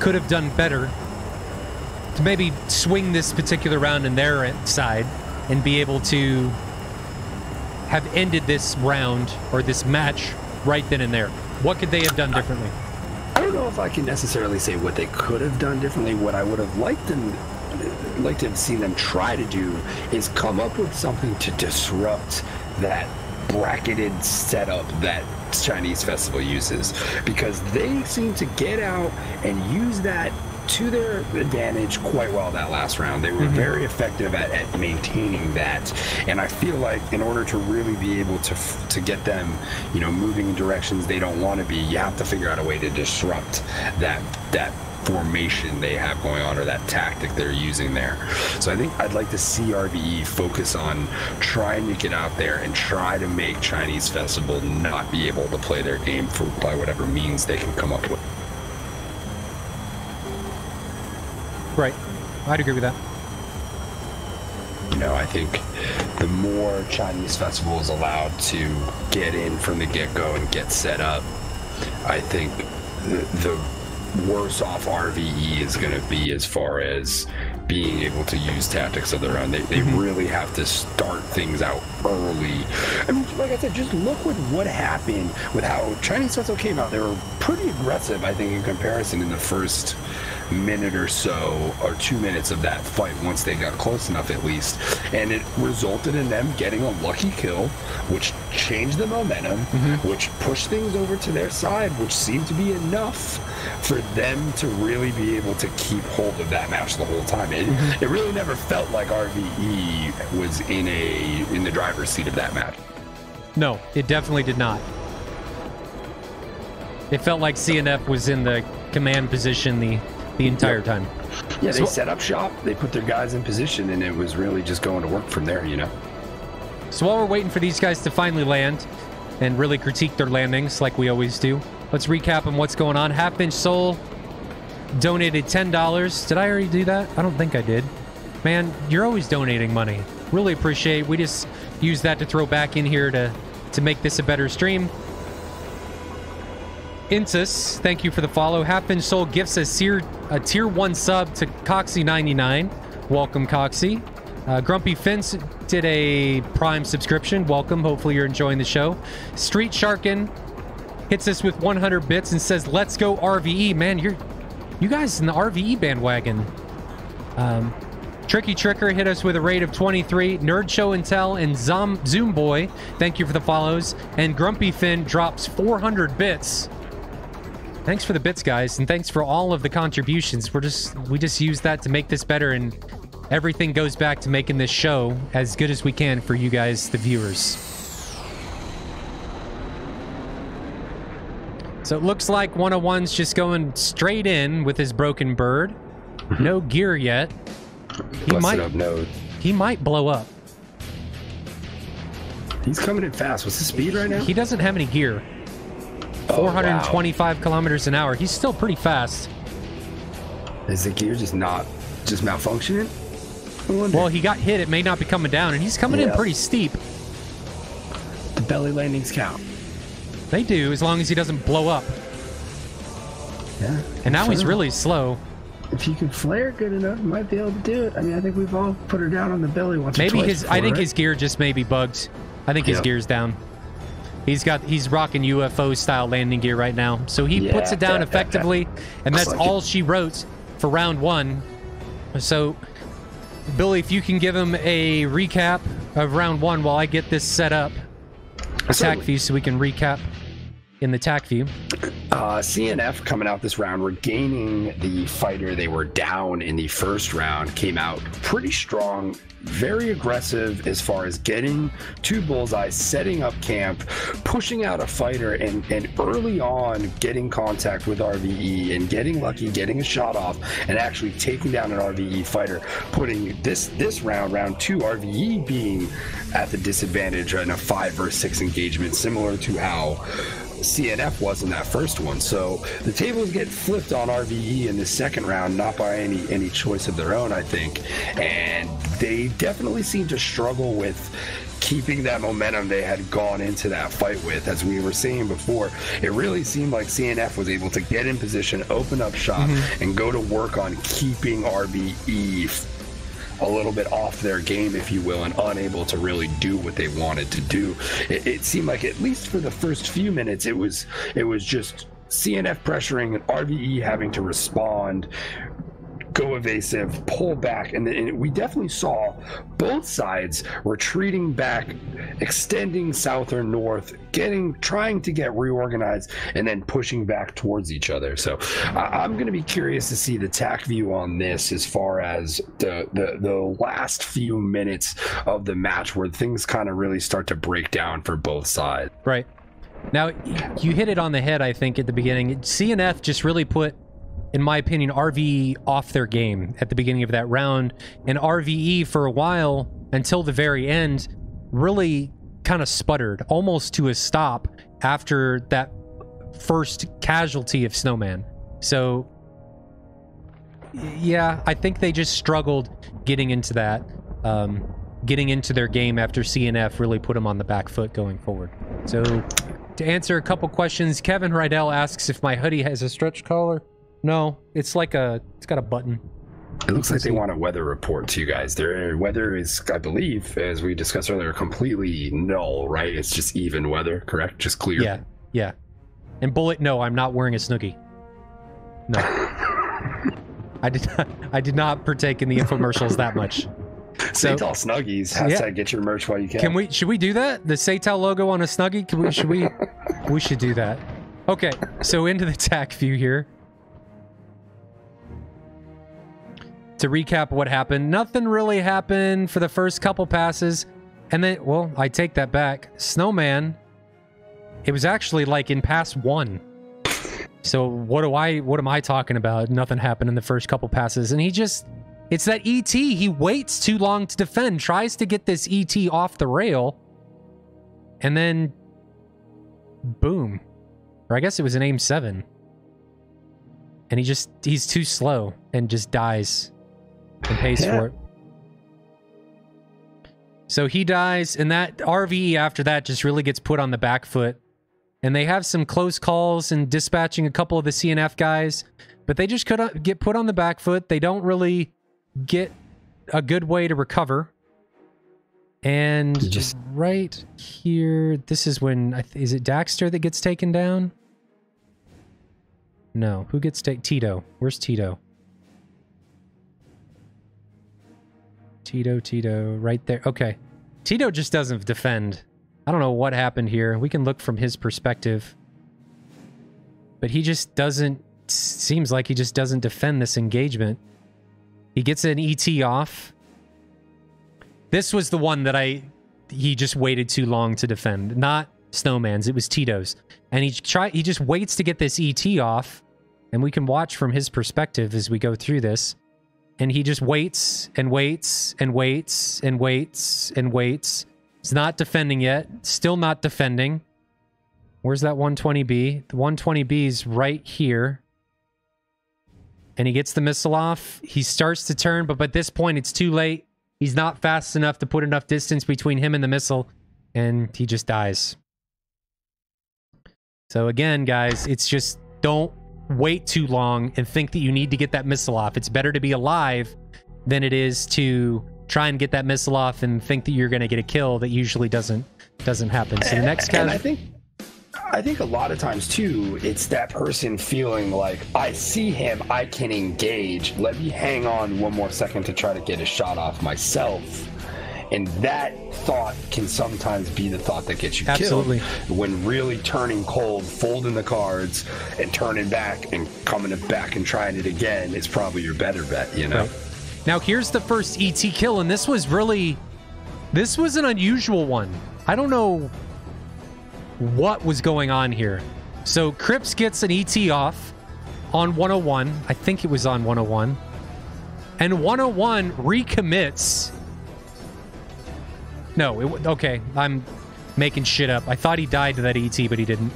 could have done better to maybe swing this particular round in their side and be able to have ended this round or this match right then and there? What could they have done differently? I don't know if I can necessarily say what they could have done differently. What I would have liked to have seen them try to do is come up with something to disrupt that bracketed setup that Chinese Festival uses, because they seem to get out and use that to their advantage quite well that last round. They were very effective at maintaining that, and I feel like in order to really be able to get them, you know, moving in directions they don't want to be, you have to figure out a way to disrupt that formation they have going on, or that tactic they're using there. So I think I'd like to see RVE focus on trying to get out there and try to make Chinese Festival not be able to play their game by whatever means they can come up with. Right. I'd agree with that. You know, I think the more Chinese Festival is allowed to get in from the get-go and get set up, I think the worse off RVE is going to be as far as being able to use tactics of their own. They really have to start things out early. I mean, like I said, just look with what happened with how Chinese SATAL came out. They were pretty aggressive, I think, in comparison in the first minute or so, or 2 minutes of that fight, once they got close enough at least, and it resulted in them getting a lucky kill, which changed the momentum, which pushed things over to their side, which seemed to be enough for them to really be able to keep hold of that match the whole time. It really never felt like RVE was in the driver's seat of that match. No, it definitely did not. It felt like CNF was in the command position the entire time. Yeah, they set up shop, they put their guys in position, and it was really just going to work from there, you know? So while we're waiting for these guys to finally land and really critique their landings like we always do, let's recap on what's going on. Half Inch Soul donated $10. Did I already do that? I don't think I did. Man, you're always donating money. Really appreciate it. We just use that to throw back in here to make this a better stream. Intus, thank you for the follow. Half Inch Soul gifts a tier 1 sub to Coxie99. Welcome, Coxie. Grumpy Fence did a Prime subscription. Welcome. Hopefully you're enjoying the show. Street Sharkin hits us with 100 bits and says, "Let's go RVE." Man, you guys in the RVE bandwagon. Tricky Tricker hit us with a rate of 23. Nerd Show and Tell and Zoom Boy, thank you for the follows. And Grumpy Finn drops 400 bits. Thanks for the bits, guys, and thanks for all of the contributions. We just use that to make this better, and everything goes back to making this show as good as we can for you guys, the viewers. So it looks like 101's just going straight in with his broken bird. No gear yet. He might blow up. He's coming in fast. What's his speed right now? He doesn't have any gear. 425 kilometers an hour. He's still pretty fast. Is the gear just malfunctioning? Well, he got hit. It may not be coming down, and he's coming in pretty steep. The belly landings count. They do, as long as he doesn't blow up. Yeah. And now he's really slow. If you can flare good enough, you might be able to do it. I mean, I think we've all put her down on the belly once or twice before, I think right? his gear just may be bugged. I think his gear's down. He's rocking UFO style landing gear right now. So he puts it down effectively, and that's all she wrote for round 1. So Billy, if you can give him a recap of round 1 while I get this set up. Attack view, so we can recap in the attack view. CNF coming out this round, regaining the fighter they were down in the first round, came out pretty strong, very aggressive as far as getting to bullseye, setting up camp, pushing out a fighter, and early on getting contact with RVE and getting lucky, getting a shot off, and actually taking down an RVE fighter, putting this round 2, RVE being at the disadvantage in a 5 versus 6 engagement, similar to how CNF was in that first one. So the tables get flipped on RVE in the second round, not by any choice of their own, I think. And they definitely seem to struggle with keeping that momentum they had gone into that fight with. As we were saying before, it really seemed like CNF was able to get in position, open up shop, and go to work on keeping RVE a little bit off their game, if you will, and unable to really do what they wanted to do. It seemed like, at least for the first few minutes, it was just CNF pressuring and RVE having to respond, go evasive, pull back, and we definitely saw both sides retreating back, extending south or north, trying to get reorganized, and then pushing back towards each other. So I'm going to be curious to see the tack view on this as far as the last few minutes of the match, where things kind of really start to break down for both sides. Right. Now, you hit it on the head, I think, at the beginning. CNF just really put, in my opinion, RVE off their game at the beginning of that round, and RVE for a while until the very end really kind of sputtered almost to a stop after that first casualty of Snowman. So yeah, I think they just struggled getting into that, getting into their game after CNF really put them on the back foot going forward. So to answer a couple questions, Kevin Rydell asks if my hoodie has a stretch collar. No, it's like it's got a button. It looks like they want a weather report to you guys. Their weather is, I believe, as we discussed earlier, completely null, right? It's just even weather, correct? Just clear. Yeah, yeah. And Bullet, no, I'm not wearing a Snoogie. No. I did not partake in the infomercials that much. So, SATAL Snuggies. Hashtag get your merch while you can. Should we do that? The SATAL logo on a Snuggie? We should do that. Okay, so into the TAC view here. To recap what happened, nothing really happened for the first couple passes. And then, well, I take that back. Snowman, it was actually like in pass 1. So what am I talking about? Nothing happened in the first couple passes. And it's that ET. He waits too long to defend, tries to get this ET off the rail. And then, boom. Or I guess it was an aim 7. And he's too slow and just dies. And pays for it. So he dies, and that RVE after that just really gets put on the back foot. And they have some close calls and dispatching a couple of the CNF guys, but they just could get put on the back foot. They don't really get a good way to recover. And right here, this is when, is it Daxter that gets taken down? No, who gets taken? Tito. Where's Tito? Tito, right there. Okay. Tito just doesn't defend. I don't know what happened here. We can look from his perspective. But he just doesn't... Seems like he just doesn't defend this engagement. He gets an ET off. This was the one that he just waited too long to defend. Not Snowman's. It was Tito's. And he just waits to get this ET off. And we can watch from his perspective as we go through this. And he just waits and waits and waits and waits and waits. He's not defending yet. Still not defending. Where's that 120B? The 120B is right here. And he gets the missile off. He starts to turn, but by this point, it's too late. He's not fast enough to put enough distance between him and the missile. And he just dies. So again, guys, it's just don't wait too long and think that you need to get that missile off. It's better to be alive than it is to try and get that missile off and think that you're going to get a kill. That usually doesn't happen. So the next guy, I think a lot of times too, it's that person feeling like, I see him, I can engage. Let me hang on one more second to try to get a shot off myself. And that thought can sometimes be the thought that gets you killed. When really turning cold, folding the cards, and turning back and coming back and trying it again is probably your better bet, you know? Right. Now, here's the first ET kill, and this was an unusual one. I don't know what was going on here. So, Cripps gets an ET off on 101. I think it was on 101. And 101 recommits... No, okay, I'm making shit up. I thought he died to that ET, but he didn't.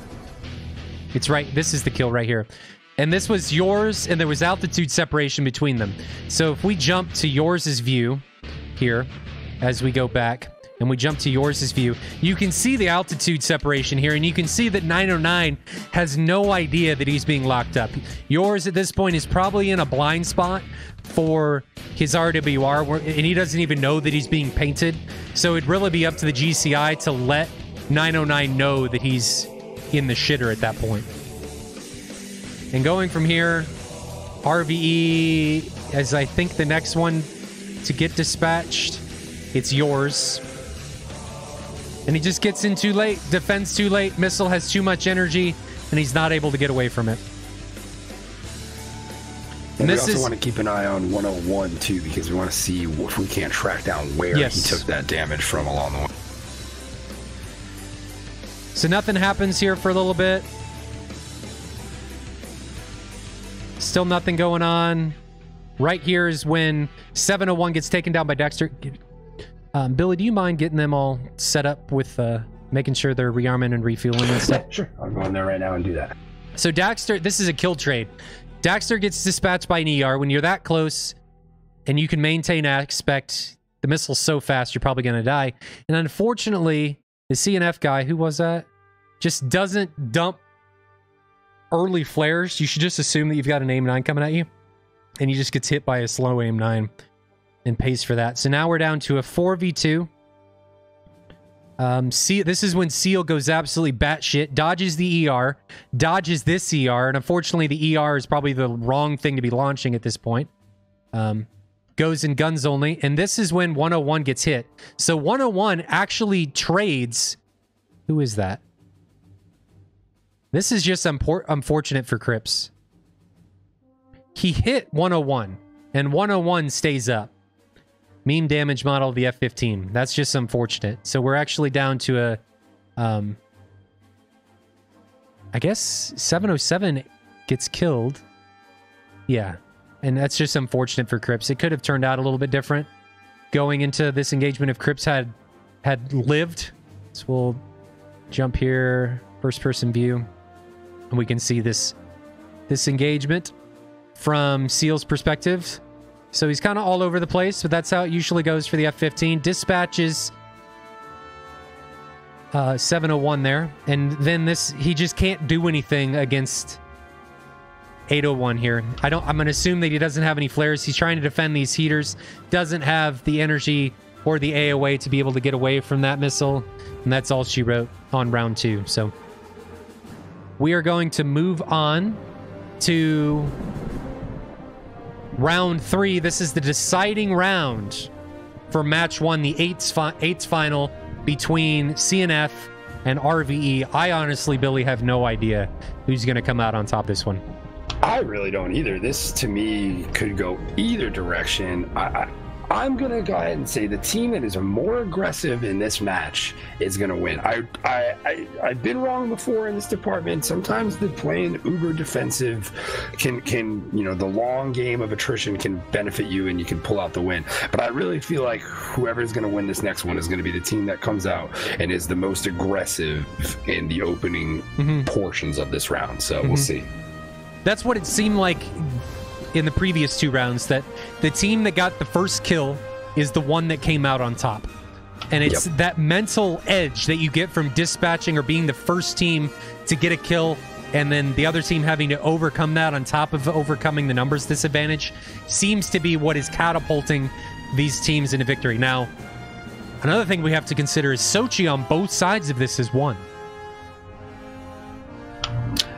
It's right, this is the kill right here. And this was yours, and there was altitude separation between them. So if we jump to yours' view here, as we go back, and we jump to yours' view, you can see the altitude separation here, and you can see that 909 has no idea that he's being locked up. Yours at this point is probably in a blind spot for his RWR, and he doesn't even know that he's being painted. So it'd really be up to the GCI to let 909 know that he's in the shitter at that point. And going from here, RVE, as I think the next one to get dispatched, it's yours. And he just gets in too late, defends too late, missile has too much energy, and he's not able to get away from it. And we also want to keep an eye on 101 too, because we want to see if we can't track down where he took that damage from along the way. So nothing happens here for a little bit. Still nothing going on. Right here is when 701 gets taken down by Dexter. Billy, do you mind getting them all set up with making sure they're rearming and refueling and stuff? Sure. I'll go in there right now and do that. So Daxter, this is a kill trade. Daxter gets dispatched by an ER. When you're that close and you can maintain aspect, the missile's so fast, you're probably going to die. And unfortunately, the CNF guy, who was that? Just doesn't dump early flares, you should just assume that you've got an aim 9 coming at you, and he just gets hit by a slow aim 9 and pays for that. So now we're down to a 4v2. This is when Seal goes absolutely batshit, dodges the ER, dodges this ER, and unfortunately the ER is probably the wrong thing to be launching at this point. Goes in guns only, and this is when 101 gets hit. So 101 actually trades. Who is that? This is just unfortunate for Crips. He hit 101, and 101 stays up. Meme damage model of the F-15. That's just unfortunate. So we're actually down to a... I guess 707 gets killed. Yeah. And that's just unfortunate for Crips. It could have turned out a little bit different going into this engagement if Crips had lived. So we'll jump here, first person view, and we can see this engagement from Seal's perspective. So he's kind of all over the place, but that's how it usually goes for the F-15. Dispatches 701 there, and then he just can't do anything against 801 here. I'm going to assume that he doesn't have any flares. He's trying to defend these heaters, doesn't have the energy or the AOA to be able to get away from that missile, and that's all she wrote on round 2. So we are going to move on to round 3. This is the deciding round for match 1, the eighth final between CNF and RVE. I honestly, Billy, have no idea who's going to come out on top this one. I really don't either. This, to me, could go either direction. I'm going to go ahead and say the team that is more aggressive in this match is going to win. I've been wrong before in this department. Sometimes the playing uber defensive can the long game of attrition can benefit you and you can pull out the win. But I really feel like whoever's going to win this next one is going to be the team that comes out and is the most aggressive in the opening portions of this round. So we'll see. That's what it seemed like in the previous 2 rounds, that the team that got the first kill is the one that came out on top. And it's that mental edge that you get from dispatching or being the first team to get a kill, and then the other team having to overcome that on top of overcoming the numbers disadvantage seems to be what is catapulting these teams into victory. Now, another thing we have to consider is Sochi on both sides of this has won.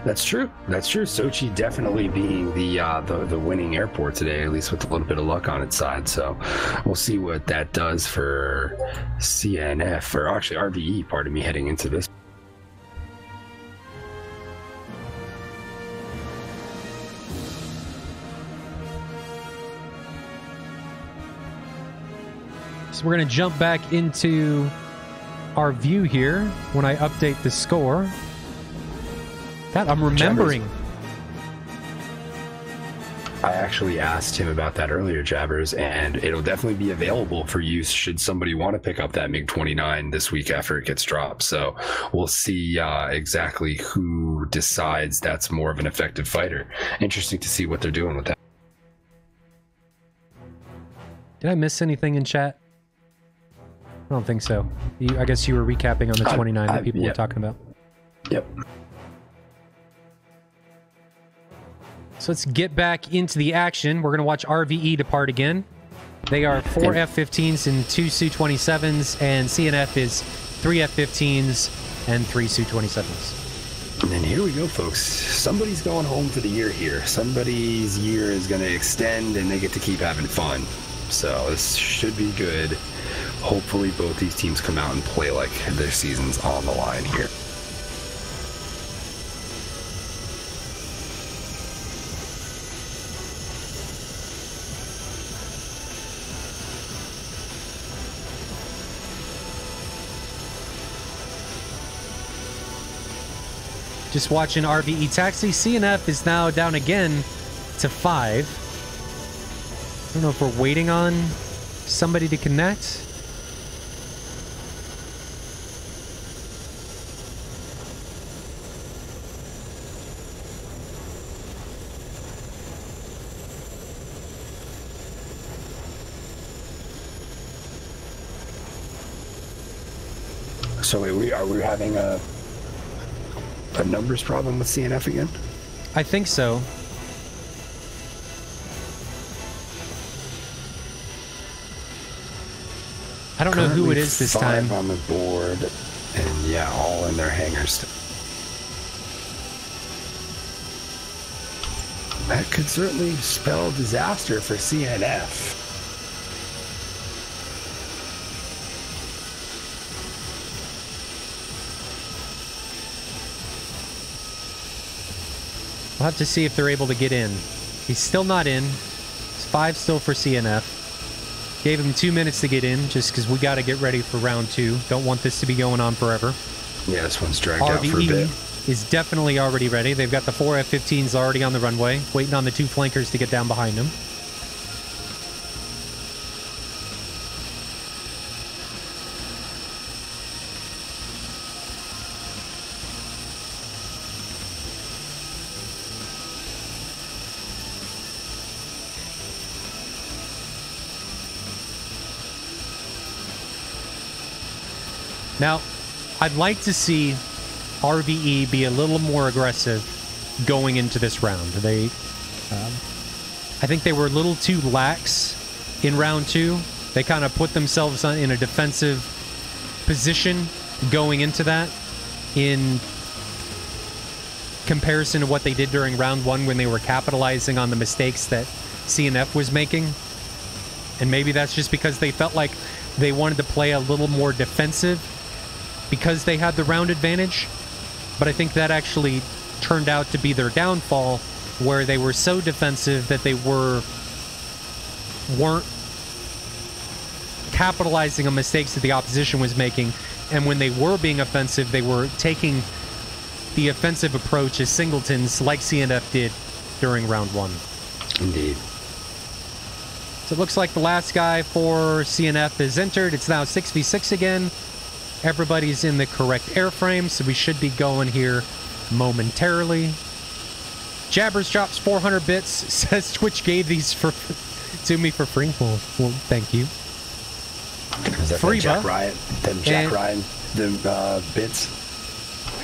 That's true. That's true. Sochi definitely being the winning airport today, at least with a little bit of luck on its side. So we'll see what that does for CNF, or actually RVE, pardon me, heading into this. So we're going to jump back into our view here when I update the score. God, I'm remembering. I actually asked him about that earlier, Jabbers, and it'll definitely be available for use should somebody want to pick up that MiG-29 this week after it gets dropped. So we'll see exactly who decides that's more of an effective fighter. Interesting to see what they're doing with that. Did I miss anything in chat? I don't think so. I guess you were recapping on the 29 that people were talking about. Yep. So let's get back into the action. We're going to watch RVE depart again. They are 4 F-15s and 2 Su-27s, and CNF is 3 F-15s and 3 Su-27s. And then here we go, folks. Somebody's going home for the year here. Somebody's year is going to extend, and they get to keep having fun. So this should be good. Hopefully both these teams come out and play like their season's on the line here. Just watching RVE taxi. CNF is now down again to 5. I don't know if we're waiting on somebody to connect. So are we having a numbers problem with CNF again? I think so. I don't know who it is this time. 5 on the board, and yeah, all in their hangars. That could certainly spell disaster for CNF. We'll have to see if they're able to get in. He's still not in. It's 5 still for CNF. Gave him 2 minutes to get in, just because we got to get ready for round 2. Don't want this to be going on forever. Yeah, this one's dragged out for a bit. RVE is definitely already ready. They've got the 4 F-15s already on the runway, waiting on the 2 flankers to get down behind them. Now, I'd like to see RVE be a little more aggressive going into this round. I think they were a little too lax in round 2. They kind of put themselves in a defensive position going into that in comparison to what they did during round 1 when they were capitalizing on the mistakes that CNF was making. And maybe that's just because they felt like they wanted to play a little more defensive because they had the round advantage, but I think that actually turned out to be their downfall, where they were so defensive that they weren't capitalizing on mistakes that the opposition was making, and when they were being offensive, they were taking the offensive approach as singletons, like CNF did during round 1. Indeed. So it looks like the last guy for CNF is entered. It's now 6v6 again. Everybody's in the correct airframe, so we should be going here momentarily. Jabbers drops 400 bits, says Twitch gave these to me for free. Well, thank you. Is that Jack Ryan? The bits?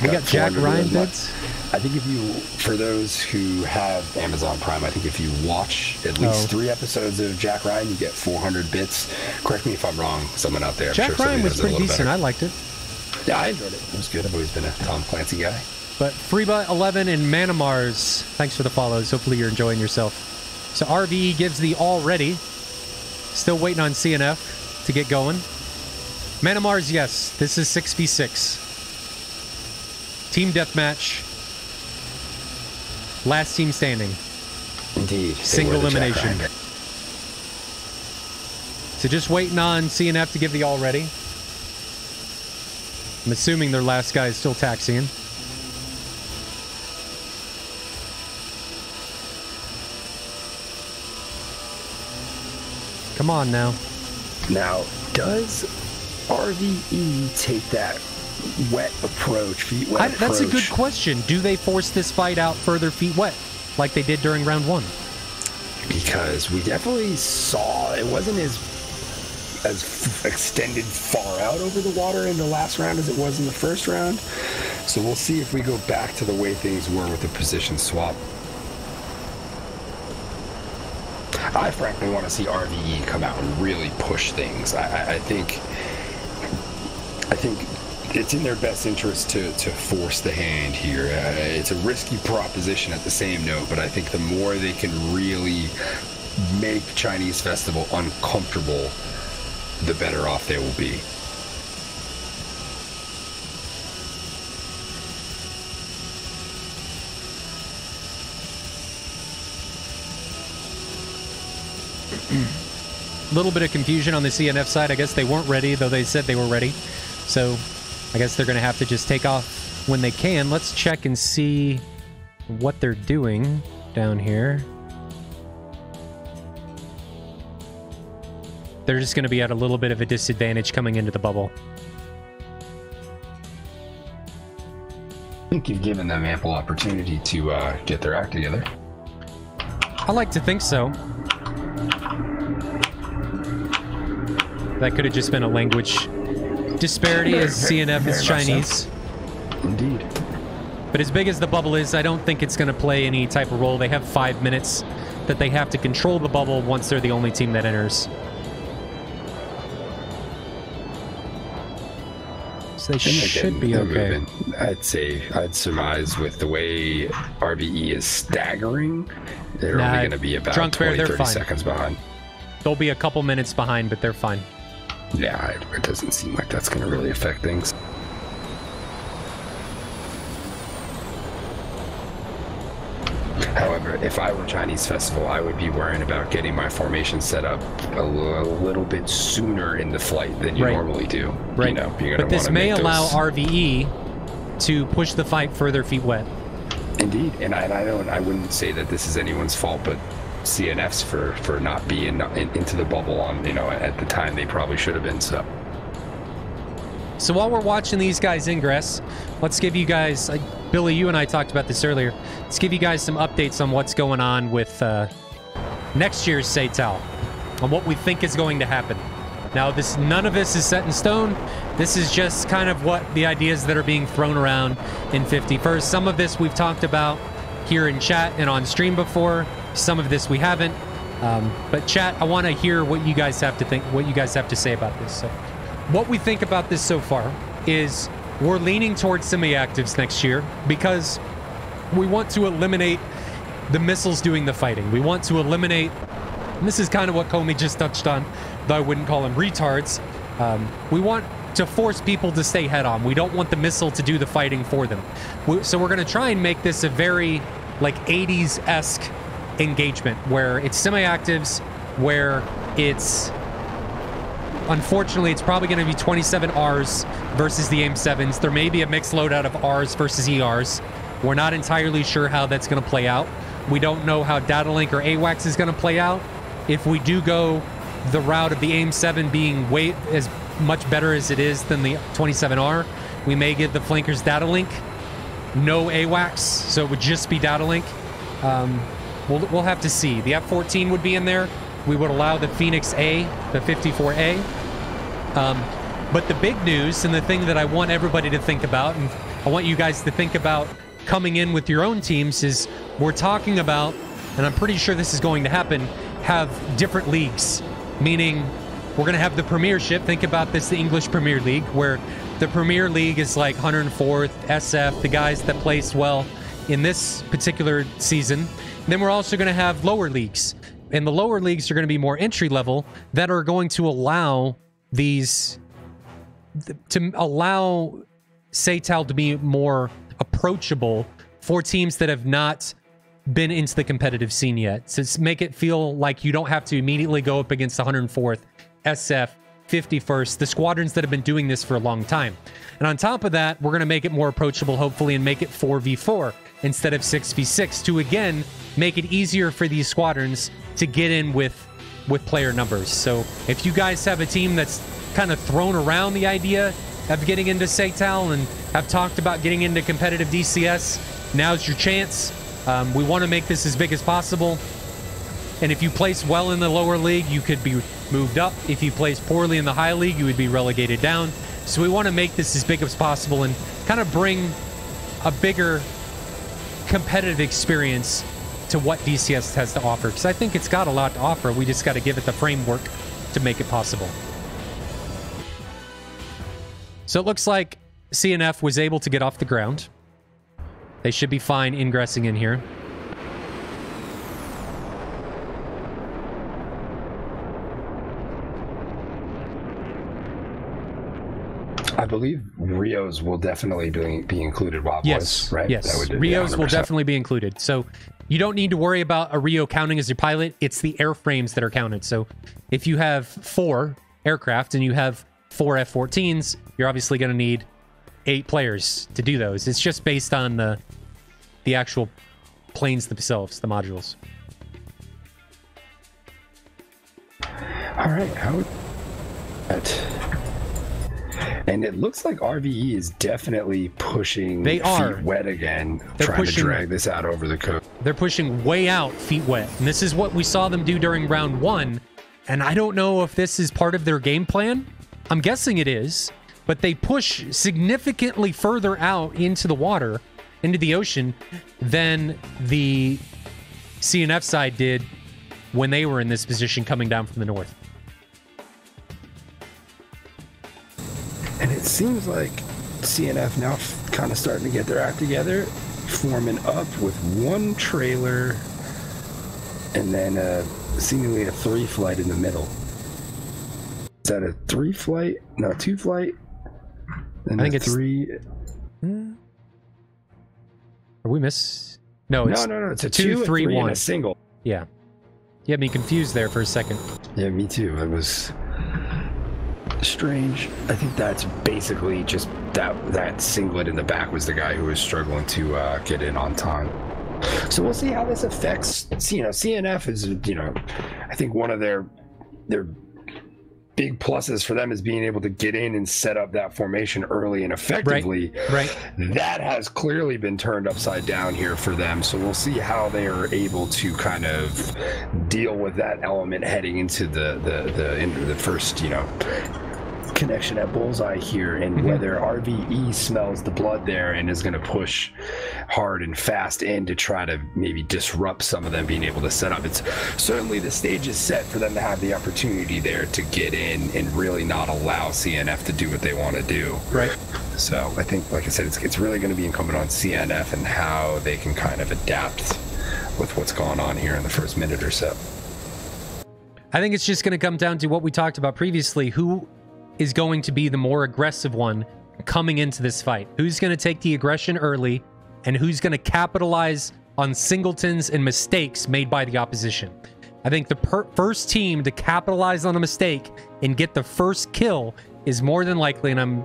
We got Jack Ryan bits? I think if you, for those who have Amazon Prime, I think if you watch at least 3 episodes of Jack Ryan, you get 400 bits. Correct me if I'm wrong, someone out there. Jack Ryan was pretty decent. I liked it. Yeah, I enjoyed it. It was good. I've always been a Tom Clancy guy. But Freeba11 and Manamars, thanks for the follows. Hopefully you're enjoying yourself. So RVE gives the already. Still waiting on CNF to get going. Manamars, yes. This is 6v6. Team deathmatch. Last team standing. Indeed. Single elimination. So just waiting on CNF to give the already. I'm assuming their last guy is still taxiing. Come on now. Now, does RVE take that wet approach, feet wet approach? That's a good question. Do they force this fight out further feet wet, like they did during round 1? Because we definitely saw it wasn't as extended far out over the water in the last round as it was in the first round. So we'll see if we go back to the way things were with the position swap. I frankly want to see RVE come out and really push things. I think it's in their best interest to force the hand here. It's a risky proposition at the same note, but I think the more they can really make Chinese Festival uncomfortable, the better off they will be. A little bit of confusion on the CNF side. I guess they weren't ready, though they said they were ready. So I guess they're going to have to just take off when they can. Let's check and see what they're doing down here. They're just going to be at a little bit of a disadvantage coming into the bubble. I think you've given them ample opportunity to get their act together. I like to think so. That could have just been a language disparity, as CNF is Chinese. Indeed. But as big as the bubble is, I don't think it's going to play any type of role. They have 5 minutes that they have to control the bubble once they're the only team that enters. So they should be okay. I'd surmise with the way RVE is staggering, they're only going to be about 20-30 seconds behind. They'll be a couple minutes behind, but they're fine. Yeah, it doesn't seem like that's going to really affect things. However, if I were Chinese Festival, I would be worrying about getting my formation set up a little bit sooner in the flight than you normally do. Right. You know, but this may allow RVE to push the fight further feet wet. Indeed, and I wouldn't say that this is anyone's fault, but CNF's for not being into the bubble on, you know, at the time they probably should have been. So while we're watching these guys ingress, let's give you guys, Billy, you and I talked about this earlier. Let's give you guys some updates on what's going on with next year's SATAL, on what we think is going to happen. Now, none of this is set in stone. This is just kind of what the ideas that are being thrown around in 51st. Some of this we've talked about here in chat and on stream before. Some of this we haven't. But chat, I want to hear what you guys have to think, what you guys have to say about this. So, what we think about this so far is we're leaning towards semi-actives next year because we want to eliminate the missiles doing the fighting. We want to eliminate, and this is kind of what Comey just touched on, though I wouldn't call them retards. We want to force people to stay head-on. We don't want the missile to do the fighting for them. So we're going to try and make this a very like 80s-esque engagement where it's semi-actives, where it's... Unfortunately, it's probably going to be 27 Rs versus the AIM-7s. There may be a mixed loadout of Rs versus ERs. We're not entirely sure how that's going to play out. We don't know how Data Link or AWACS is going to play out. If we do go the route of the AIM-7 being way as much better as it is than the 27R, we may give the flankers Data Link, no AWACS, so it would just be Data Link. We'll have to see. The F-14 would be in there. We would allow the Phoenix A, the 54A. But the big news and the thing that I want everybody to think about, and I want you guys to think about coming in with your own teams, is we're talking about, and I'm pretty sure this is going to happen, have different leagues. Meaning, we're going to have the Premiership. Think about this, the English Premier League, where the Premier League is like 104th, SF, the guys that placed well in this particular season. And then we're also going to have lower leagues. And the lower leagues are going to be more entry level that are going to allow allow SATAL to be more approachable for teams that have not been into the competitive scene yet. So make it feel like you don't have to immediately go up against 104th, SF, 51st, the squadrons that have been doing this for a long time. And on top of that, we're going to make it more approachable, hopefully, and make it 4v4 instead of 6v6 to, again, make it easier for these squadrons to get in with player numbers. So if you guys have a team that's kind of thrown around the idea of getting into SATAL and have talked about getting into competitive DCS, now's your chance. We want to make this as big as possible. And if you place well in the lower league, you could be moved up. If you place poorly in the high league, you would be relegated down. So we want to make this as big as possible and kind of bring a bigger competitive experience to what DCS has to offer, because I think it's got a lot to offer. We just got to give it the framework to make it possible. So it looks like CNF was able to get off the ground. They should be fine ingressing in here. I believe Rios will definitely be included, Wild Boys, right? Yes, Rios will definitely be included. So you don't need to worry about a Rio counting as your pilot. It's the airframes that are counted. So if you have 4 aircraft and you have 4 F-14s, you're obviously going to need 8 players to do those. It's just based on the actual planes themselves, the modules. All right, and it looks like RVE is definitely pushing feet wet again, trying to drag this out over the coast. They're pushing way out feet wet. And this is what we saw them do during round 1. And I don't know if this is part of their game plan. I'm guessing it is. But they push significantly further out into the water into the ocean than the CNF side did when they were in this position coming down from the north. And it seems like CNF now kind of starting to get their act together, forming up with one trailer and then seemingly a 3 flight in the middle. Is that a 3 flight? No, 2 flight. And I think it's 3. Are we miss? No, it's no. It's a 2, 3, 1. And a single. Yeah. You had me confused there for a second. Yeah, me too. It was strange. I think that's basically just that singlet in the back was the guy who was struggling to get in on time. So we'll see how this affects. CNF is, I think one of their big pluses for them is being able to get in and set up that formation early and effectively. Right. That has clearly been turned upside down here for them. So we'll see how they are able to kind of deal with that element heading into the first, connection at bullseye here, and whether RVE smells the blood there and is going to push hard and fast in to try to maybe disrupt some of them being able to set up. It's certainly the stage is set for them to have the opportunity there to get in and really not allow CNF to do what they want to do. Right. So I think, like I said, it's really going to be incumbent on CNF and how they can kind of adapt with what's going on here in the first minute or so. I think it's just going to come down to what we talked about previously. Who is going to be the more aggressive one coming into this fight? Who's going to take the aggression early, and who's going to capitalize on singletons and mistakes made by the opposition? I think the first team to capitalize on a mistake and get the first kill is more than likely, and I'm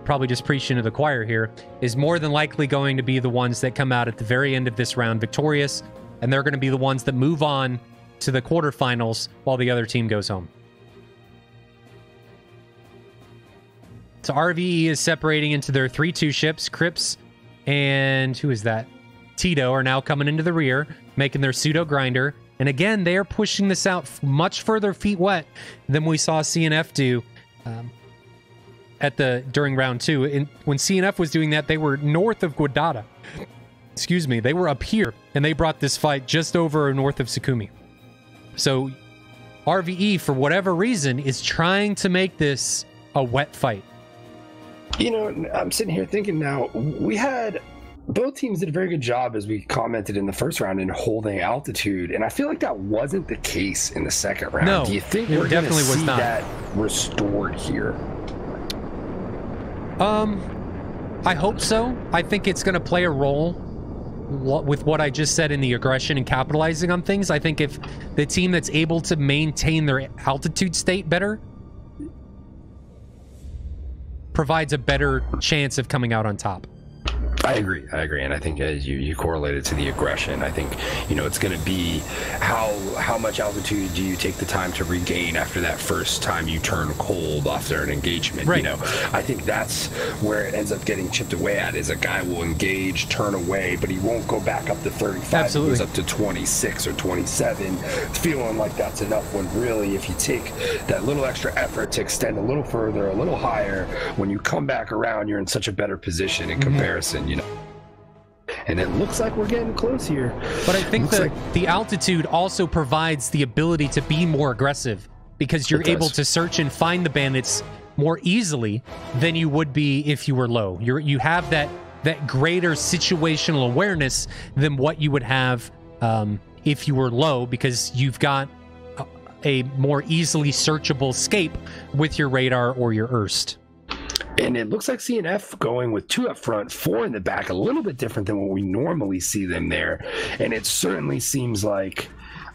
probably just preaching to the choir here, is more than likely going to be the ones that come out at the very end of this round victorious, and they're going to be the ones that move on to the quarterfinals while the other team goes home. So RVE is separating into their 3-2 ships. Crips and who is that? Tito are now coming into the rear, making their pseudo grinder. And again, they are pushing this out much further feet wet than we saw CNF do during round 2. When CNF was doing that, they were north of Guadada. Excuse me, they were up here, and they brought this fight just over north of Sukumi. So RVE, for whatever reason, is trying to make this a wet fight. I'm sitting here thinking now, both teams did a very good job, as we commented in the first round, in holding altitude, and I feel like that wasn't the case in the second round. No, do you think it we're definitely going to was see not. that restored here? I hope so. I think it's going to play a role with what I just said in the aggression and capitalizing on things. I think if the team that's able to maintain their altitude state better provides a better chance of coming out on top. I agree, and I think as you correlated to the aggression, I think it's going to be how much altitude do you take the time to regain after that first time you turn cold after an engagement. Right. I think that's where it ends up getting chipped away at, is a guy will engage, turn away, but he won't go back up to 35. Absolutely. He goes up to 26 or 27, feeling like that's enough, when really if you take that little extra effort to extend a little further, a little higher, when you come back around, you're in such a better position in comparison. And it looks like we're getting close here. But I think the altitude also provides the ability to be more aggressive, because you're able to search and find the bandits more easily than you would be if you were low. You have that greater situational awareness than what you would have if you were low, because you've got a more easily searchable scape with your radar or your Erst. And it looks like CNF going with 2 up front, 4 in the back, a little bit different than what we normally see them there. And it certainly seems like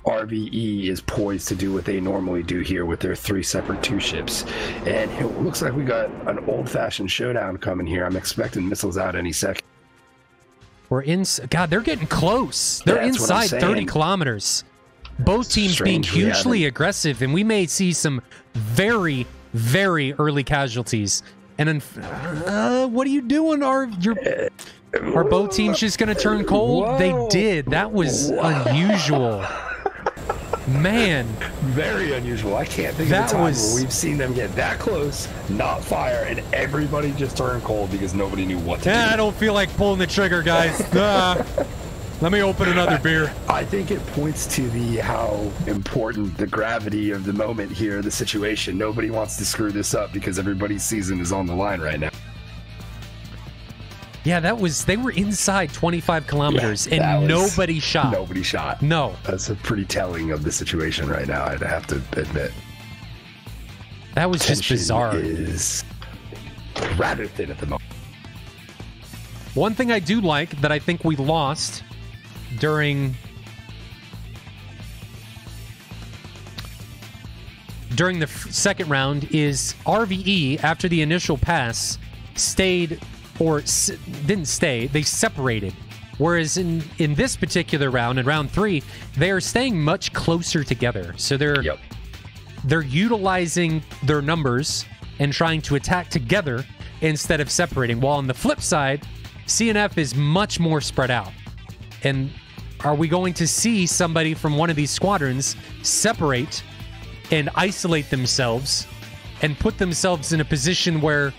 RVE is poised to do what they normally do here with their 3 separate 2 ships. And it looks like we got an old-fashioned showdown coming here. I'm expecting missiles out any second. God, they're getting close. They're inside 30 kilometers. Both teams being hugely aggressive, and we may see some very, very early casualties. And then, what are you doing? Are both teams just going to turn cold? Whoa. They did. That was unusual. Man. Very unusual. I can't think of a time where we've seen them get that close, not fire, and everybody just turned cold because nobody knew what to do. I don't feel like pulling the trigger, guys. Let me open another beer. I think it points to how important the gravity of the moment here, the situation. Nobody wants to screw this up because everybody's season is on the line right now. Yeah, they were inside 25 kilometers and nobody shot. Nobody shot. No. That's a pretty telling of the situation right now, I'd have to admit. That was just bizarre. Is rather thin at the moment. One thing I do like that I think we lost during the second round is RVE, after the initial pass, stayed or didn't stay, they separated. Whereas in this particular round, in round 3, they are staying much closer together. So they're utilizing their numbers and trying to attack together instead of separating. While on the flip side, CNF is much more spread out. And are we going to see somebody from one of these squadrons separate and isolate themselves and put themselves in a position where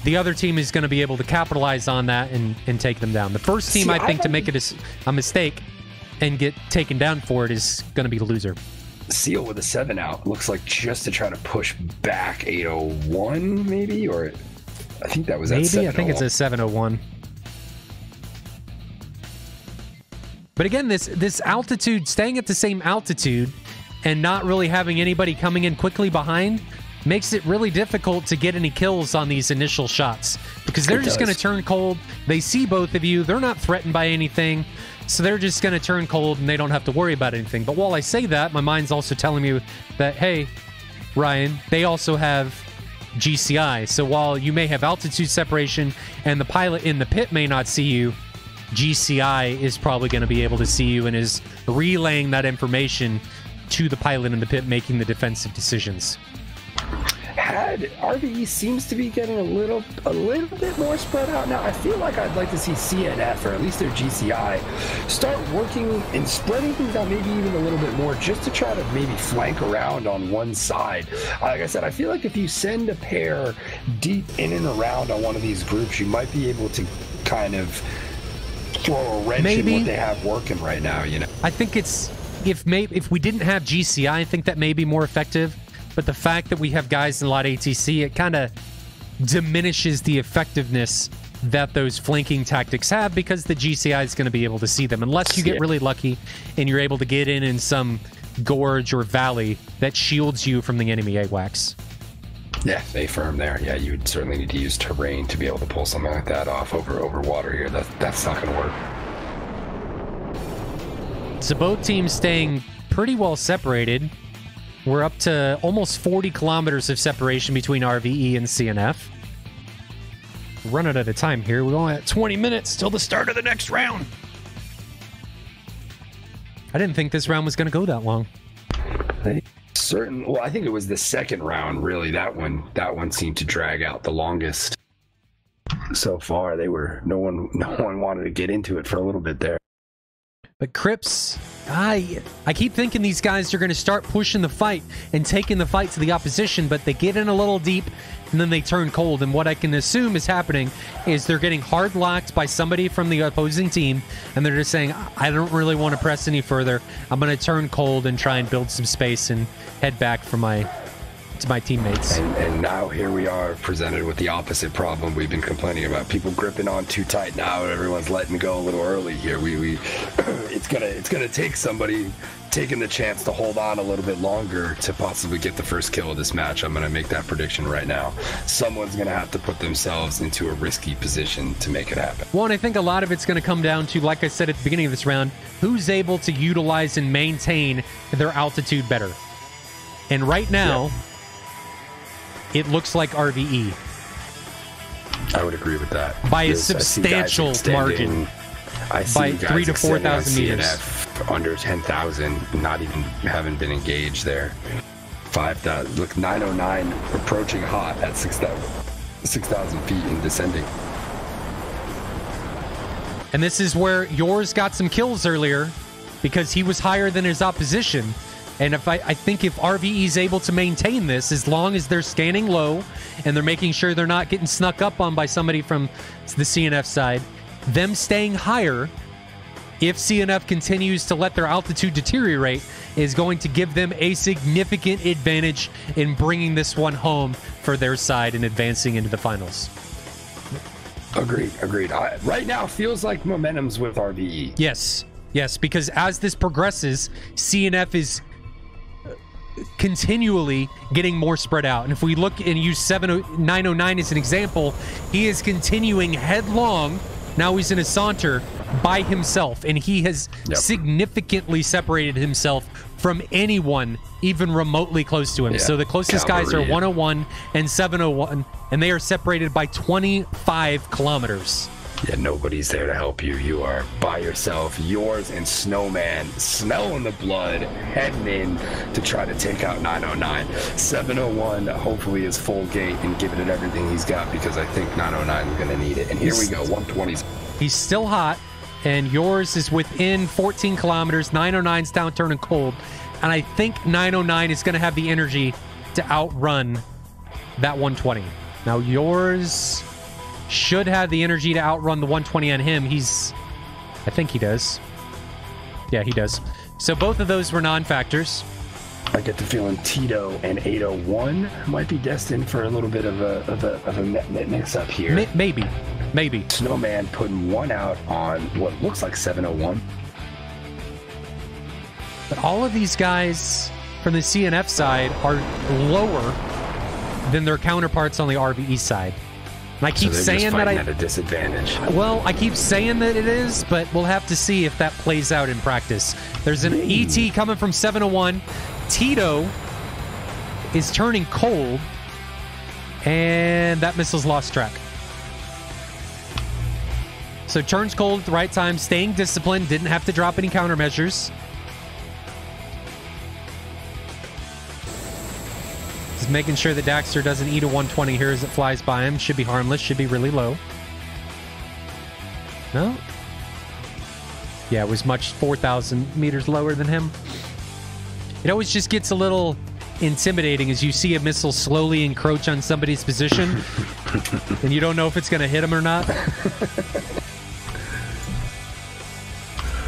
the other team is going to be able to capitalize on that and take them down? The first team, I think, to make it a mistake and get taken down for it is going to be the loser. Seal with a 7 out. Looks like just to try to push back 801, maybe? Or I think that was at 701. Maybe, I think it's a 701. But again, this altitude, staying at the same altitude and not really having anybody coming in quickly behind makes it really difficult to get any kills on these initial shots, because they're just going to turn cold. They see both of you. They're not threatened by anything, so they're just going to turn cold and they don't have to worry about anything. But while I say that, my mind's also telling me that, hey, Ryan, they also have GCI. So while you may have altitude separation and the pilot in the pit may not see you, GCI is probably going to be able to see you and is relaying that information to the pilot in the pit, making the defensive decisions. RVE seems to be getting a little bit more spread out now. I feel like I'd like to see CNF, or at least their GCI, start working and spreading things out maybe even a little bit more, just to try to maybe flank around on one side. Like I said, I feel like if you send a pair deep in and around on one of these groups, you might be able to kind of throw a wrench in what they have working right now, you know? I think it's, if we didn't have GCI, I think that may be more effective. But the fact that we have guys in a lot of ATC, it kind of diminishes the effectiveness that those flanking tactics have, because the GCI is going to be able to see them. Unless you get really lucky and you're able to get in some gorge or valley that shields you from the enemy AWACS. Yeah, stay firm there. Yeah, you would certainly need to use terrain to be able to pull something like that off over water here. That's not going to work. So both teams staying pretty well separated. We're up to almost 40 kilometers of separation between RVE and CNF. Running out of time here. We're only at 20 minutes till the start of the next round. I didn't think this round was going to go that long. Well, I think it was the second round, really. That one seemed to drag out the longest so far. No one wanted to get into it for a little bit there. But Crips, I keep thinking these guys are going to start pushing the fight and taking the fight to the opposition, but they get in a little deep and then they turn cold. And what I can assume is happening is they're getting hard locked by somebody from the opposing team, and they're just saying, I don't really want to press any further. I'm going to turn cold and try and build some space and head back to my teammates. And now here we are presented with the opposite problem we've been complaining about. People gripping on too tight now, and everyone's letting go a little early here. It's gonna take somebody taking the chance to hold on a little bit longer to possibly get the first kill of this match. I'm gonna make that prediction right now. Someone's gonna have to put themselves into a risky position to make it happen. Well, and I think a lot of it's going to come down to, like I said at the beginning of this round, who's able to utilize and maintain their altitude better. And right now, it looks like RVE. I would agree with that. By a substantial margin. I see by guys 3 to 4,000 meters. CNF under 10,000, not even haven't been engaged there. 5,000. Look, 909 approaching hot at 6,000 feet and descending. And this is where yours got some kills earlier because he was higher than his opposition. And I think if RVE is able to maintain this, as long as they're scanning low and they're making sure they're not getting snuck up on by somebody from the CNF side, them staying higher, if CNF continues to let their altitude deteriorate, is going to give them a significant advantage in bringing this one home for their side and advancing into the finals. Agreed. Right now, feels like momentum's with RVE. Yes, because as this progresses, CNF is continually getting more spread out. And if we look and use 909 as an example, he is continuing headlong. Now he's in a saunter by himself, and he has significantly separated himself from anyone even remotely close to him. Yeah. So the closest guys are 101 and 701, and they are separated by 25 kilometers. Yeah, nobody's there to help you. You are by yours, yours and Snowman, smelling the blood, heading in to try to take out 909. 701 hopefully is full gate and giving it everything he's got, because I think 909 is going to need it. And here we go, 120s. He's still hot, and yours is within 14 kilometers. 909's down turning cold, and I think 909 is going to have the energy to outrun that 120. Now yours should have the energy to outrun the 120 on him. I think he does. Yeah, he does. So both of those were non-factors. I get the feeling Tito and 801 might be destined for a little bit of a mix-up here. Maybe. Snowman putting one out on what looks like 701. But all of these guys from the CNF side are lower than their counterparts on the RVE side. And I keep saying that at a disadvantage. Well, I keep saying that it is, but we'll have to see if that plays out in practice. There's an ET coming from 701. Tito is turning cold, and that missile's lost track. So turns cold at the right time, staying disciplined, didn't have to drop any countermeasures. Just making sure that Daxter doesn't eat a 120 here as it flies by him. Should be harmless, should be really low. No? Yeah, it was much 4,000 meters lower than him. It always just gets a little intimidating as you see a missile slowly encroach on somebody's position and you don't know if it's going to hit him or not.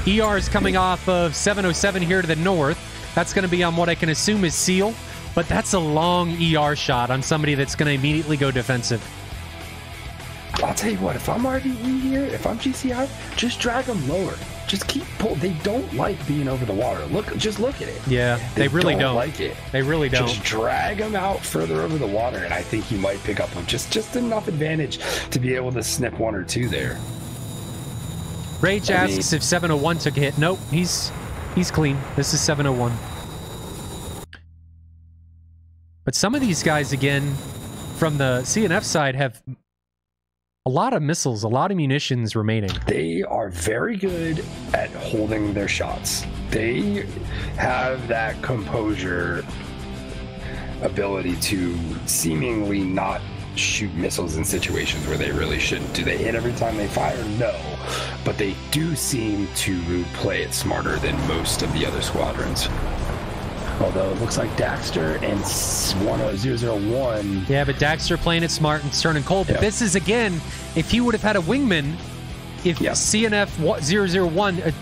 ER is coming off of 707 here to the north. That's going to be on what I can assume is SEAL, but that's a long ER shot on somebody that's going to immediately go defensive. I'll tell you what, if I'm RVE here, if I'm GCI, just drag them lower. Just keep pulling. They don't like being over the water. Just look at it. Yeah, they really don't like it. They really don't. Just drag them out further over the water, and I think you might pick up just enough advantage to be able to snip one or two there. Rage asks if 701 took a hit. Nope, he's clean. This is 701. But some of these guys, again, from the CNF side, have a lot of missiles, a lot of munitions remaining. They are very good at holding their shots. They have that composure ability to seemingly not shoot missiles in situations where they really shouldn't. Do they hit every time they fire? No. But they do seem to play it smarter than most of the other squadrons. Although it looks like Daxter and 10001. Yeah, but Daxter playing it smart and turning cold. But this is, again, if he would have had a wingman, if CNF 001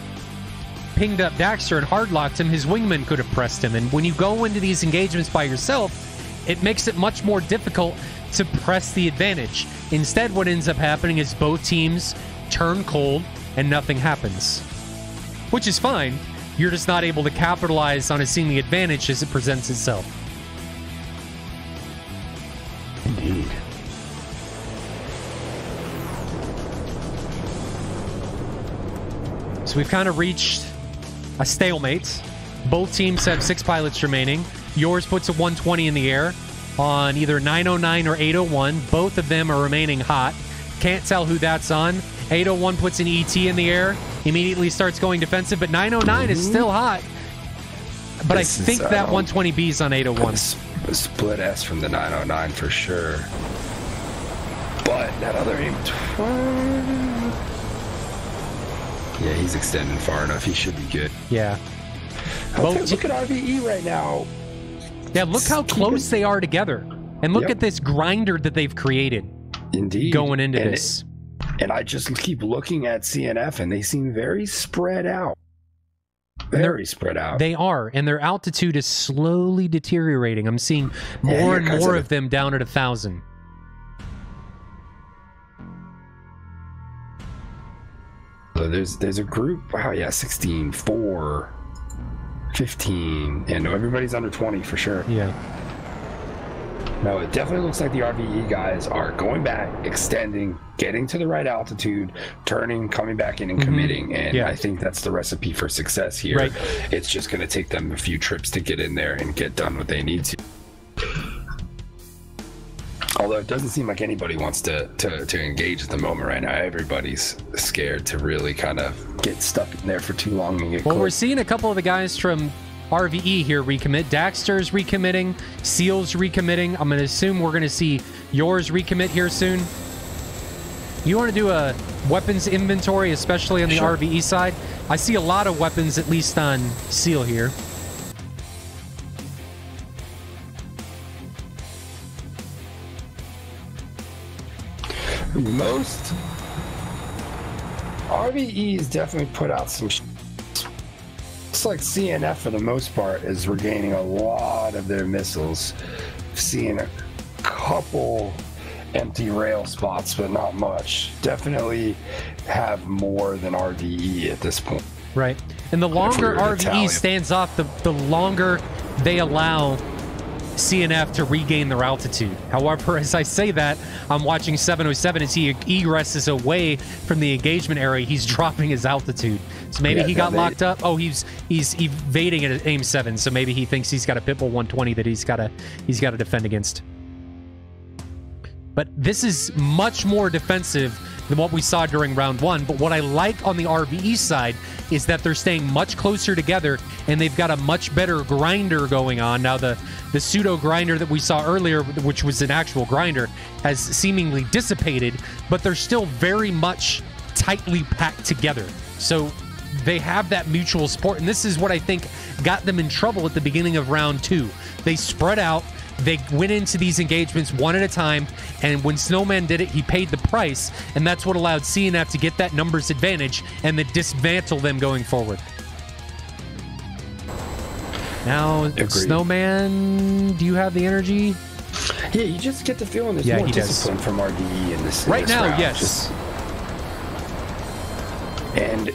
pinged up Daxter and hardlocked him, his wingman could have pressed him. And when you go into these engagements by yourself, it makes it much more difficult to press the advantage. Instead, what ends up happening is both teams turn cold and nothing happens. Which is fine. You're just not able to capitalize on seeing the advantage as it presents itself. Indeed. So we've kind of reached a stalemate. Both teams have 6 pilots remaining. Yours puts a 120 in the air on either 909 or 801. Both of them are remaining hot. Can't tell who that's on. 801 puts an ET in the air, immediately starts going defensive, but 909 is still hot. But I think that 120B is on 801. Split S from the 909 for sure. But that other aim... Yeah, he's extending far enough. He should be good. Yeah. Look at RVE right now. Yeah, look how close they are together. And look at this grinder that they've created. Indeed. Going into this. And I just keep looking at CNF, and they seem very spread out. Very spread out. They are, and their altitude is slowly deteriorating. I'm seeing more and more of them down at 1,000. So there's a group. Wow, yeah, 16, 4, 15, and everybody's under 20 for sure. Yeah. No, it definitely looks like the RVE guys are going back, extending, getting to the right altitude, turning, coming back in and committing. And I think that's the recipe for success here. Right. It's just going to take them a few trips to get in there and get done what they need to. Although it doesn't seem like anybody wants to engage at the moment right now. Everybody's scared to really kind of get stuck in there for too long and get Well, we're seeing a couple of the guys from RVE here recommit. Daxter's recommitting. Seal's recommitting. I'm going to assume we're going to see yours recommit here soon. You want to do a weapons inventory, especially on the RVE side? I see a lot of weapons, at least on Seal here. Most RVE's definitely put out some. Looks like CNF for the most part is regaining a lot of their missiles. Seeing a couple empty rail spots, but not much. Definitely have more than RVE at this point. Right, and the longer RVE stands off, the longer they allow CNF to regain their altitude. However, as I say that, I'm watching 707 as he egresses away from the engagement area. He's dropping his altitude. So maybe he got locked up. Oh, he's evading at aim 7. So maybe he thinks he's got a Pitbull 120 that he's got to defend against. But this is much more defensive than what we saw during round 1. But what I like on the RVE side is that they're staying much closer together, and they've got a much better grinder going on. Now, the pseudo grinder that we saw earlier, which was an actual grinder, has seemingly dissipated, but they're still very much tightly packed together. So they have that mutual support, and this is what I think got them in trouble at the beginning of round 2. They spread out. They went into these engagements one at a time, and when Snowman did it, he paid the price, and that's what allowed CNF to get that numbers advantage and then dismantle them going forward. Now, Agreed. Snowman, do you have the energy? Yeah, you just get the feeling there's more discipline from RVE in this right now, round. Yes. And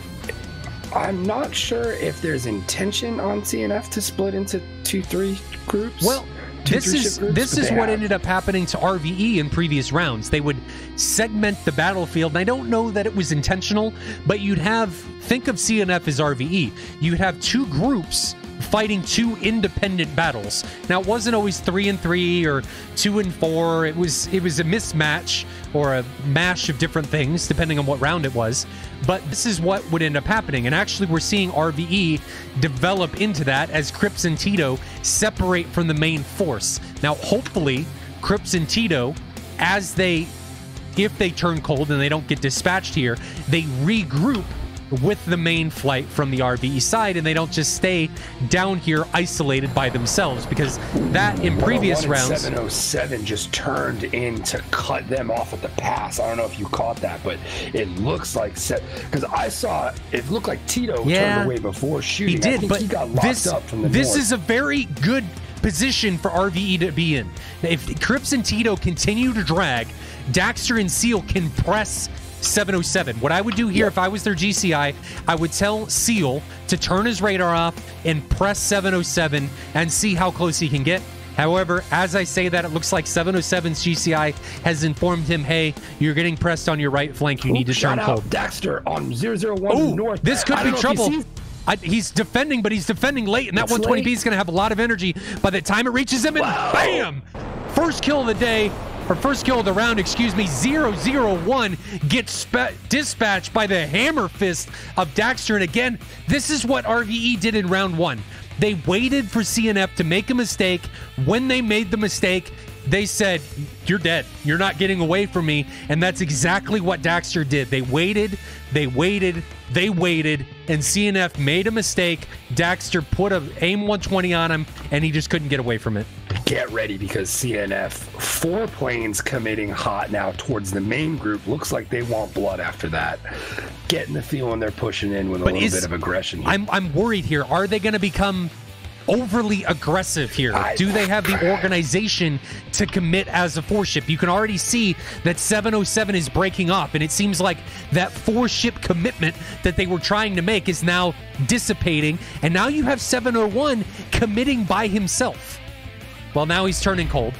I'm not sure if there's intention on CNF to split into 2-3 groups. Well, this is what ended up happening to RVE in previous rounds. They would segment the battlefield, and I don't know that it was intentional, but you'd have, think of CNF as RVE. You'd have 2 groups fighting 2 independent battles. Now, it wasn't always 3-3 or 2-4. It was a mismatch or a mash of different things, depending on what round it was. But this is what would end up happening. And actually, we're seeing RVE develop into that as Crips and Tito separate from the main force. Now, hopefully, Crips and Tito, if they turn cold and they don't get dispatched here, they regroup with the main flight from the RVE side, and they don't just stay down here isolated by themselves, because that in previous rounds 707 just turned in to cut them off at the pass. I don't know if you caught that, but it looks like because I saw it looked like Tito turned away before shooting. He did, I think but he got locked up from the this north. is a very good position for RVE to be in. If Crips and Tito continue to drag, Daxter and Seal can press 707. What I would do here if I was their GCI, I would tell Seal to turn his radar off and press 707 and see how close he can get. However, as I say that, it looks like 707's GCI has informed him, hey, you're getting pressed on your right flank. You need to turn cold. Daxter on 001 north. This could be trouble. He's defending, but he's defending late, and that 120B is going to have a lot of energy by the time it reaches him, and bam! First kill of the day. Or first kill of the round, excuse me, 001 gets dispatched by the hammer fist of Daxter. And again, this is what RVE did in round 1. They waited for CNF to make a mistake. When they made the mistake, they said, you're dead. You're not getting away from me. And that's exactly what Daxter did. They waited, and and CNF made a mistake. Daxter put a aim 120 on him, and he just couldn't get away from it. Get ready, because CNF, 4 planes committing hot now towards the main group. Looks like they want blood after that. Getting the feeling they're pushing in with a little bit of aggression here. I'm worried here. Are they going to become overly aggressive here? Do they have the organization to commit as a 4-ship? You can already see that 707 is breaking up, and it seems like that 4-ship commitment that they were trying to make is now dissipating, and now you have 701 committing by himself. Well, now he's turning cold,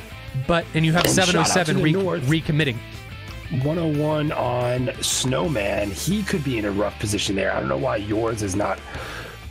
and you have 707 recommitting. 101 on Snowman. He could be in a rough position there. I don't know why yours is not.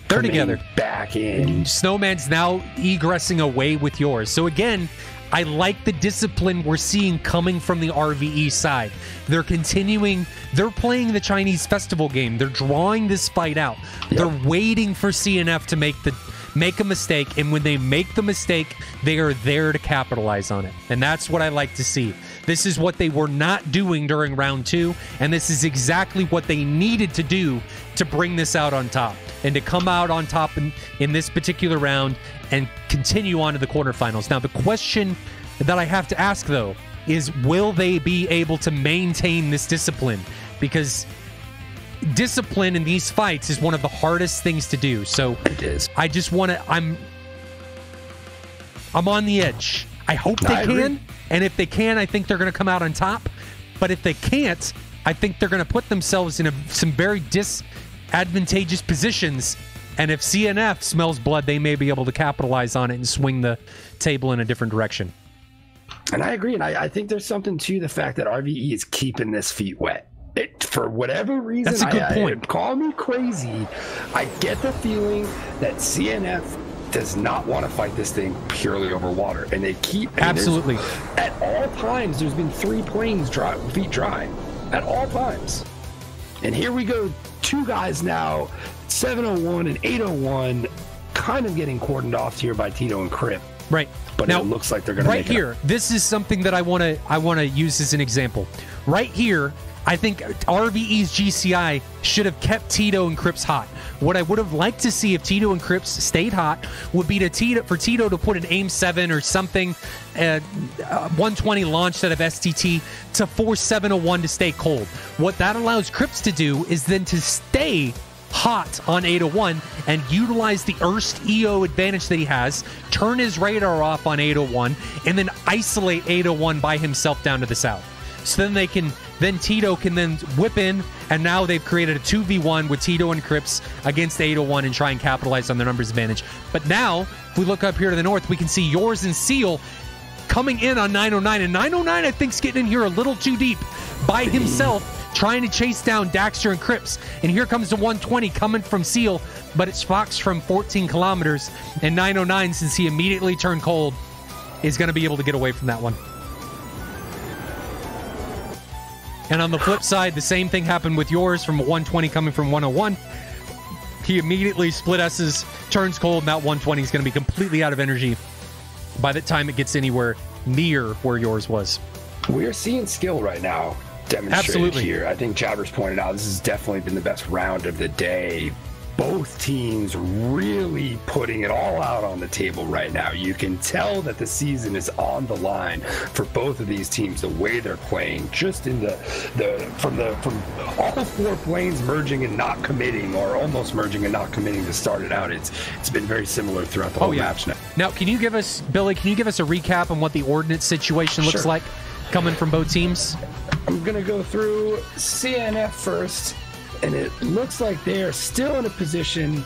They're together. Back in. Snowman's now egressing away with yours. So again, I like the discipline we're seeing coming from the RVE side. They're continuing. They're playing the Chinese festival game. They're drawing this fight out. Yep. They're waiting for CNF to make a mistake, and when they make the mistake, they are there to capitalize on it. And that's what I like to see. This is what they were not doing during round 2, and this is exactly what they needed to do to bring this out on top, and to come out on top in this particular round and continue on to the quarterfinals. Now, the question that I have to ask, though, is will they be able to maintain this discipline? Because discipline in these fights is one of the hardest things to do. So it is. I just want to, I'm on the edge. I hope they can. And if they can, I think they're going to come out on top. But if they can't, I think they're going to put themselves in some very disadvantageous positions. And if CNF smells blood, they may be able to capitalize on it and swing the table in a different direction. And I agree. And I think there's something to the fact that RVE is keeping this feet wet. For whatever reason, that's a good point. Call me crazy. I get the feeling that CNF does not want to fight this thing purely over water, and they keep absolutely at all times. There's been 3 planes feet dry at all times, and here we go. 2 guys now, 701 and 801, kind of getting cordoned off here by Tito and Crip. Right, but now, it looks like they're going to right make here. This is something that I want to use as an example. Right here, I think RVE's GCI should have kept Tito and Cripps hot. What I would have liked to see if Tito and Cripps stayed hot would be for Tito to put an aim 7 or something, 120 launched out of STT to force 701 to stay cold. What that allows Cripps to do is then to stay hot on 801 and utilize the Erst EO advantage that he has, turn his radar off on 801, and then isolate 801 by himself down to the south. So then Tito can then whip in, and now they've created a 2v1 with Tito and Cripps against 801 and try and capitalize on their numbers advantage. But now, if we look up here to the north, we can see yours and Seal coming in on 909, and 909 I think is getting in here a little too deep by himself, trying to chase down Daxter and Cripps. And here comes the 120 coming from Seal, but it's Fox from 14 kilometers, and 909, since he immediately turned cold, is going to be able to get away from that one. And on the flip side, the same thing happened with yours from 120 coming from 101. He immediately split S's, turns cold, and that 120 is going to be completely out of energy by the time it gets anywhere near where yours was. We're seeing skill right now demonstrated here. I think Jabbers pointed out this has definitely been the best round of the day. Both teams really putting it all out on the table right now. You can tell that the season is on the line for both of these teams, the way they're playing, just in from all 4 planes merging and not committing, or almost merging and not committing to start it out. It's been very similar throughout the whole match now. Now, can you give us, Billy, a recap on what the ordnance situation looks like coming from both teams? I'm going to go through CNF first. And it looks like they're still in a position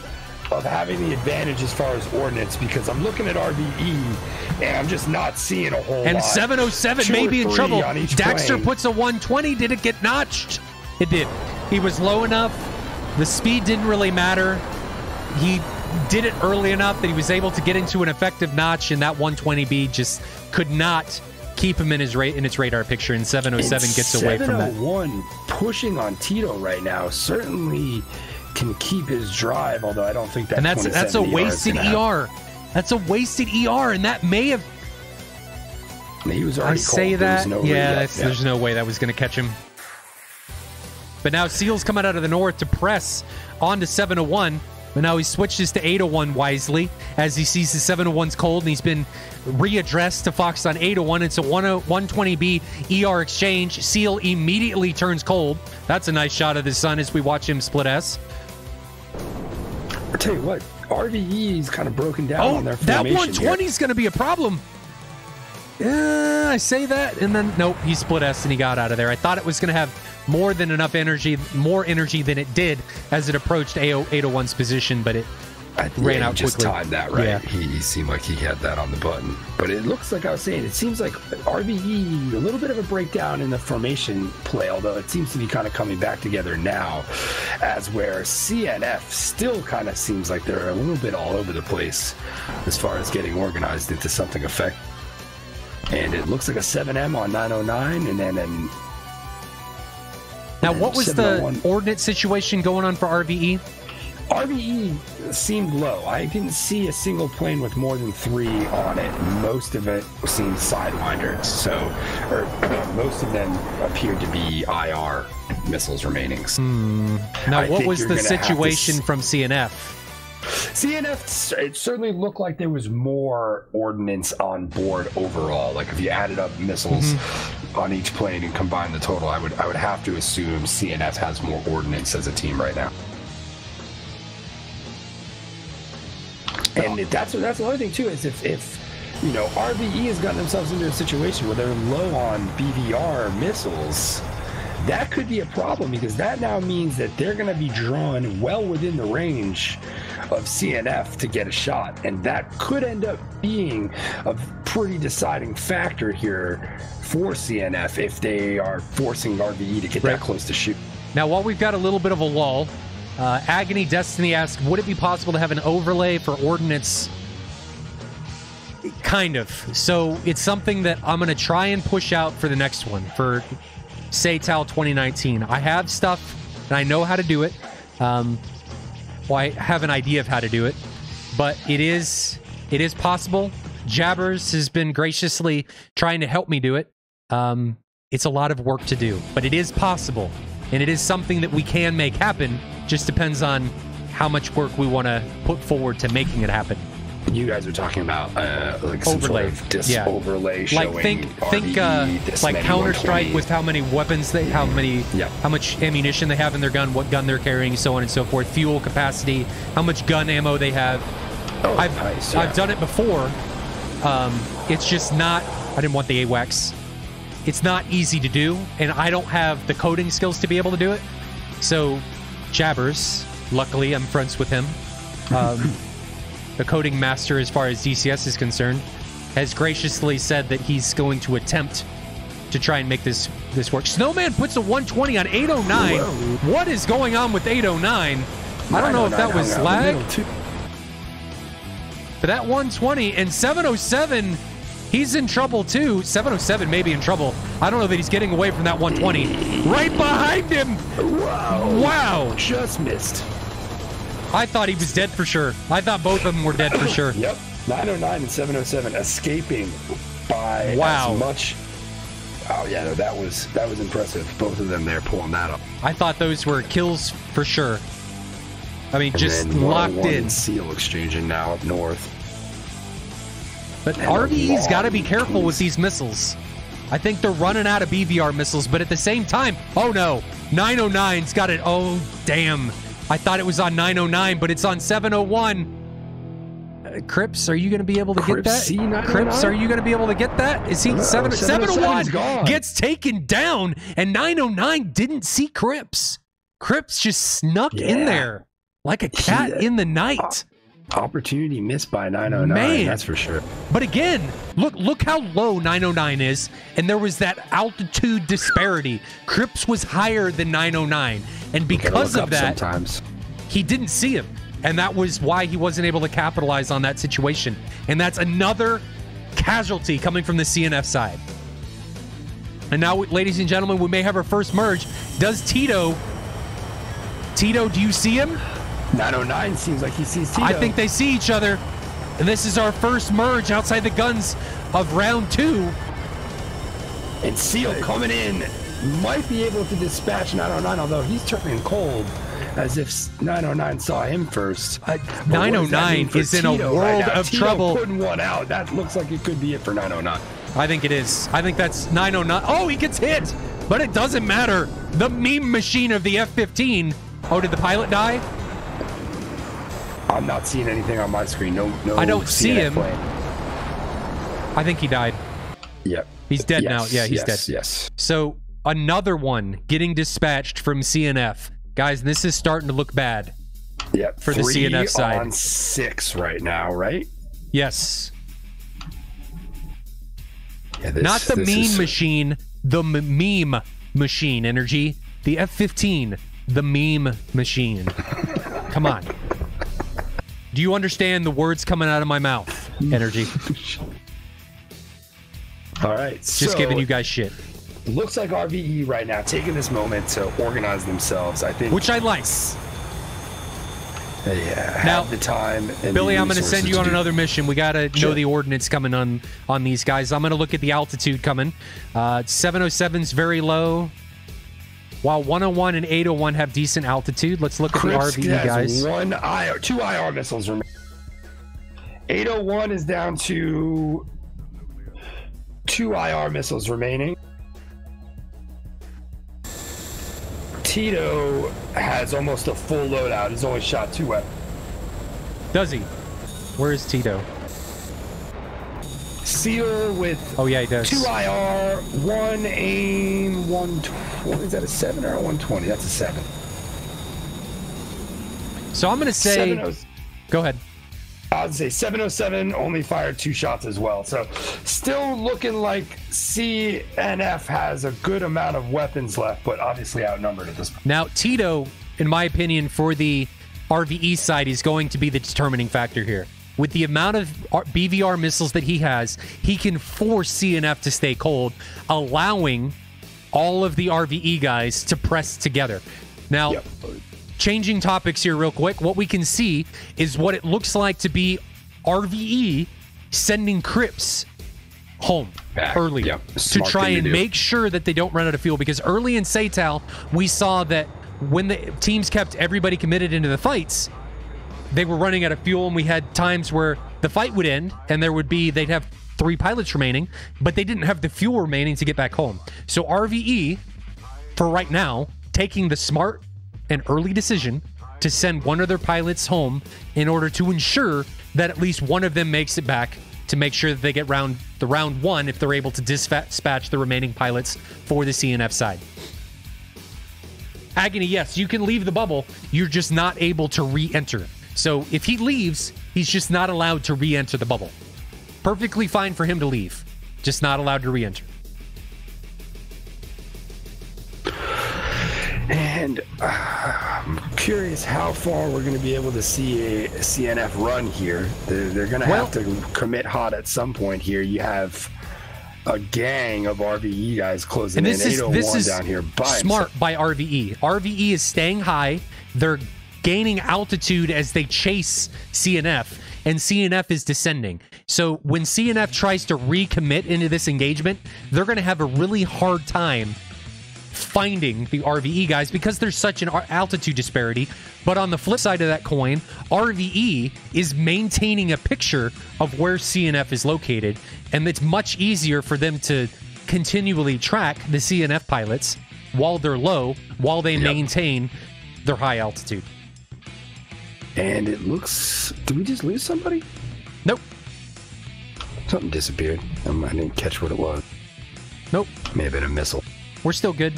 of having the advantage as far as ordnance, because I'm looking at RVE and I'm just not seeing a whole lot. And 707 may be in trouble. Daxter puts a 120. Did it get notched? It did. He was low enough. The speed didn't really matter. He did it early enough that he was able to get into an effective notch, and that 120B just could not keep him in its radar picture, and 707 gets away from that. 701 pushing on Tito right now certainly can keep his drive, although I don't think that. And that's a wasted ER. That's a wasted ER, and that may have. He was already cold. Say that. There's no way that was going to catch him. But now Seal's coming out of the north to press on to 701. But now he switches to 801 wisely as he sees the 701's cold, and he's been readdressed to Fox on 801. It's a 120B ER exchange. Seal immediately turns cold. That's a nice shot of the sun as we watch him split S. I'll tell you what, RVE is kind of broken down on their formation. That 120 is going to be a problem. I say that, and then nope, he split S and he got out of there. I thought it was going to have more than enough energy, more energy than it did as it approached 801's position, but it ran out just quickly. Timed that right. Yeah. He seemed like he had that on the button. But it looks like I was saying, it seems like RVE, a little bit of a breakdown in the formation play, although it seems to be kind of coming back together now, as where CNF still kind of seems like they're a little bit all over the place as far as getting organized into something effective. And it looks like a 7M on 909, and then now, what was the ordnance situation going on for RVE? RVE seemed low. I didn't see a single plane with more than 3 on it. Most of it seemed sidewinders. So, most of them appeared to be IR missiles remaining. Now, what was the situation from CNF? CNF, it certainly looked like there was more ordnance on board overall. Like if you added up missiles on each plane and combined the total, I would have to assume CNF has more ordnance as a team right now. And that's another thing too, is if you know, RVE has gotten themselves into a situation where they're low on BVR missiles, that could be a problem, because that now means that they're going to be drawn well within the range of CNF to get a shot, and that could end up being a pretty deciding factor here for CNF if they are forcing RVE to get that close to shoot. Now, while we've got a little bit of a lull, Agony Destiny asks, would it be possible to have an overlay for ordnance? Kind of. So it's something that I'm going to try and push out for the next one, for SATAL 2019. I have stuff and I know how to do it. Well, I have an idea of how to do it, but it is possible. Jabbers has been graciously trying to help me do it. It's a lot of work to do, but it is possible, and it is something that we can make happen. Just depends on how much work we want to put forward to making it happen. You guys are talking about like some overlay, sort of overlay showing like think like Counter-Strike with how many weapons they, how much ammunition they have in their gun, what gun they're carrying, so on and so forth, fuel capacity, how much gun ammo they have. I've done it before. It's just not. I didn't want the AWACS. It's not easy to do, and I don't have the coding skills to be able to do it. So, Jabbers, luckily, I'm friends with him. The coding master, as far as DCS is concerned, has graciously said that he's going to attempt to try and make this work. Snowman puts a 120 on 809. Whoa. What is going on with 809? I don't know if that was lag. But that 120 and 707, he's in trouble too. 707 may be in trouble. I don't know that he's getting away from that 120. Right behind him. Wow. Just missed. I thought he was dead for sure. I thought both of them were dead for sure. Yep. 909 and 707 escaping by as much. Oh yeah, no, that was impressive. Both of them there pulling that up. I thought those were kills for sure. I mean, and just locked in. Seal exchanging now up north. But RVE's got to be careful with these missiles. I think they're running out of BVR missiles, but at the same time, oh no, 909's got it. Oh damn. I thought it was on 909, but it's on 701. Crips, are you going to be able to get that? Crips, are you going to be able to get that? Is he 701 gets taken down, and 909 didn't see Crips. Crips just snuck in there like a cat in the night. Opportunity missed by 909, man, that's for sure. But again, look how low 909 is, and there was that altitude disparity. Crips was higher than 909, and because of that, he didn't see him, and that was why he wasn't able to capitalize on that situation. And that's another casualty coming from the CNF side. And now, ladies and gentlemen, we may have our first merge. Does Tito, do you see him? 909 seems like he sees Tito. I think they see each other. And this is our first merge outside the guns of round 2. And Seal coming in might be able to dispatch 909, although he's turning cold. as if 909 saw him first. 909 is in a world of trouble. Putting one out. That looks like it could be it for 909. I think it is. I think that's 909. Oh, he gets hit, but it doesn't matter. The meme machine of the F-15. Oh, did the pilot die? I'm not seeing anything on my screen. No. I don't see CNF him. plane. I think he died. Yep. He's dead now. Yeah, he's dead. Yes. So another one getting dispatched from CNF. Guys, this is starting to look bad. Yep. For the CNF side. 3 on 6 right now, right? Yes. Yeah, not the meme machine, the meme machine, Energy. The F-15, the meme machine. Come on. Do you understand the words coming out of my mouth, Energy? All right. Just giving you guys shit. Looks like RVE right now taking this moment to organize themselves, I think. Which I like. Yeah, now, have the time. And Billy, the I'm going to send you on another mission. We got to know the ordnance coming on these guys. I'm going to look at the altitude coming. 707's very low, while 101 and 801 have decent altitude. Let's look at the RVE guys. 2 IR missiles remaining. 801 is down to 2 IR missiles remaining. Tito has almost a full loadout. He's only shot 2 weapons. Does he? Where is Tito? Seal with he does. 2 IR, 1 aim, 120. Is that a 7 or a 120? That's a 7. So I'm going to say... Go ahead. I'd say 707 only fired 2 shots as well. So still looking like CNF has a good amount of weapons left, but obviously outnumbered at this point. Now, Tito, in my opinion, for the RVE side, is going to be the determining factor here. With the amount of BVR missiles that he has, he can force CNF to stay cold, allowing all of the RVE guys to press together. Now... Yep. Changing topics here real quick, what we can see is what it looks like to be RVE sending Crips home early to try and make sure that they don't run out of fuel, because early in SATAL, we saw that when the teams kept everybody committed into the fights, they were running out of fuel, and we had times where the fight would end and they'd have 3 pilots remaining, but they didn't have the fuel remaining to get back home. So RVE, for right now, taking the smart an early decision to send one of their pilots home in order to ensure that at least one of them makes it back, to make sure that they get round 1 if they're able to dispatch the remaining pilots for the CNF side. Agony, yes, you can leave the bubble. You're just not able to re-enter. So if he leaves, he's just not allowed to re-enter the bubble. Perfectly fine for him to leave, just not allowed to re-enter. And I'm curious how far we're going to be able to see a CNF run here. They're going to have to commit hot at some point here. You have a gang of RVE guys closing in. 801 down here by smart by RVE. RVE is staying high. They're gaining altitude as they chase CNF, and CNF is descending. So when CNF tries to recommit into this engagement, they're going to have a really hard time finding the RVE guys because there's such an altitude disparity. But on the flip side of that coin, RVE is maintaining a picture of where CNF is located, and it's much easier for them to continually track the CNF pilots while they're low, while they maintain their high altitude. And it looks... Did we just lose somebody? Nope. Something disappeared. I didn't catch what it was. Nope. May have been a missile. We're still good.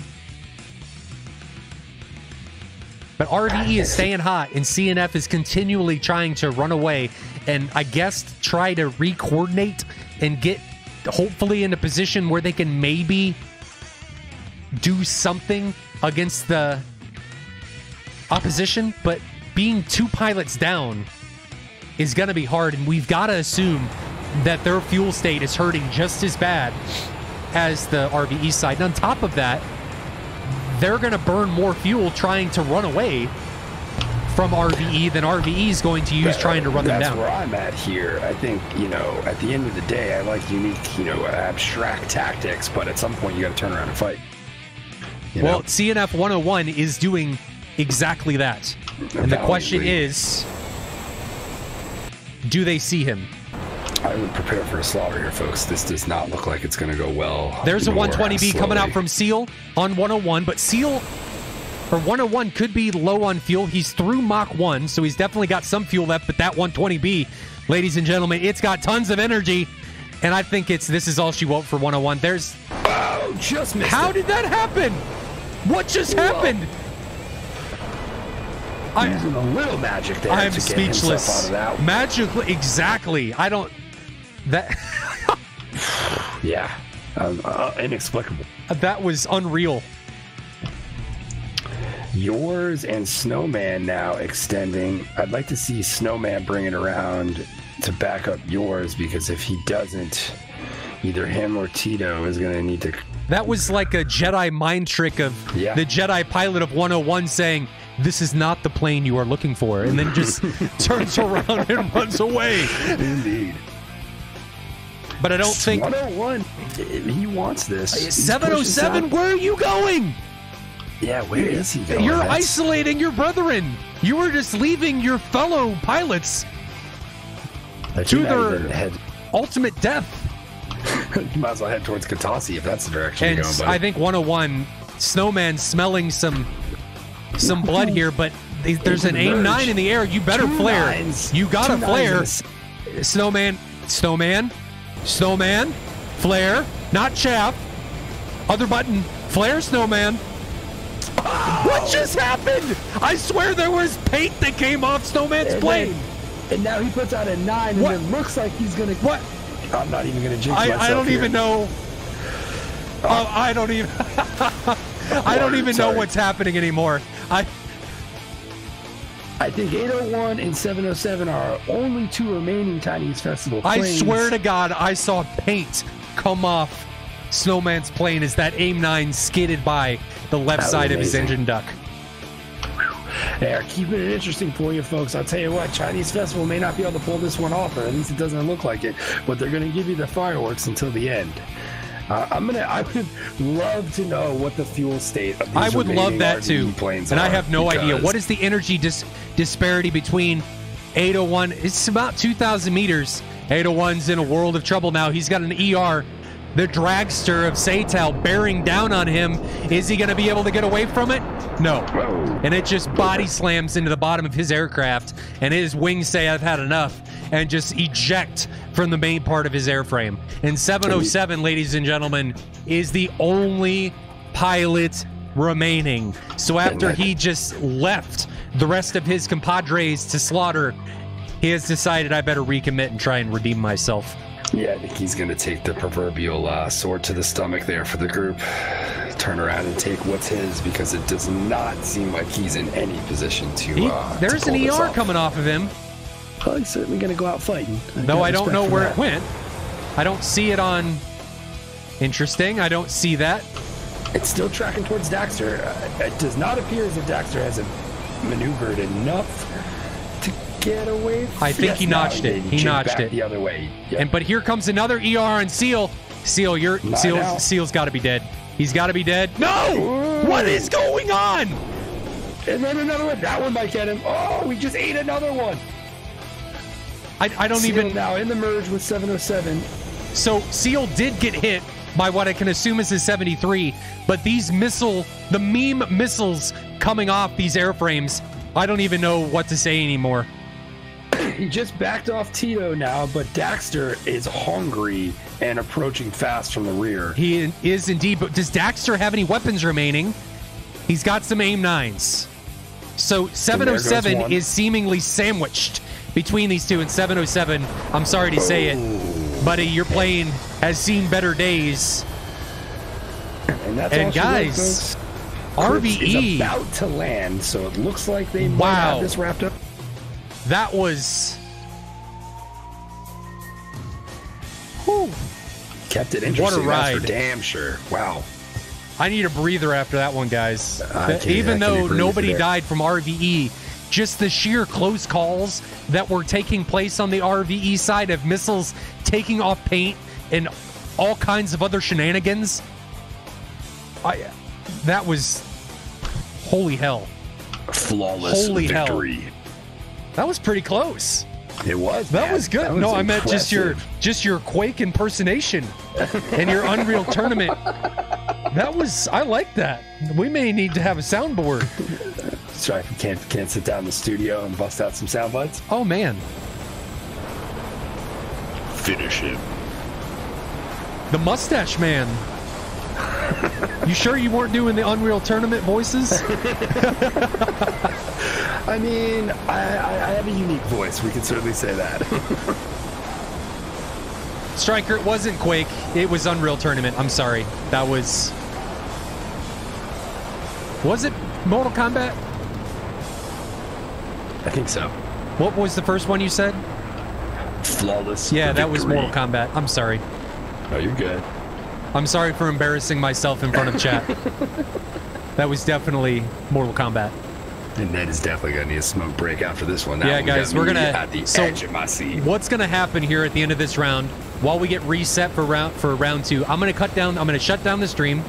But RVE is staying hot, and CNF is continually trying to run away and, I guess, try to re-coordinate and get, hopefully, in a position where they can maybe do something against the opposition. But being 2 pilots down is going to be hard, and we've got to assume that their fuel state is hurting just as bad as the RVE side. And on top of that, they're going to burn more fuel trying to run away from RVE than RVE is going to use trying to run them down. That's where I'm at here. I think, at the end of the day, I like unique, abstract tactics, but at some point you got to turn around and fight. Well, CNF 101 is doing exactly that. And the question is, do they see him? I would prepare for a slaughter here, folks. This does not look like it's going to go well. There's a 120B coming out from Seal on 101, but Seal for 101 could be low on fuel. He's through Mach 1, so he's definitely got some fuel left, but that 120B, ladies and gentlemen, it's got tons of energy, and I think this is all she wrote for 101. There's... Oh, just missed How it. did that happen? What just happened? Using a little magic there. I'm to get himself speechless. out of that. Magically, exactly. I don't... That... Yeah. Inexplicable. That was unreal. Yours and Snowman now extending. I'd like to see Snowman bring it around to back up yours, because if he doesn't, either him or Tito is going to need to... That was like a Jedi mind trick of the Jedi pilot of 101 saying, "This is not the plane you are looking for," and then just turns around and runs away. Indeed. But I don't think... 101, he wants this. 707, where are you going? Yeah, where is he going? You're isolating your brethren. You were just leaving your fellow pilots to their ultimate death. You might as well head towards Katasi if that's the direction you're going, buddy. I think 101, Snowman smelling some blood here, but there's an AIM-9 in the air. You better flare. You gotta flare. Snowman, flare, not chaff. Other button, flare, Snowman. What just happened? I swear there was paint that came off Snowman's plane. And now he puts out a 9, and it looks like he's gonna... What? I'm not even gonna jinx myself. I don't even know. I don't even... I don't even know what's happening anymore. I think 801 and 707 are our only two remaining Chinese Festival planes. I swear to God, I saw paint come off Snowman's plane as that AIM-9 skidded by the left side of his engine duct. They are keeping it interesting for you, folks. I'll tell you what, Chinese Festival may not be able to pull this one off, or at least it doesn't look like it, but they're going to give you the fireworks until the end. I would love to know what the fuel state of these I would love that too, planes and are, I have no idea. What is the energy disparity between 801? It's about 2,000 meters. 801's in a world of trouble now. He's got an ER, the dragster of SATAL, bearing down on him. Is he going to be able to get away from it? No. Whoa. And it just body slams into the bottom of his aircraft, and his wings say, "I've had enough," and just eject from the main part of his airframe. And 707, ladies and gentlemen, is the only pilot remaining. So after he just left the rest of his compadres to slaughter, he has decided, I better recommit and try and redeem myself. Yeah, I think he's going to take the proverbial sword to the stomach there for the group. Turn around and take what's his, because it does not seem like he's in any position to there's to an pull ER coming off of him. Well, he's certainly going to go out fighting. Though I don't know where it went. I don't see it on... Interesting. I don't see that. It's still tracking towards Daxter. It does not appear as if Daxter has maneuvered enough to get away from... I think he notched it. He notched it the other way. Yep. But here comes another ER on Seal. Seal's got to be dead. He's got to be dead. No! Ooh. What is going on? And then another one. That one might get him. Oh, we just ate another one. I don't Seal even... now in the merge with 707. So Seal did get hit by what I can assume is his 73, but these the meme missiles coming off these airframes, I don't even know what to say anymore. He just backed off Tito now, but Daxter is hungry and approaching fast from the rear. He is indeed, but does Daxter have any weapons remaining? He's got some AIM-9s. So 707 is seemingly sandwiched between these two, and 707, I'm sorry to say it, buddy, your plane has seen better days. And guys, RVE is about to land, so it looks like they might have this wrapped up. That was... Whew. Kept it interesting. What a ride. That's for damn sure. Wow. I need a breather after that one, guys. Even though nobody died from RVE, just the sheer close calls that were taking place on the RVE side of missiles taking off paint and all kinds of other shenanigans. That was... Holy hell. Flawless Holy victory. hell. That was pretty close. It was. That man. was good. That was No, I meant just your Quake impersonation and your Unreal Tournament. That was, I like that. We may need to have a soundboard. That's right. You can't sit down in the studio and bust out some sound bites. Oh man. Finish him. The Mustache Man. You sure you weren't doing the Unreal Tournament voices? I mean, I have a unique voice. We can certainly say that. Striker, it wasn't Quake. It was Unreal Tournament. I'm sorry. That was... Was it Mortal Kombat? I think so. What was the first one you said? Flawless. Yeah, that was victory. Mortal Kombat. I'm sorry. Oh, you're good. I'm sorry for embarrassing myself in front of chat. That was definitely Mortal Kombat. And Ned is definitely going to need a smoke break after this one. Yeah, guys, we're going at the to... edge of my seat. What's going to happen here at the end of this round, while we get reset for round 2, I'm going to shut down the stream.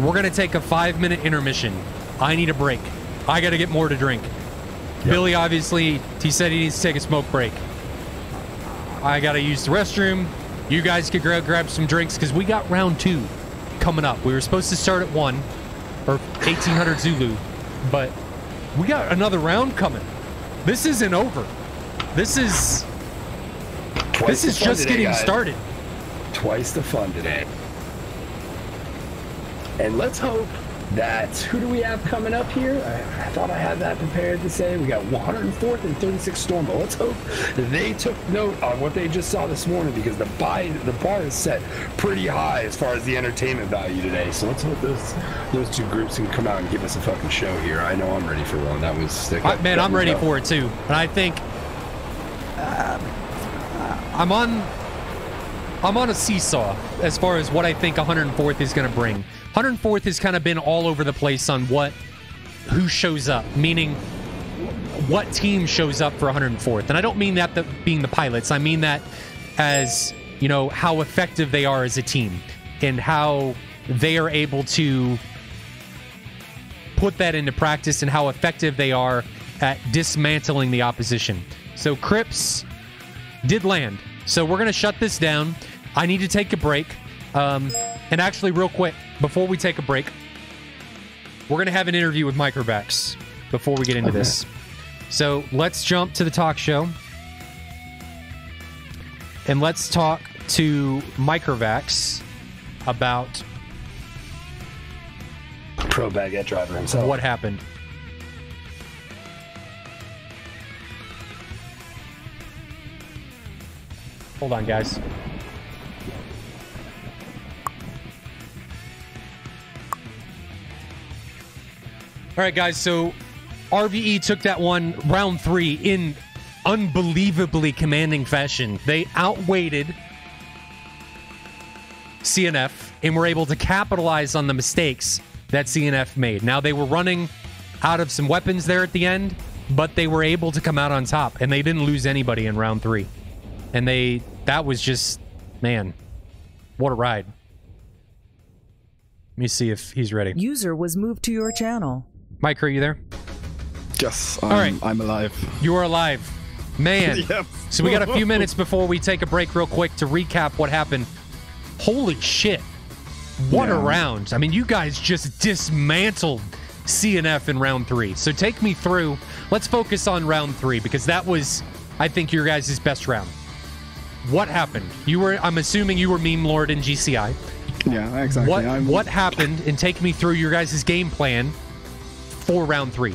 We're going to take a 5-minute intermission. I need a break. I got to get more to drink. Yep. Billy, obviously, he said he needs to take a smoke break. I got to use the restroom. You guys could grab some drinks because we got round 2 coming up. We were supposed to start at 1 or 1800 Zulu, but we got another round coming. This isn't over. This is just getting started. Twice the fun today. And let's hope that, who do we have coming up here? I thought I had that prepared to say. We got 104th and 36th Storm, but let's hope that they took note on what they just saw this morning, because the bar is set pretty high as far as the entertainment value today. So let's hope those two groups can come out and give us a fucking show here. I know I'm ready for one. That was... Man, I'm ready for it too. And I think I'm on a seesaw as far as what I think 104th is going to bring. 104th has kind of been all over the place on who shows up, meaning what team shows up for 104th. And I don't mean that being the pilots. I mean that as, you know, how effective they are as a team and how they are able to put that into practice and how effective they are at dismantling the opposition. So Crips did land. So we're going to shut this down. I need to take a break. And actually, real quick, before we take a break, we're going to have an interview with Microvax before we get into this. So let's jump to the talk show. And let's talk to Microvax about Pro Baguette driver himself. What happened. Hold on, guys. All right, guys, so RVE took that one, round 3, in unbelievably commanding fashion. They outweighted CNF and were able to capitalize on the mistakes that CNF made. Now, they were running out of some weapons there at the end, but they were able to come out on top, and they didn't lose anybody in round 3. And that was just, man, what a ride. Let me see if he's ready. User was moved to your channel. Mike, are you there? Yes, All right. I'm alive. You are alive. Man. Yep. So we got a few minutes before we take a break real quick to recap what happened. Holy shit. What a round. I mean, you guys just dismantled CNF in round 3. So take me through. Let's focus on round 3 because that was, I think, your guys' best round. What happened? I'm assuming you were Meme Lord in GCI. Yeah, exactly. What happened? And take me through your guys' game plan for round 3.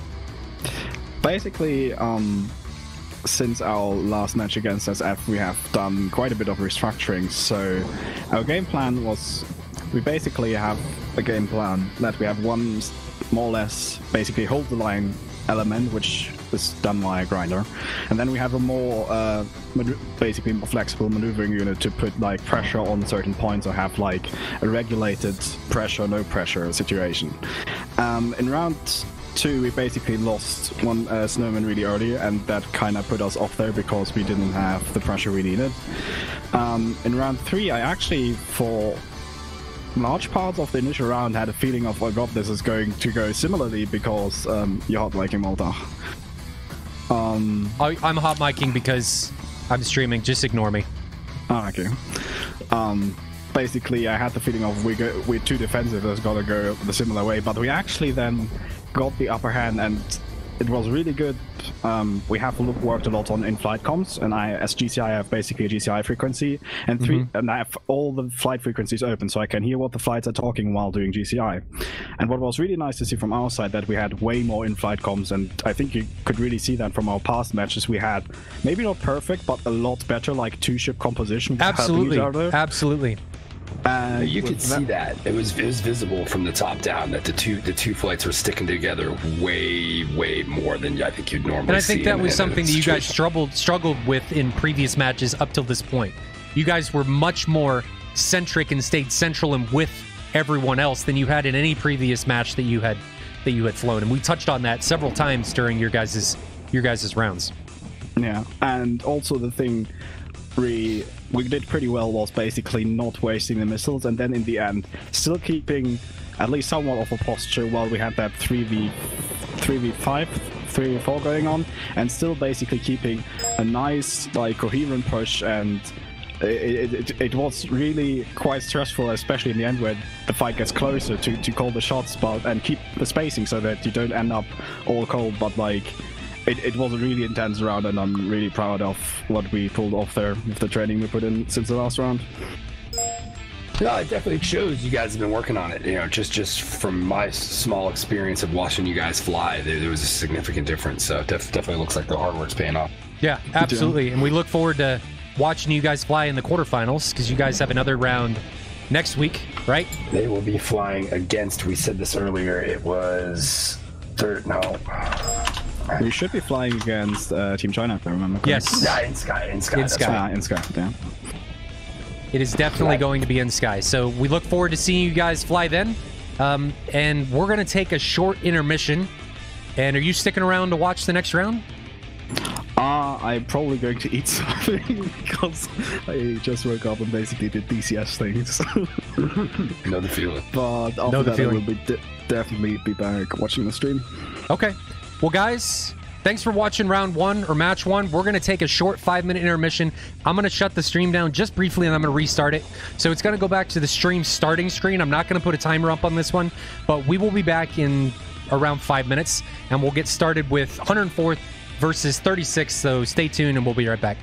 Basically, since our last match against SF, we have done quite a bit of restructuring. So our game plan was, we basically have a game plan that we have one more or less basically hold the line element, which is done by a grinder, and then we have a more basically more flexible maneuvering unit to put like pressure on certain points or have like a regulated pressure, no pressure situation. In round 2, we basically lost one snowman really early, and that kind of put us off there because we didn't have the pressure we needed. In round 3, I actually, for large parts of the initial round had a feeling of, oh god, this is going to go similarly because you're hot liking Malta. I'm hot miking because I'm streaming. Just ignore me. Oh, okay. Basically, I had the feeling of we're too defensive, it's got to go the similar way, but we actually then got the upper hand, and it was really good. We have worked a lot on in-flight comms, and as GCI, I have basically a GCI frequency, and and I have all the flight frequencies open, so I can hear what the flights are talking while doing GCI. And what was really nice to see from our side, that we had way more in-flight comms, and I think you could really see that from our past matches. We had maybe not perfect, but a lot better, like two-ship composition. Absolutely, absolutely. You could see that it was visible from the top down that the two flights were sticking together way more than I think you'd normally see. And I think that was something that you guys struggled with in previous matches up till this point. You guys were much more centric and stayed central and with everyone else than you had in any previous match that you had flown, and we touched on that several times during your guys' rounds. Yeah, and also the thing we did pretty well was basically not wasting the missiles, and then in the end still keeping at least somewhat of a posture while we had that 3v4 going on, and still basically keeping a nice, like, coherent push. And it was really quite stressful, especially in the end where the fight gets closer, to call the shots and keep the spacing so that you don't end up all cold. But like, it was a really intense round, and I'm really proud of what we pulled off there with the training we put in since the last round. No, it definitely shows you guys have been working on it. You know, just from my small experience of watching you guys fly, there was a significant difference. So definitely looks like the hard work's paying off. Yeah, absolutely. And we look forward to watching you guys fly in the quarterfinals, because you guys have another round next week, right? They will be flying against, we said this earlier, it was we should be flying against Team China, if I remember correctly. Yes. Yeah, in Sky. In Sky, yeah. It is definitely going to be in Sky. So we look forward to seeing you guys fly then. And we're going to take a short intermission. And are you sticking around to watch the next round? I'm probably going to eat something because I just woke up and basically did DCS things. Know the feeling. But after that, I will definitely be back watching the stream. Okay. Well, guys, thanks for watching round one, or match one. We're going to take a short 5-minute intermission. I'm going to shut the stream down just briefly, and I'm going to restart it. So it's going to go back to the stream starting screen. I'm not going to put a timer up on this one, but we will be back in around 5 minutes, and we'll get started with 104th versus 36. So stay tuned, and we'll be right back.